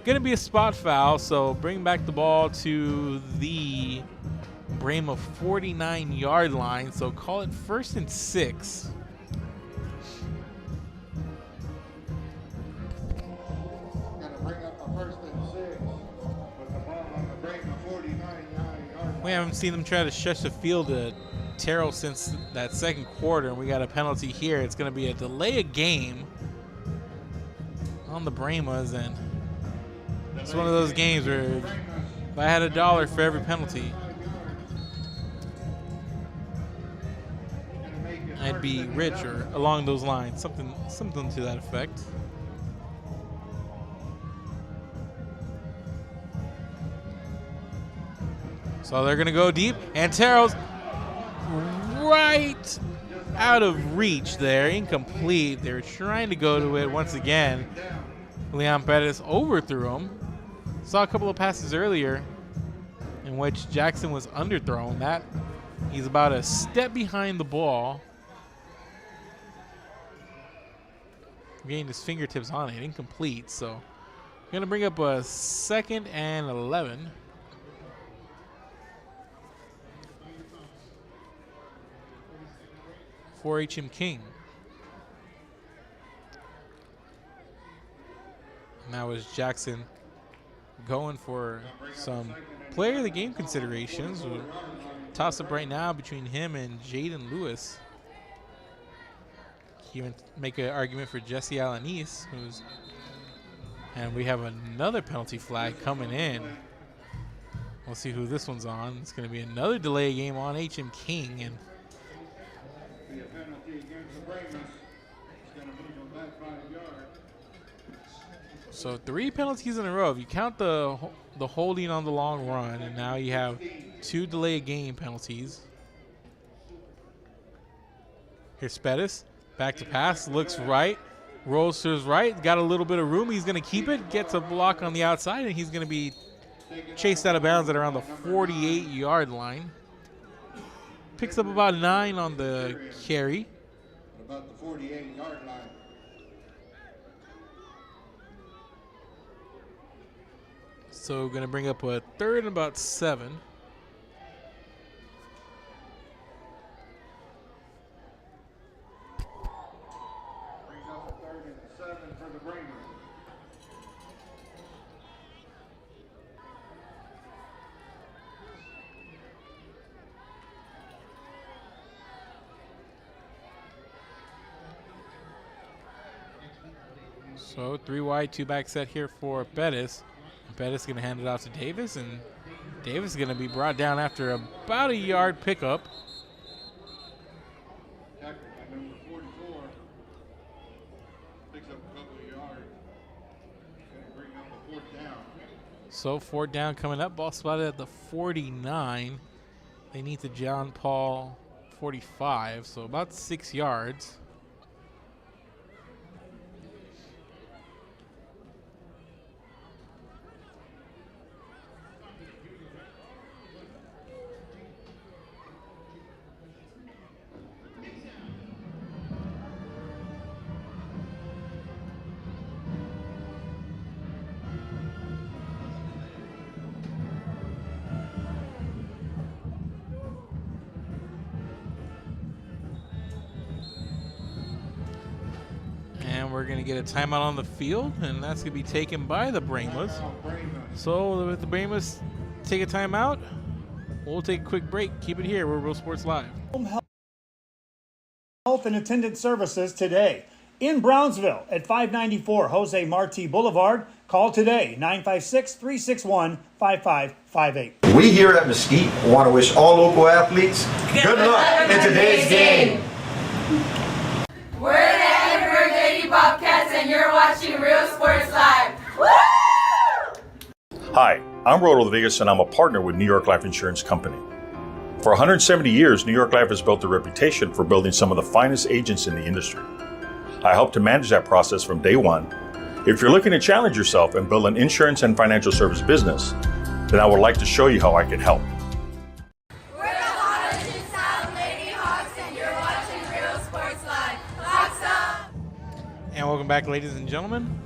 Going to be a spot foul, so bring back the ball to the Brahma 49-yard line, so call it 1st and 6. Going to bring up a 1st and 6 with the ball on the Brahma 49-yard line. We haven't seen them try to stretch the field to Terrell since that second quarter, and we got a penalty here. It's going to be a delay of game on the Brahmas, and it's one of those games where if I had $1 for every penalty, I'd be rich, or along those lines, something to that effect. So they're going to go deep, and Terrell's right out of reach there, incomplete. They were trying to go to it once again. Leon Perez overthrew him. Saw a couple of passes earlier in which Jackson was underthrown. That he's about a step behind the ball. Getting his fingertips on it, incomplete. So Going to bring up a 2nd and 11. For HM King. Now is Jackson going for some player of the game considerations. We'll toss up right now between him and Jaden Lewis. You even make an argument for Jesse Alanis, and we have another penalty flag coming in. We'll see who this one's on. It's going to be another delay game on HM King, and Be a penalty against the Brahmas. It's going to move them back 5 yards. so 3 penalties in a row. If you count the holding on the long run, and now you have 2 delay game penalties. Here's Pettis. Back to pass, looks right, rolls to his right, got a little bit of room. He's going to keep it, gets a block on the outside, and he's going to be chased out of bounds at around the 48-yard line. Picks up about 9 on the carry. About the 48-yard line. So going to bring up a 3rd and about 7. Brings up a 3rd and 7 for the Brahmas. So 3 wide, 2 back set here for Bettis. Bettis going to hand it off to Davis, and Davis is going to be brought down after about a yard pickup. Tackled by number 44. Picks up a couple of yards. Going to bring up a 4th down. So 4th down coming up. Ball spotted at the 49. They need to John Paul 45, so about 6 yards. We're going to get a timeout on the field, and that's going to be taken by the Brahmas. So if the Brahmas take a timeout, we'll take a quick break. Keep it here. We're Real Sports Live. Home health and attendant services today in Brownsville at 594 Jose Marti Boulevard. Call today, 956-361-5558. We here at Mesquite want to wish all local athletes good luck in today's game. We're the Edinburgh Lady Bobcats, and you're watching Real Sports Live. Woo! Hi, I'm Rollo Rodriguez, and I'm a partner with New York Life Insurance Company. For 170 years, New York Life has built a reputation for building some of the finest agents in the industry. I help to manage that process from day one. If you're looking to challenge yourself and build an insurance and financial service business, then I would like to show you how I can help. We're the Harlingen South Lady Hawks, and you're watching Real Sports Live. Hawks up! And welcome back, ladies and gentlemen.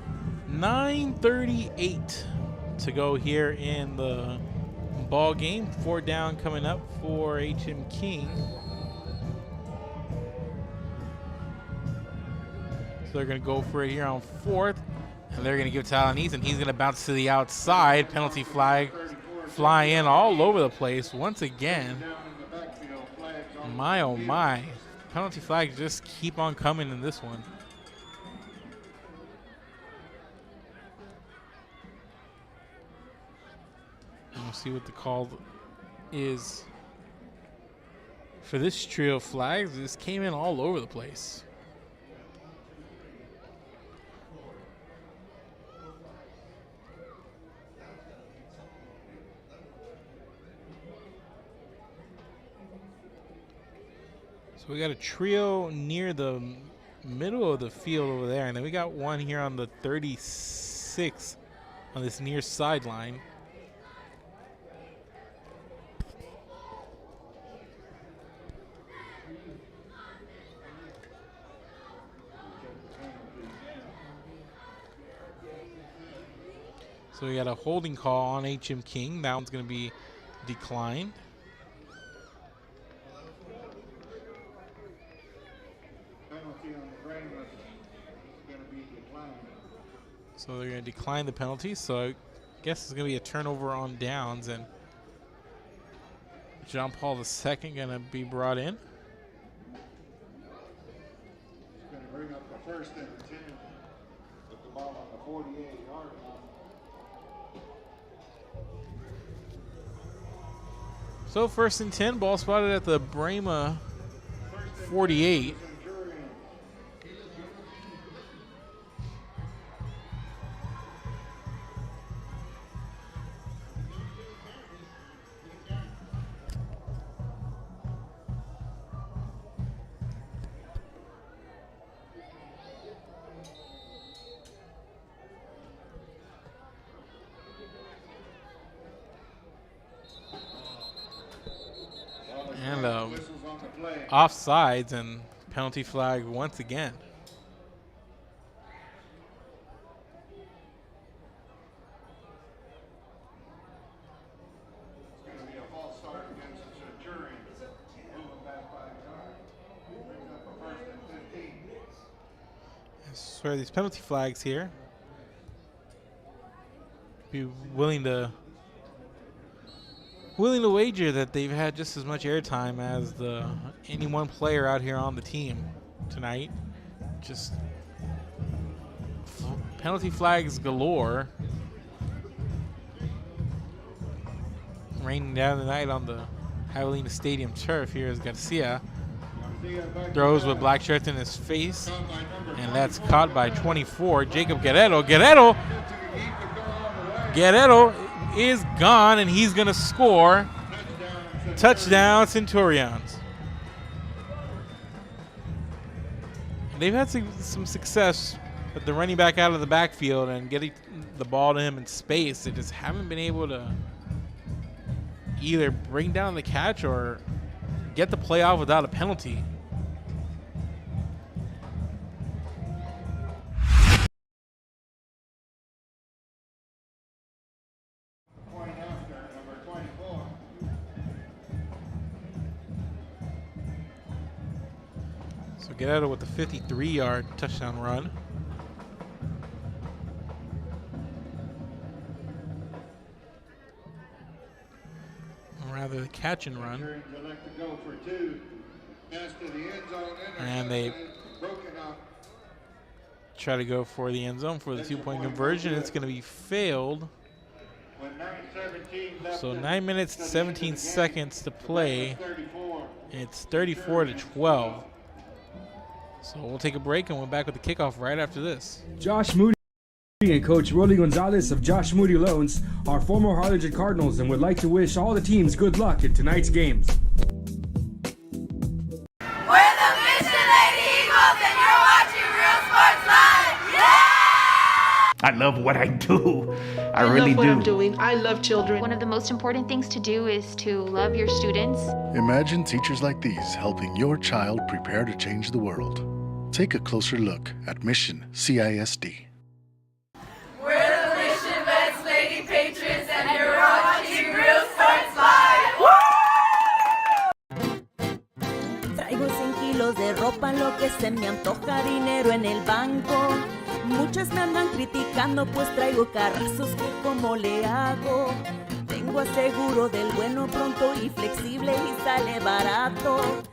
9:38 to go here in the ball game. 4 down coming up for HM King. So they're going to go for it here on 4th. And they're going to give to Alanis, and he's going to bounce to the outside. Penalty flag fly in all over the place once again. My, oh my. Penalty flags just keep on coming in this one. And we'll see what the call is for this trio of flags. This came in all over the place. So we got a trio near the middle of the field over there, and then we got one here on the 36 on this near sideline. So we got a holding call on H.M. King. That one's going to be declined. Penalty on the Brahmas is going to be declined. So they're going to decline the penalty. So I guess it's going to be a turnover on downs, and John Paul II going to be brought in. He's going to bring up the 1st and 10 with the ball on the 48-yard line. So 1st and 10, ball spotted at the Brahma 48. And offsides and penalty flag once again. It's going to be a false start against the Centurions. Moving back by a yard. Brings up a 1st and 15. I swear these penalty flags here. Be willing to wager that they've had just as much airtime as any one player out here on the team tonight. Just penalty flags galore. Raining down tonight on the Javelina Stadium turf here as Garcia throws with black shirts in his face, and that's caught by 24, Jacob Guerrero. Guerrero is gone, and he's going to score. Touchdown, Centurions. They've had some success with the running back out of the backfield and getting the ball to him in space. They just haven't been able to either bring down the catch or get the play off without a penalty. So Guerrero with the 53-yard touchdown run. Or rather, the catch and run. And they try to go for the end zone for the 2-point conversion. It's going to be failed. So 9 minutes, 17 seconds to play. It's 34-12. So we'll take a break and we're back with the kickoff right after this. Josh Moody and Coach Rolly Gonzalez of Josh Moody Loans are former Harlingen Cardinals and would like to wish all the teams good luck in tonight's games. We're the Mission Lady Eagles and you're watching Real Sports Live! Yeah! I love what I do. I really love what do. I'm doing. I love children. One of the most important things to do is to love your students. Imagine teachers like these helping your child prepare to change the world. Take a closer look at Mission CISD. We're the Mission Vets Lady Patriots and you're watching Real Sports Live! Traigo 100 kilos de ropa, lo que se me antoja, dinero en el banco. Muchas me andan criticando, pues traigo carrazos que como le hago. Tengo aseguro del bueno, pronto y flexible y sale barato.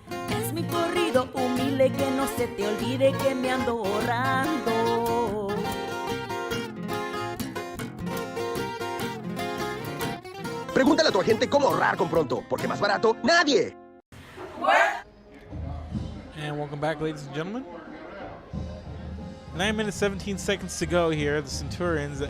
Es mi corrido humilde, que no se te olvide que me ando ahorrando. Pregúntale a tu agente cómo ahorrar con Pronto, porque más barato, nadie. And welcome back, ladies and gentlemen. 9 minutes, 17 seconds to go here. The Centurions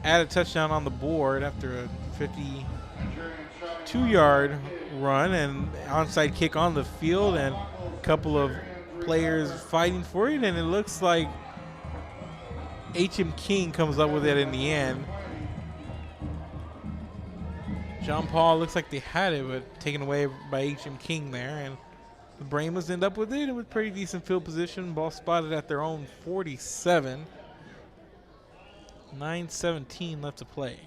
add a touchdown on the board after a 52-yard run and onside kick on the field and a couple of players fighting for it, and it looks like H.M. King comes up with it in the end. John Paul looks like they had it, but taken away by H.M. King there, and the Brahmas end up with it with pretty decent field position. Ball spotted at their own 47. 9:17 left to play.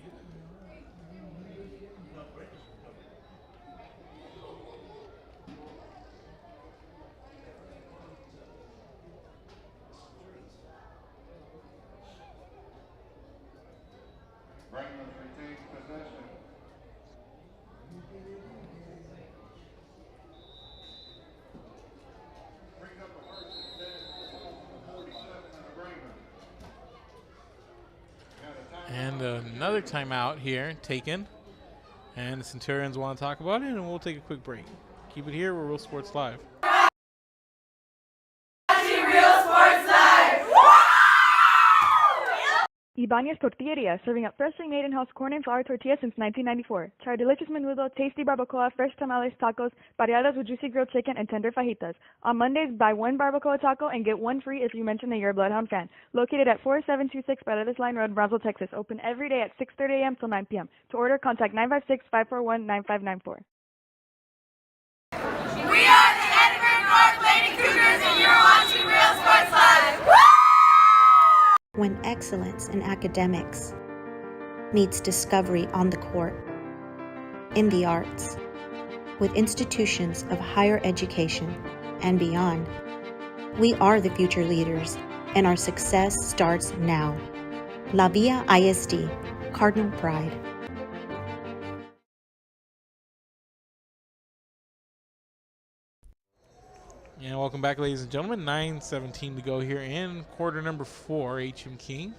Brahmas retains possession. Brings up a first and 10 for 47 on the Brahmas. And another timeout here taken. And the Centurions want to talk about it, and we'll take a quick break. Keep it here. We're Real Sports Live. Ibanez Tortilleria, serving up freshly made in-house corn and flour tortillas since 1994. Try our delicious menudo, tasty barbacoa, fresh tamales, tacos, variadas with juicy grilled chicken, and tender fajitas. On Mondays, buy one barbacoa taco and get one free if you mention that you're a Bloodhound fan. Located at 4726 Paredes Line Road, Brownsville, Texas. Open every day at 6:30 a.m. till 9 p.m. To order, contact 956-541-9594. We are the Edinburgh North Lady Cougars, and you're watching Real Sports Live. Woo! When excellence in academics meets discovery on the court, in the arts, with institutions of higher education and beyond, we are the future leaders, and our success starts now. La Villa ISD, Cardinal Pride. And welcome back, ladies and gentlemen. 9:17 to go here in quarter number 4, HM King.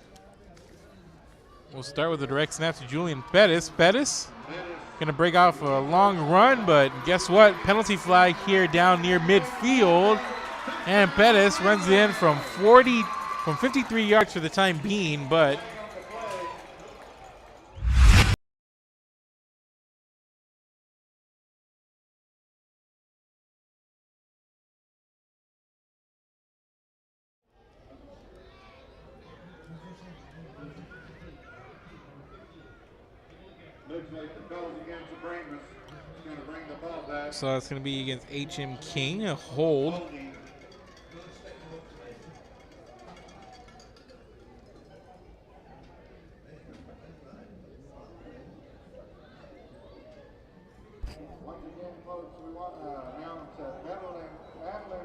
We'll start with a direct snap to Julian Pettis. Pettis going to break off a long run, but guess what? Penalty flag here down near midfield. And Pettis runs in from 53 yards for the time being, but Looks like the goes against the Brahmas. He's going to bring the ball back. so that's going to be against HM King, a hold. Once again, folks, we want to announce that Madeline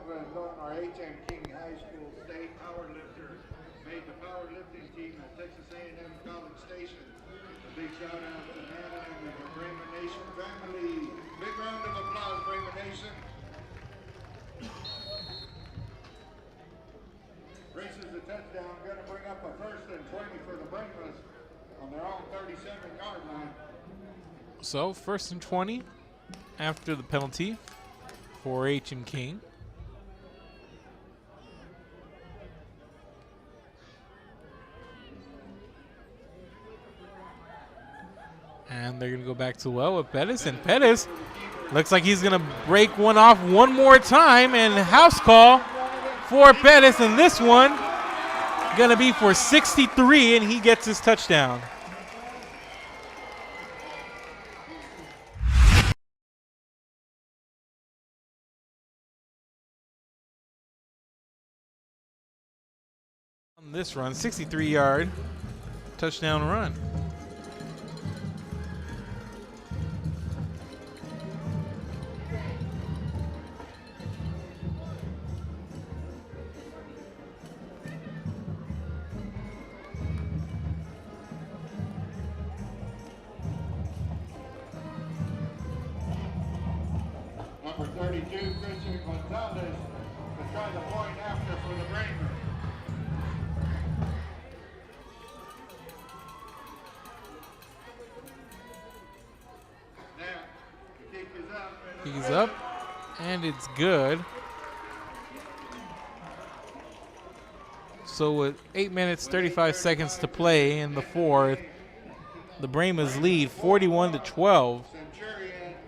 Rendon, our HM King High School state powerlifter, made the powerlifting team at Texas A&M College Station. A big shout out to Madeline and the Brahma Nation family. Big round of applause, Brahma Nation. Races the touchdown, going to bring up a first and 20 for the Brahmas on their own 37-yard line. So first and 20 after the penalty for HM King. And they're going to go back to well with Pettis. And Pettis looks like he's going to break one off one more time. And house call for Pettis. And this one going to be for 63, and he gets his touchdown. On this run, 63-yard touchdown run. Number 32, Christian Gonzalez, to try the point after for the Brahmas. Now, the kick is up. He's up, and it's good. So with 8 minutes, 35 seconds to play in the fourth, the Brahmas lead 41-12.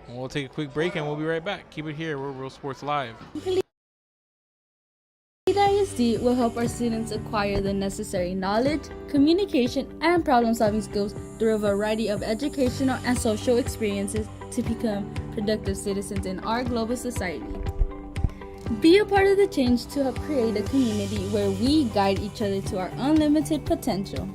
And we'll take a quick break, and we'll be right back. Keep it here. We're Real Sports Live. ISD will help our students acquire the necessary knowledge, communication, and problem-solving skills through a variety of educational and social experiences to become productive citizens in our global society. Be a part of the change to help create a community where we guide each other to our unlimited potential.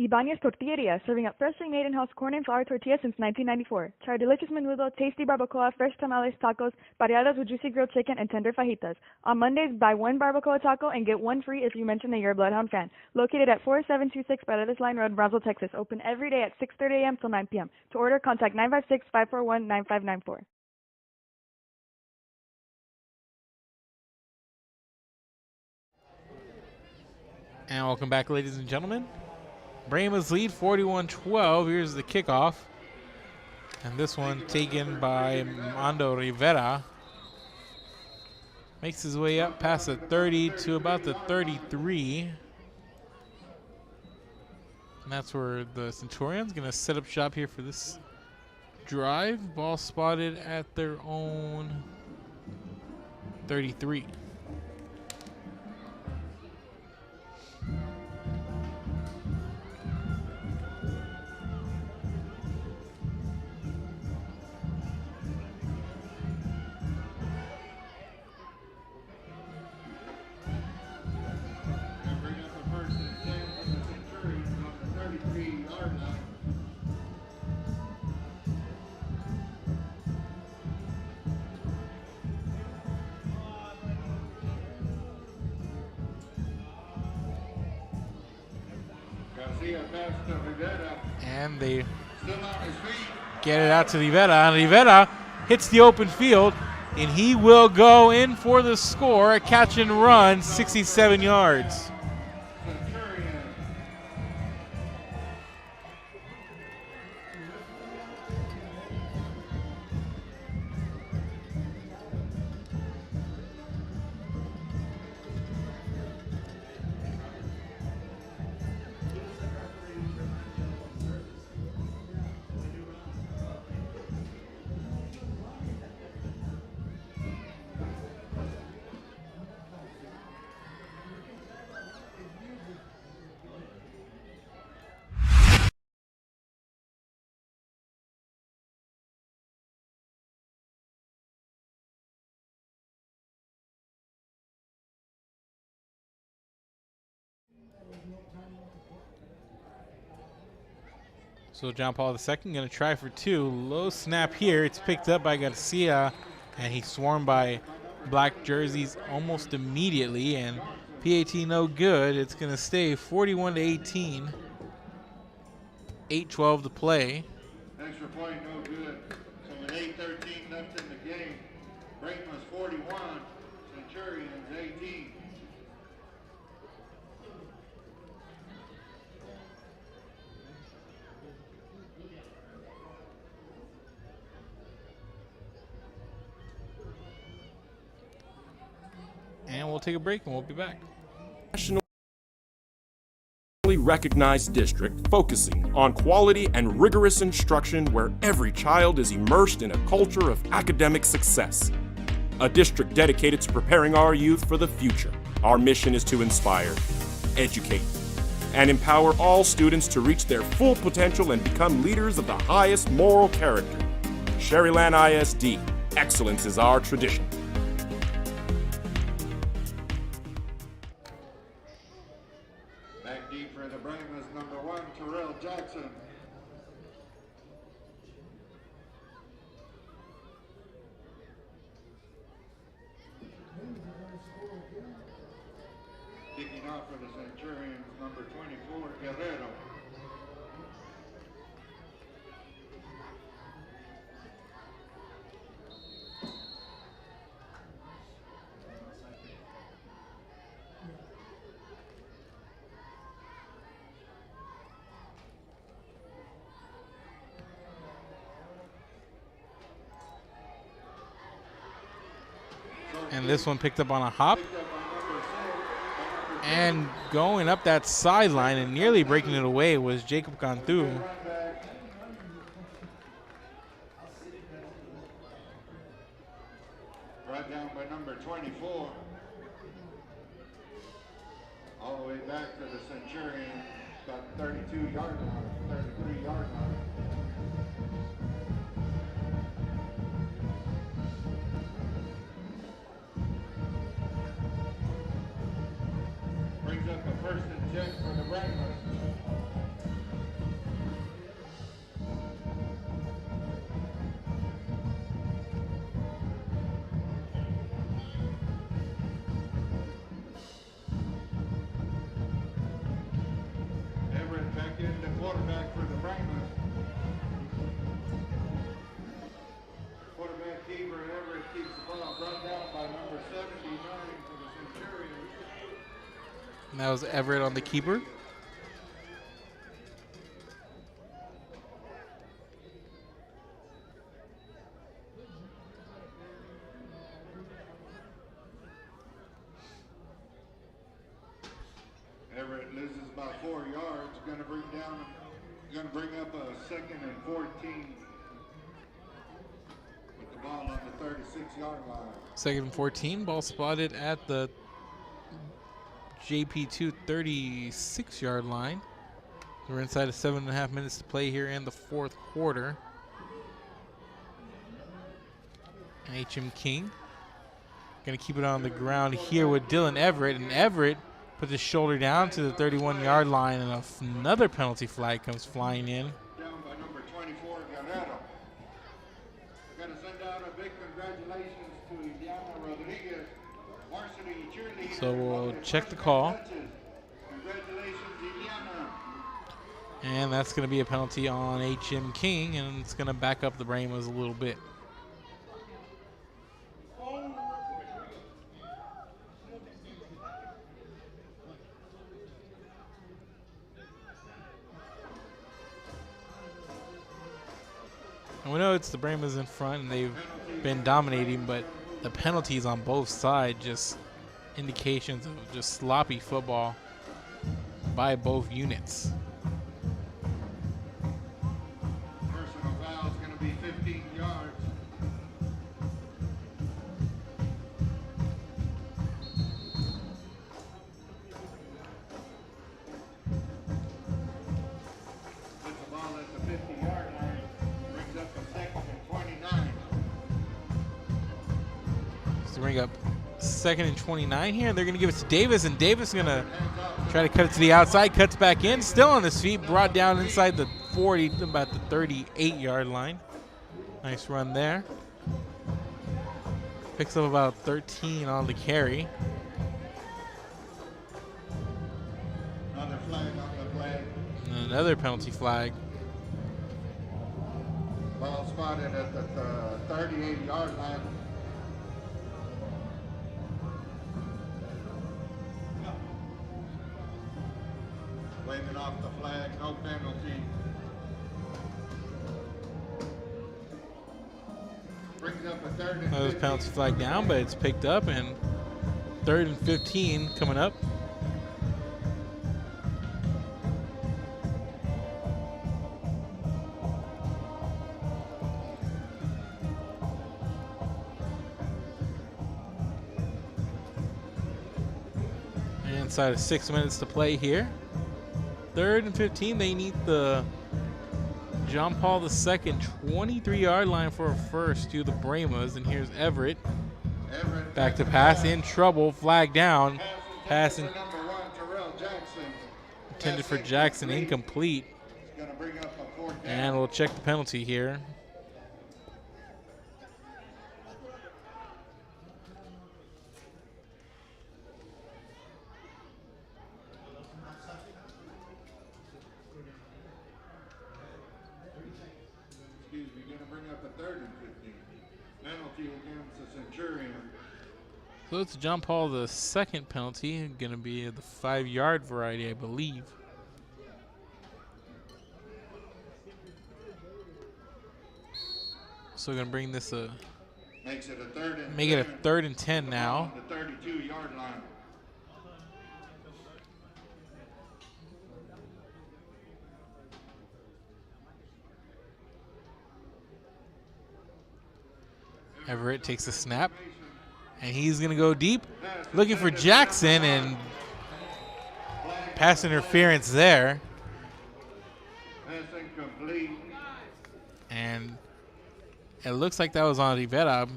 Ibañez Tortilleria, serving up freshly made in-house corn and flour tortillas since 1994. Try our delicious menudo, tasty barbacoa, fresh tamales, tacos, variadas with juicy grilled chicken, and tender fajitas. On Mondays, buy one barbacoa taco and get one free if you mention that you're a Bloodhound fan. Located at 4726 Paredes Line Road, Brownsville, Texas. Open every day at 6:30 a.m. till 9 p.m. To order, contact 956-541-9594. And welcome back, ladies and gentlemen. Brahmas lead 41-12. Here's the kickoff. And this one taken by Mando Rivera. Makes his way up past the 30 to about the 33. And that's where the Centurions going to set up shop here for this drive. Ball spotted at their own 33. And they get it out to Rivera. And Rivera hits the open field, and he will go in for the score. A catch and run, 67 yards. So John Paul II going to try for two. Low snap here. It's picked up by Garcia, and he's swarmed by black jerseys almost immediately. And PAT no good. It's going to stay 41-18. 8:12 to play. Extra point no good. So with 8:13 left in the game, Brahmas 41, Centurions 18. And we'll take a break and we'll be back. Nationally recognized district focusing on quality and rigorous instruction where every child is immersed in a culture of academic success. A district dedicated to preparing our youth for the future. Our mission is to inspire, educate, and empower all students to reach their full potential and become leaders of the highest moral character. Sherryland ISD, excellence is our tradition. Back deep for the Brahmas, number 1, Terrell Jackson. Kicking off for the Centurions, number 24, Guerrero. And this one picked up on a hop. And going up that sideline and nearly breaking it away was Jacob Cantu. Brought down by number 24. All the way back to the Centurion, about 32-yard line, 33-yard line. Brings up a first and 10 for the Brahmas. And that was Everett on the keeper. Everett loses about 4 yards. Going to bring up a 2nd and 14 with the ball on the 36-yard line. 2nd and 14, ball spotted at the JP2 36-yard line. We're inside of 7.5 minutes to play here in the 4th quarter. HM King going to keep it on the ground here with Dylan Everett, and Everett puts his shoulder down to the 31-yard line, and another penalty flag comes flying in. Down by number 24, Guerrero. Got to send out a big congratulations to Ileana Rodriguez, varsity cheerleader. So we'll check the call. Congratulations, Ileana. And that's going to be a penalty on HM King, and it's going to back up the Brahmas a little bit. And we know it's the Brahmas in front, and they've been dominating, but the penalties on both sides just indications of just sloppy football by both units. Personal foul is going to be 15 yards. Puts the ball at the 50-yard line. Brings up a 2nd and 29. So bring up 2nd and 29 here, and they're going to give it to Davis, and Davis is going to try to cut it to the outside, cuts back in, still on his feet, brought down inside the 40, about the 38-yard line. Nice run there. Picks up about 13 on the carry. Another flag on the play. And another penalty flag. Ball spotted at the 38-yard line. Waving off the flag, no penalty. Brings up a 3rd and 15. That was penalty flag down, but it's picked up, and 3rd and 15 coming up. And inside of 6 minutes to play here. 3rd and 15, they need the John Paul II 23-yard line for a first to the Brahmas, and here's Everett. Back to pass, in trouble, flag down. Pass intended for Jackson, incomplete. And we'll check the penalty here. Centurion. So it's John Paul the second penalty, going to be the 5-yard variety, I believe. So we're going to bring this Makes it a 3rd and make it a 3rd and 10 now. The 32-yard line. Everett takes the snap, and he's going to go deep, looking for Jackson, and pass interference there. Pass incomplete. And it looks like that was on Rivera.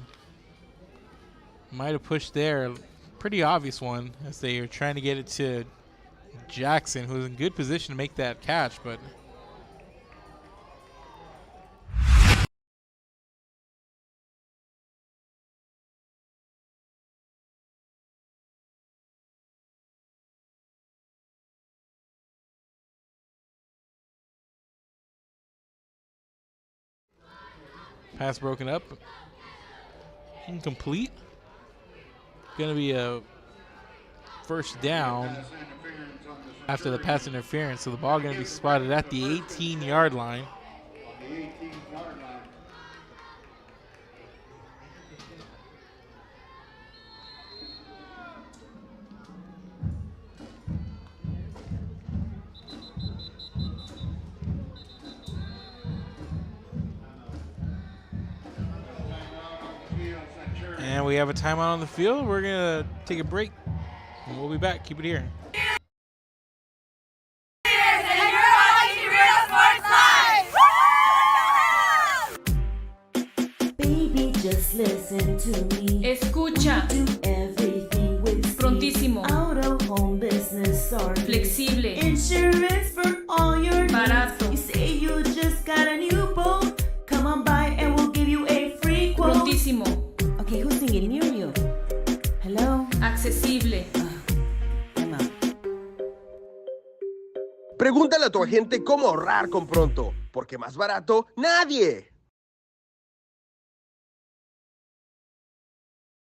Might have pushed there. Pretty obvious one, as they are trying to get it to Jackson, who's in good position to make that catch, but pass broken up. Incomplete. Going to be a first down. after the pass interference. So the ball going to be spotted at the 18-yard line. On the 18-yard line. And we have a timeout on the field. We're going to take a break, and we'll be back. Keep it here. Baby, just listen to me. Escucha. Do everything with speed. Prontísimo. Out of home business service. Flexible. Insurance for all your needs. Barato. You say you just got a new boat. Come on by and we'll give you a free quote. Prontísimo. Okay, who's singing near you? Hello? Accesible. Pregúntale a tu agente cómo ahorrar con Pronto, porque más barato, nadie.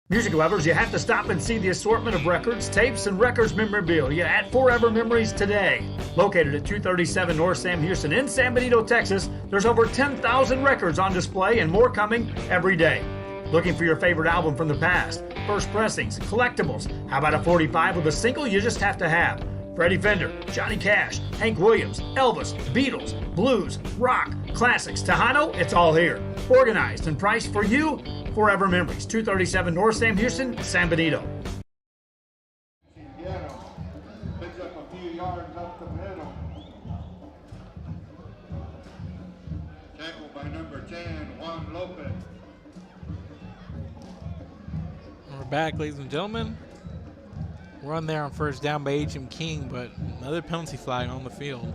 Music lovers, you have to stop and see the assortment of records, tapes, and records memorabilia at Forever Memories today. Located at 237 North Sam Houston in San Benito, Texas, there's over 10,000 records on display and more coming every day. Looking for your favorite album from the past, first pressings, collectibles? How about a 45 with a single you just have to have? Freddie Fender, Johnny Cash, Hank Williams, Elvis, Beatles, blues, rock, classics, Tejano, it's all here. Organized and priced for you. Forever Memories, 237 North Sam Houston, San Benito. Picks up a few yards up the middle. Tackled by number 10, Juan Lopez. We're back, ladies and gentlemen. Run there on first down by H.M. King, but another penalty flag on the field.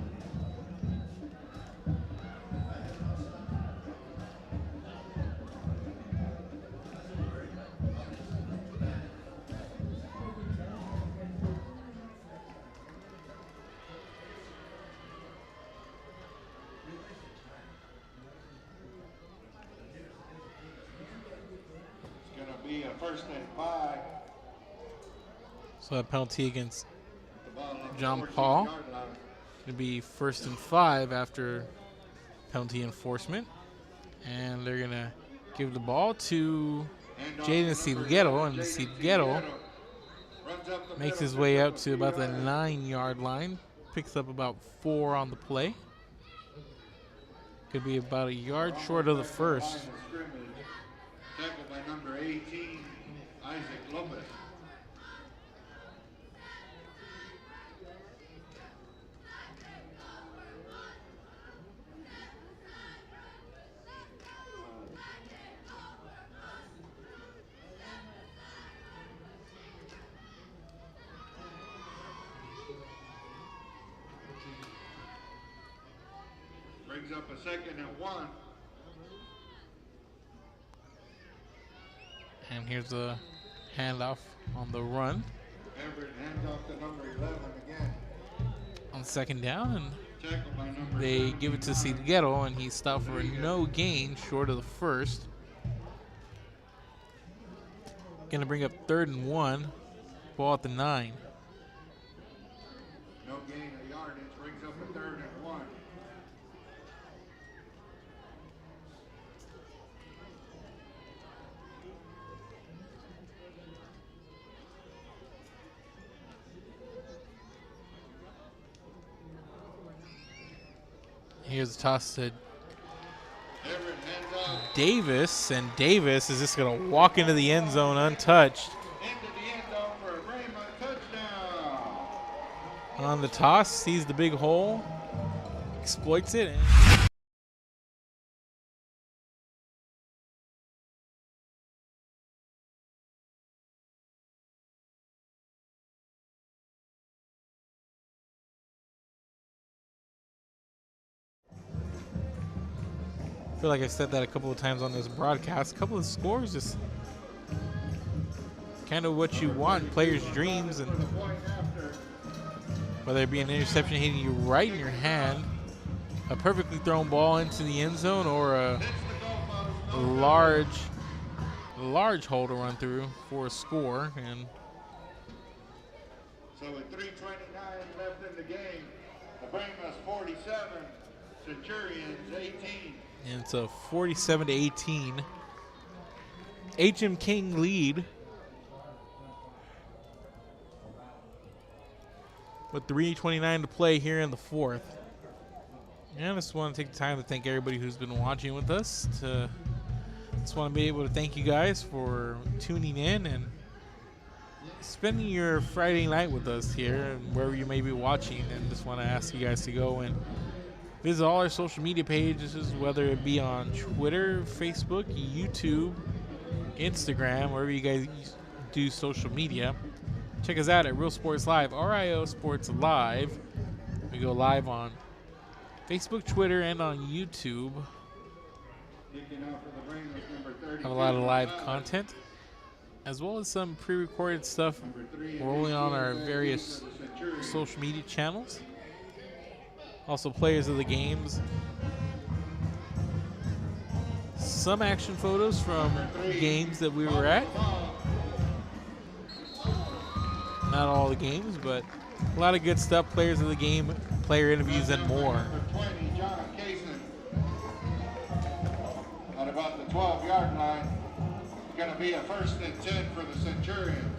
It's going to be a 1st and 5. So a penalty against John Paul. Going to be 1st and 5 after penalty enforcement. And they're going to give the ball to Jaden Silguero. And Silguero makes his way out to about the 9-yard line. Picks up about 4 on the play. Could be about a yard short of the first. Tackled by number 18, Isaac Lopez. Brings up a 2nd and 1. And here's a handoff on the run. Everett hands off to number 11 again. On 2nd down, and Tackled by number they give it to Silguero, and he stopped for no gain short of the first. Going to bring up 3rd and 1. Ball at the 9. No gain of yardage. Brings up a 3rd and 1. Here's the toss to Davis, and Davis is just going to walk into the end zone untouched. Into the end zone for a Brahmas touchdown. On the toss, sees the big hole, exploits it. I feel like I've said that a couple of times on this broadcast. A couple of scores, just kind of what you want, players' dreams, and whether it be an interception hitting you right in your hand, a perfectly thrown ball into the end zone, or a large hole to run through for a score. And So with 3:29 left in the game, the Brahmas 47, Centurions 18. And so 47-18. H.M. King lead with 3:29 to play here in the fourth. And I just want to take the time to thank everybody who's been watching with us. Just want to be able to thank you guys for tuning in and spending your Friday night with us here and wherever you may be watching. And just want to ask you guys to go and visit all our social media pages, whether it be on Twitter, Facebook, YouTube, Instagram, wherever you guys do social media. Check us out at Real Sports Live, RIO Sports Live. We go live on Facebook, Twitter, and on YouTube. Have a lot of live content, as well as some pre-recorded stuff rolling on our various social media channels. Also players of the games. Some action photos from games that we were at. Not all the games, but a lot of good stuff. Players of the game, player interviews, and more. At about the 12-yard line, it's going to be a 1st and 10 for the Centurions.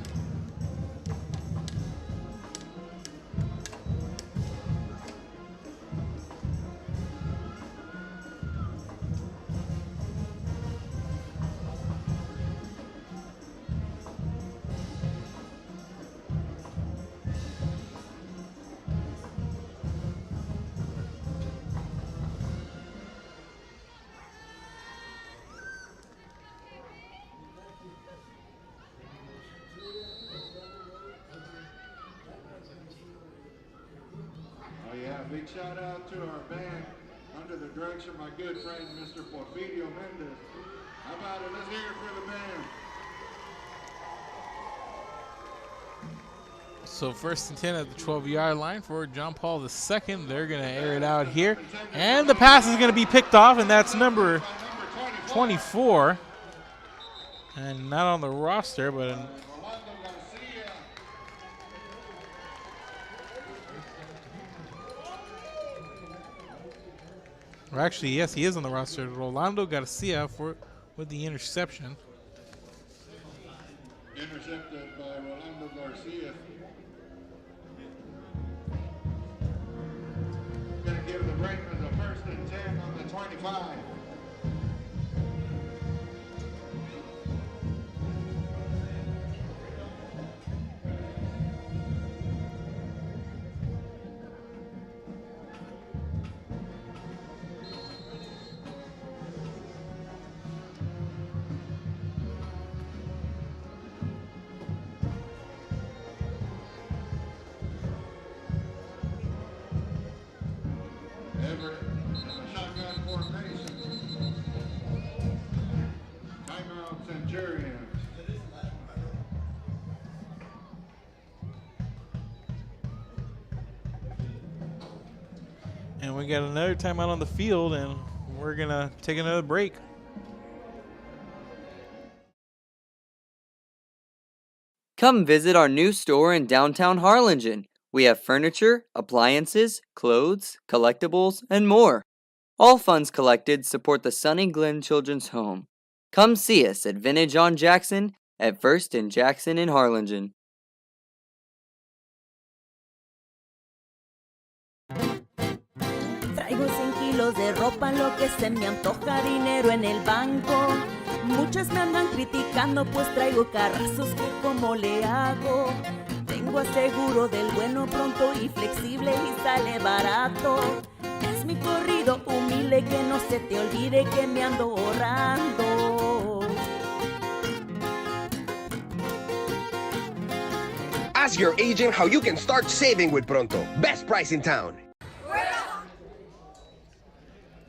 Big shout out to our band under the direction of my good friend, Mr. Porfirio Mendez. How about it? Let's hear it for the band. So 1st and 10 at the 12-yard line for John Paul II. They're going to air it out here. And the pass is going to be picked off, and that's number 24. And not on the roster, but or actually, yes, he is on the roster. Rolando Garcia with the interception. Intercepted by Rolando Garcia. Going to give the Brahmas a 1st and 10 on the 25. Everett in the shotgun formation. Timeout, Centurions. And we got another timeout on the field, and we're going to take another break. Come visit our new store in downtown Harlingen. We have furniture, appliances, clothes, collectibles, and more. All funds collected support the Sunny Glen Children's Home. Come see us at Vintage on Jackson at 1st and Jackson in Harlingen. Traigo 100 kilos de ropa, lo que se me antoja, dinero en el banco. Muchas me andan criticando, pues traigo carrazos que como le hago. Tengo aseguro del bueno, pronto y flexible y sale barato. Es mi corrido humilde, que no se te olvide que me ando ahorrando. Ask your agent how you can start saving with Pronto. Best price in town.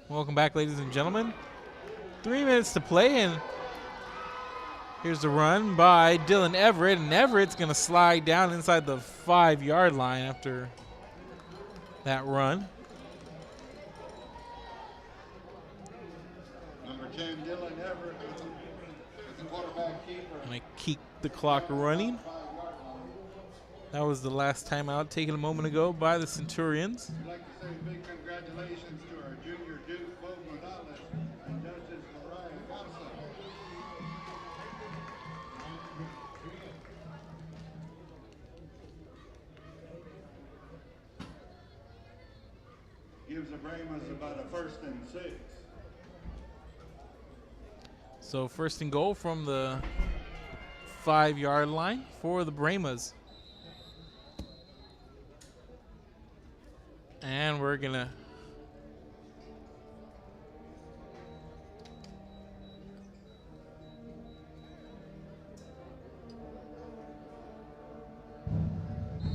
Welcome back, ladies and gentlemen. 3 minutes to play, and here's the run by Dylan Everett, and Everett's going to slide down inside the 5-yard line after that run. Number 10, Dylan Everett, the quarterback keeper. Going to keep the clock running. That was the last timeout taken a moment ago by the Centurions. I'd like to say big congratulations to our junior Duke, Bo Morales, and judges Mariah Garza. Gives the Brahmas about a 1st and 6. So 1st and goal from the 5-yard line for the Brahmas. And we're gonna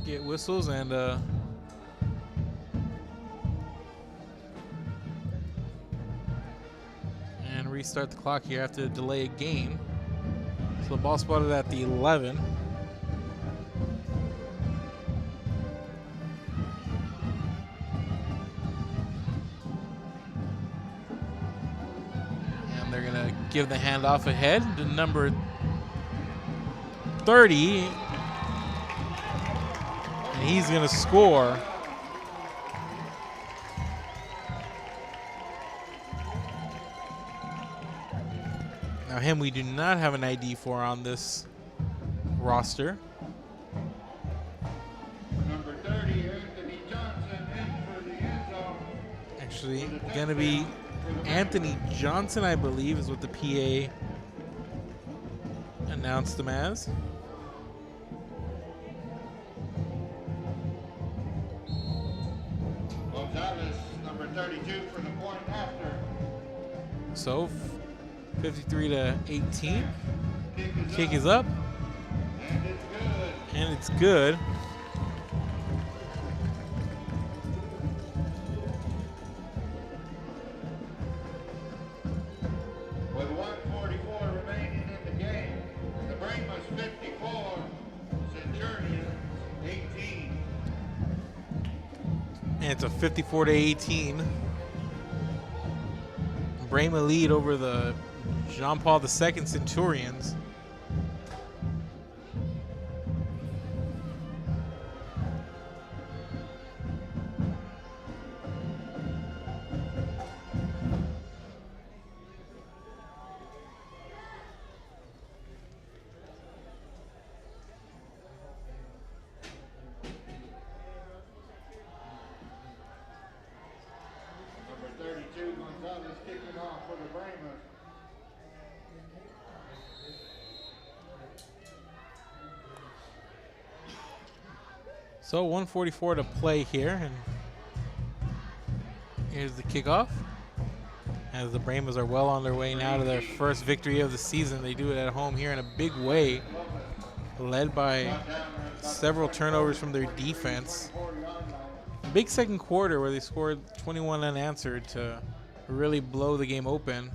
get whistles and restart the clock here after delay a game. So the ball spotted at the 11. And they're gonna give the handoff ahead to number 30. And he's gonna score. Now him we do not have an ID for on this roster. Number 30, Anthony Johnson, in for the end zone. Actually, gonna be Anthony Johnson, I believe, is what the PA announced him as. Gonzalez, number 32, for the point after. So 53 to 18. Kick is up. And it's good. With 1:44 remaining in the game, the Brahmas 54, Centurions 18. And it's a 54 to 18. Brahma lead over the Jean Paul II Centurions. Number 32, Gonzalez, kicking off for the Brahmas. So 1:44 to play here, and here's the kickoff. As the Brahmas are well on their way now to their first victory of the season. They do it at home here in a big way, led by several turnovers from their defense. Big second quarter where they scored 21 unanswered to really blow the game open.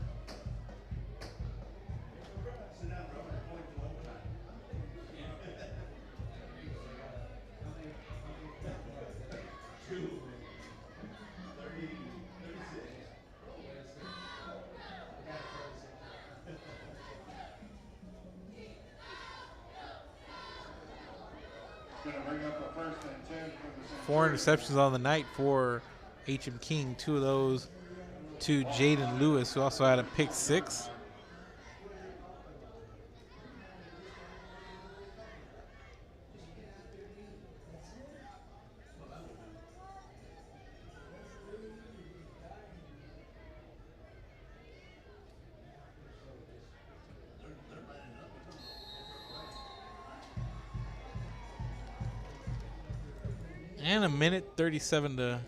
Gonna bring up a 1st and 10 for the 4 interceptions on the night for H.M. King. 2 of those to Jaden Lewis, who also had a pick 6. And a minute 37 to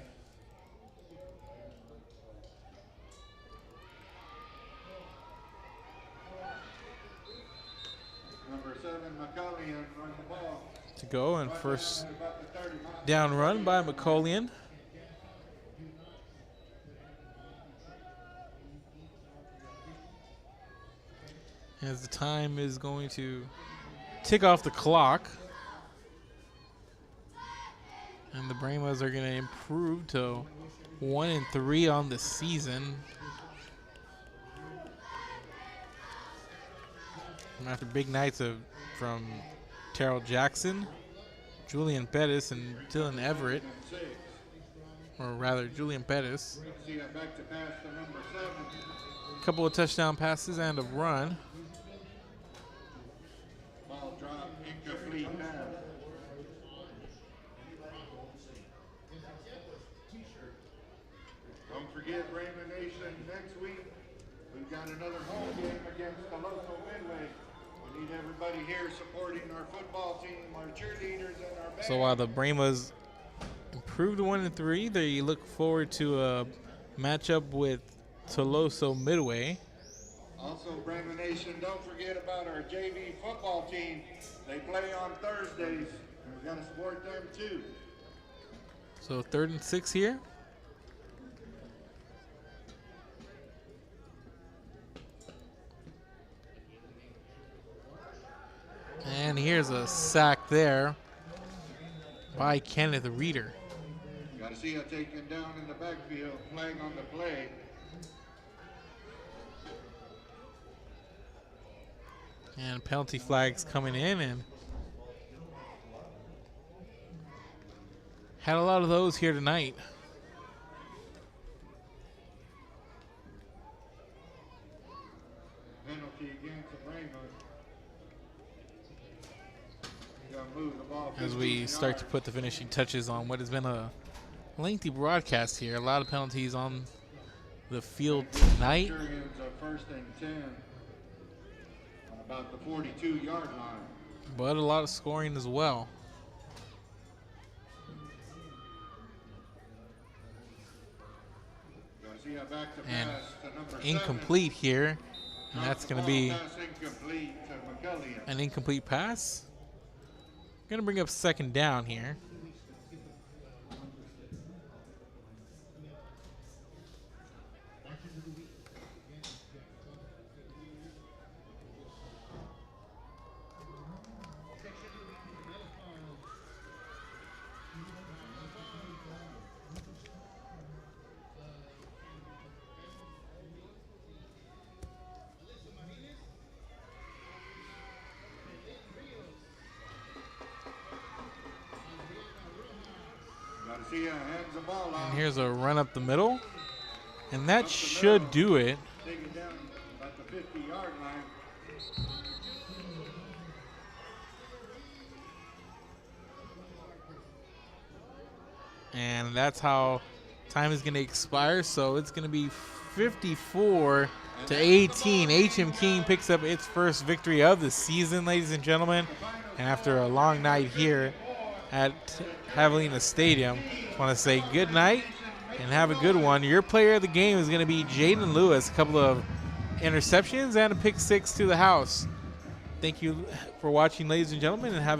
Number 7, McCullion, run the ball. to go, and first down run by McCullion. As the time is going to tick off the clock. And the Brahmas are going to improve to 1-3 on the season. After big nights from Terrell Jackson, Julian Pettis and Dylan Everett, or rather Julian Pettis. Back to pass to number 7. A couple of touchdown passes and a run. Ball drop, incomplete pass. Don't forget Raymond Nation next week. We've got another home game against the local Midway. We need everybody here supporting our football team, our cheerleaders, and our band. So while the Brahmas improved to 1-3, they look forward to a matchup with Toloso Midway. Also, Brahma Nation, don't forget about our JV football team. They play on Thursdays, and we've got to support them too. So 3rd and 6 here. And here's a sack there by Kenneth Reeder. Got to see it taken down in the backfield, flag on the play. And penalty flags coming in, and had a lot of those here tonight. Penalty against the Brahmas. Move the ball As we start to put the finishing touches on what has been a lengthy broadcast here. A lot of penalties on the field tonight. Centurions are 1st and 10 on about the 42-yard line. But a lot of scoring as well. And incomplete here. And that's going to be an incomplete pass. Going to bring up 2nd down here. And here's a run up the middle. And that should do it. Taken down about the 50-yard line. And that's how time is going to expire. So it's going to be 54-18. HM King picks up its first victory of the season, ladies and gentlemen. And after a long night here at Javelina Stadium, I want to say good night and have a good one. Your player of the game is going to be Jaden Lewis. A couple of interceptions and a pick 6 to the house. Thank you for watching, ladies and gentlemen, and have a good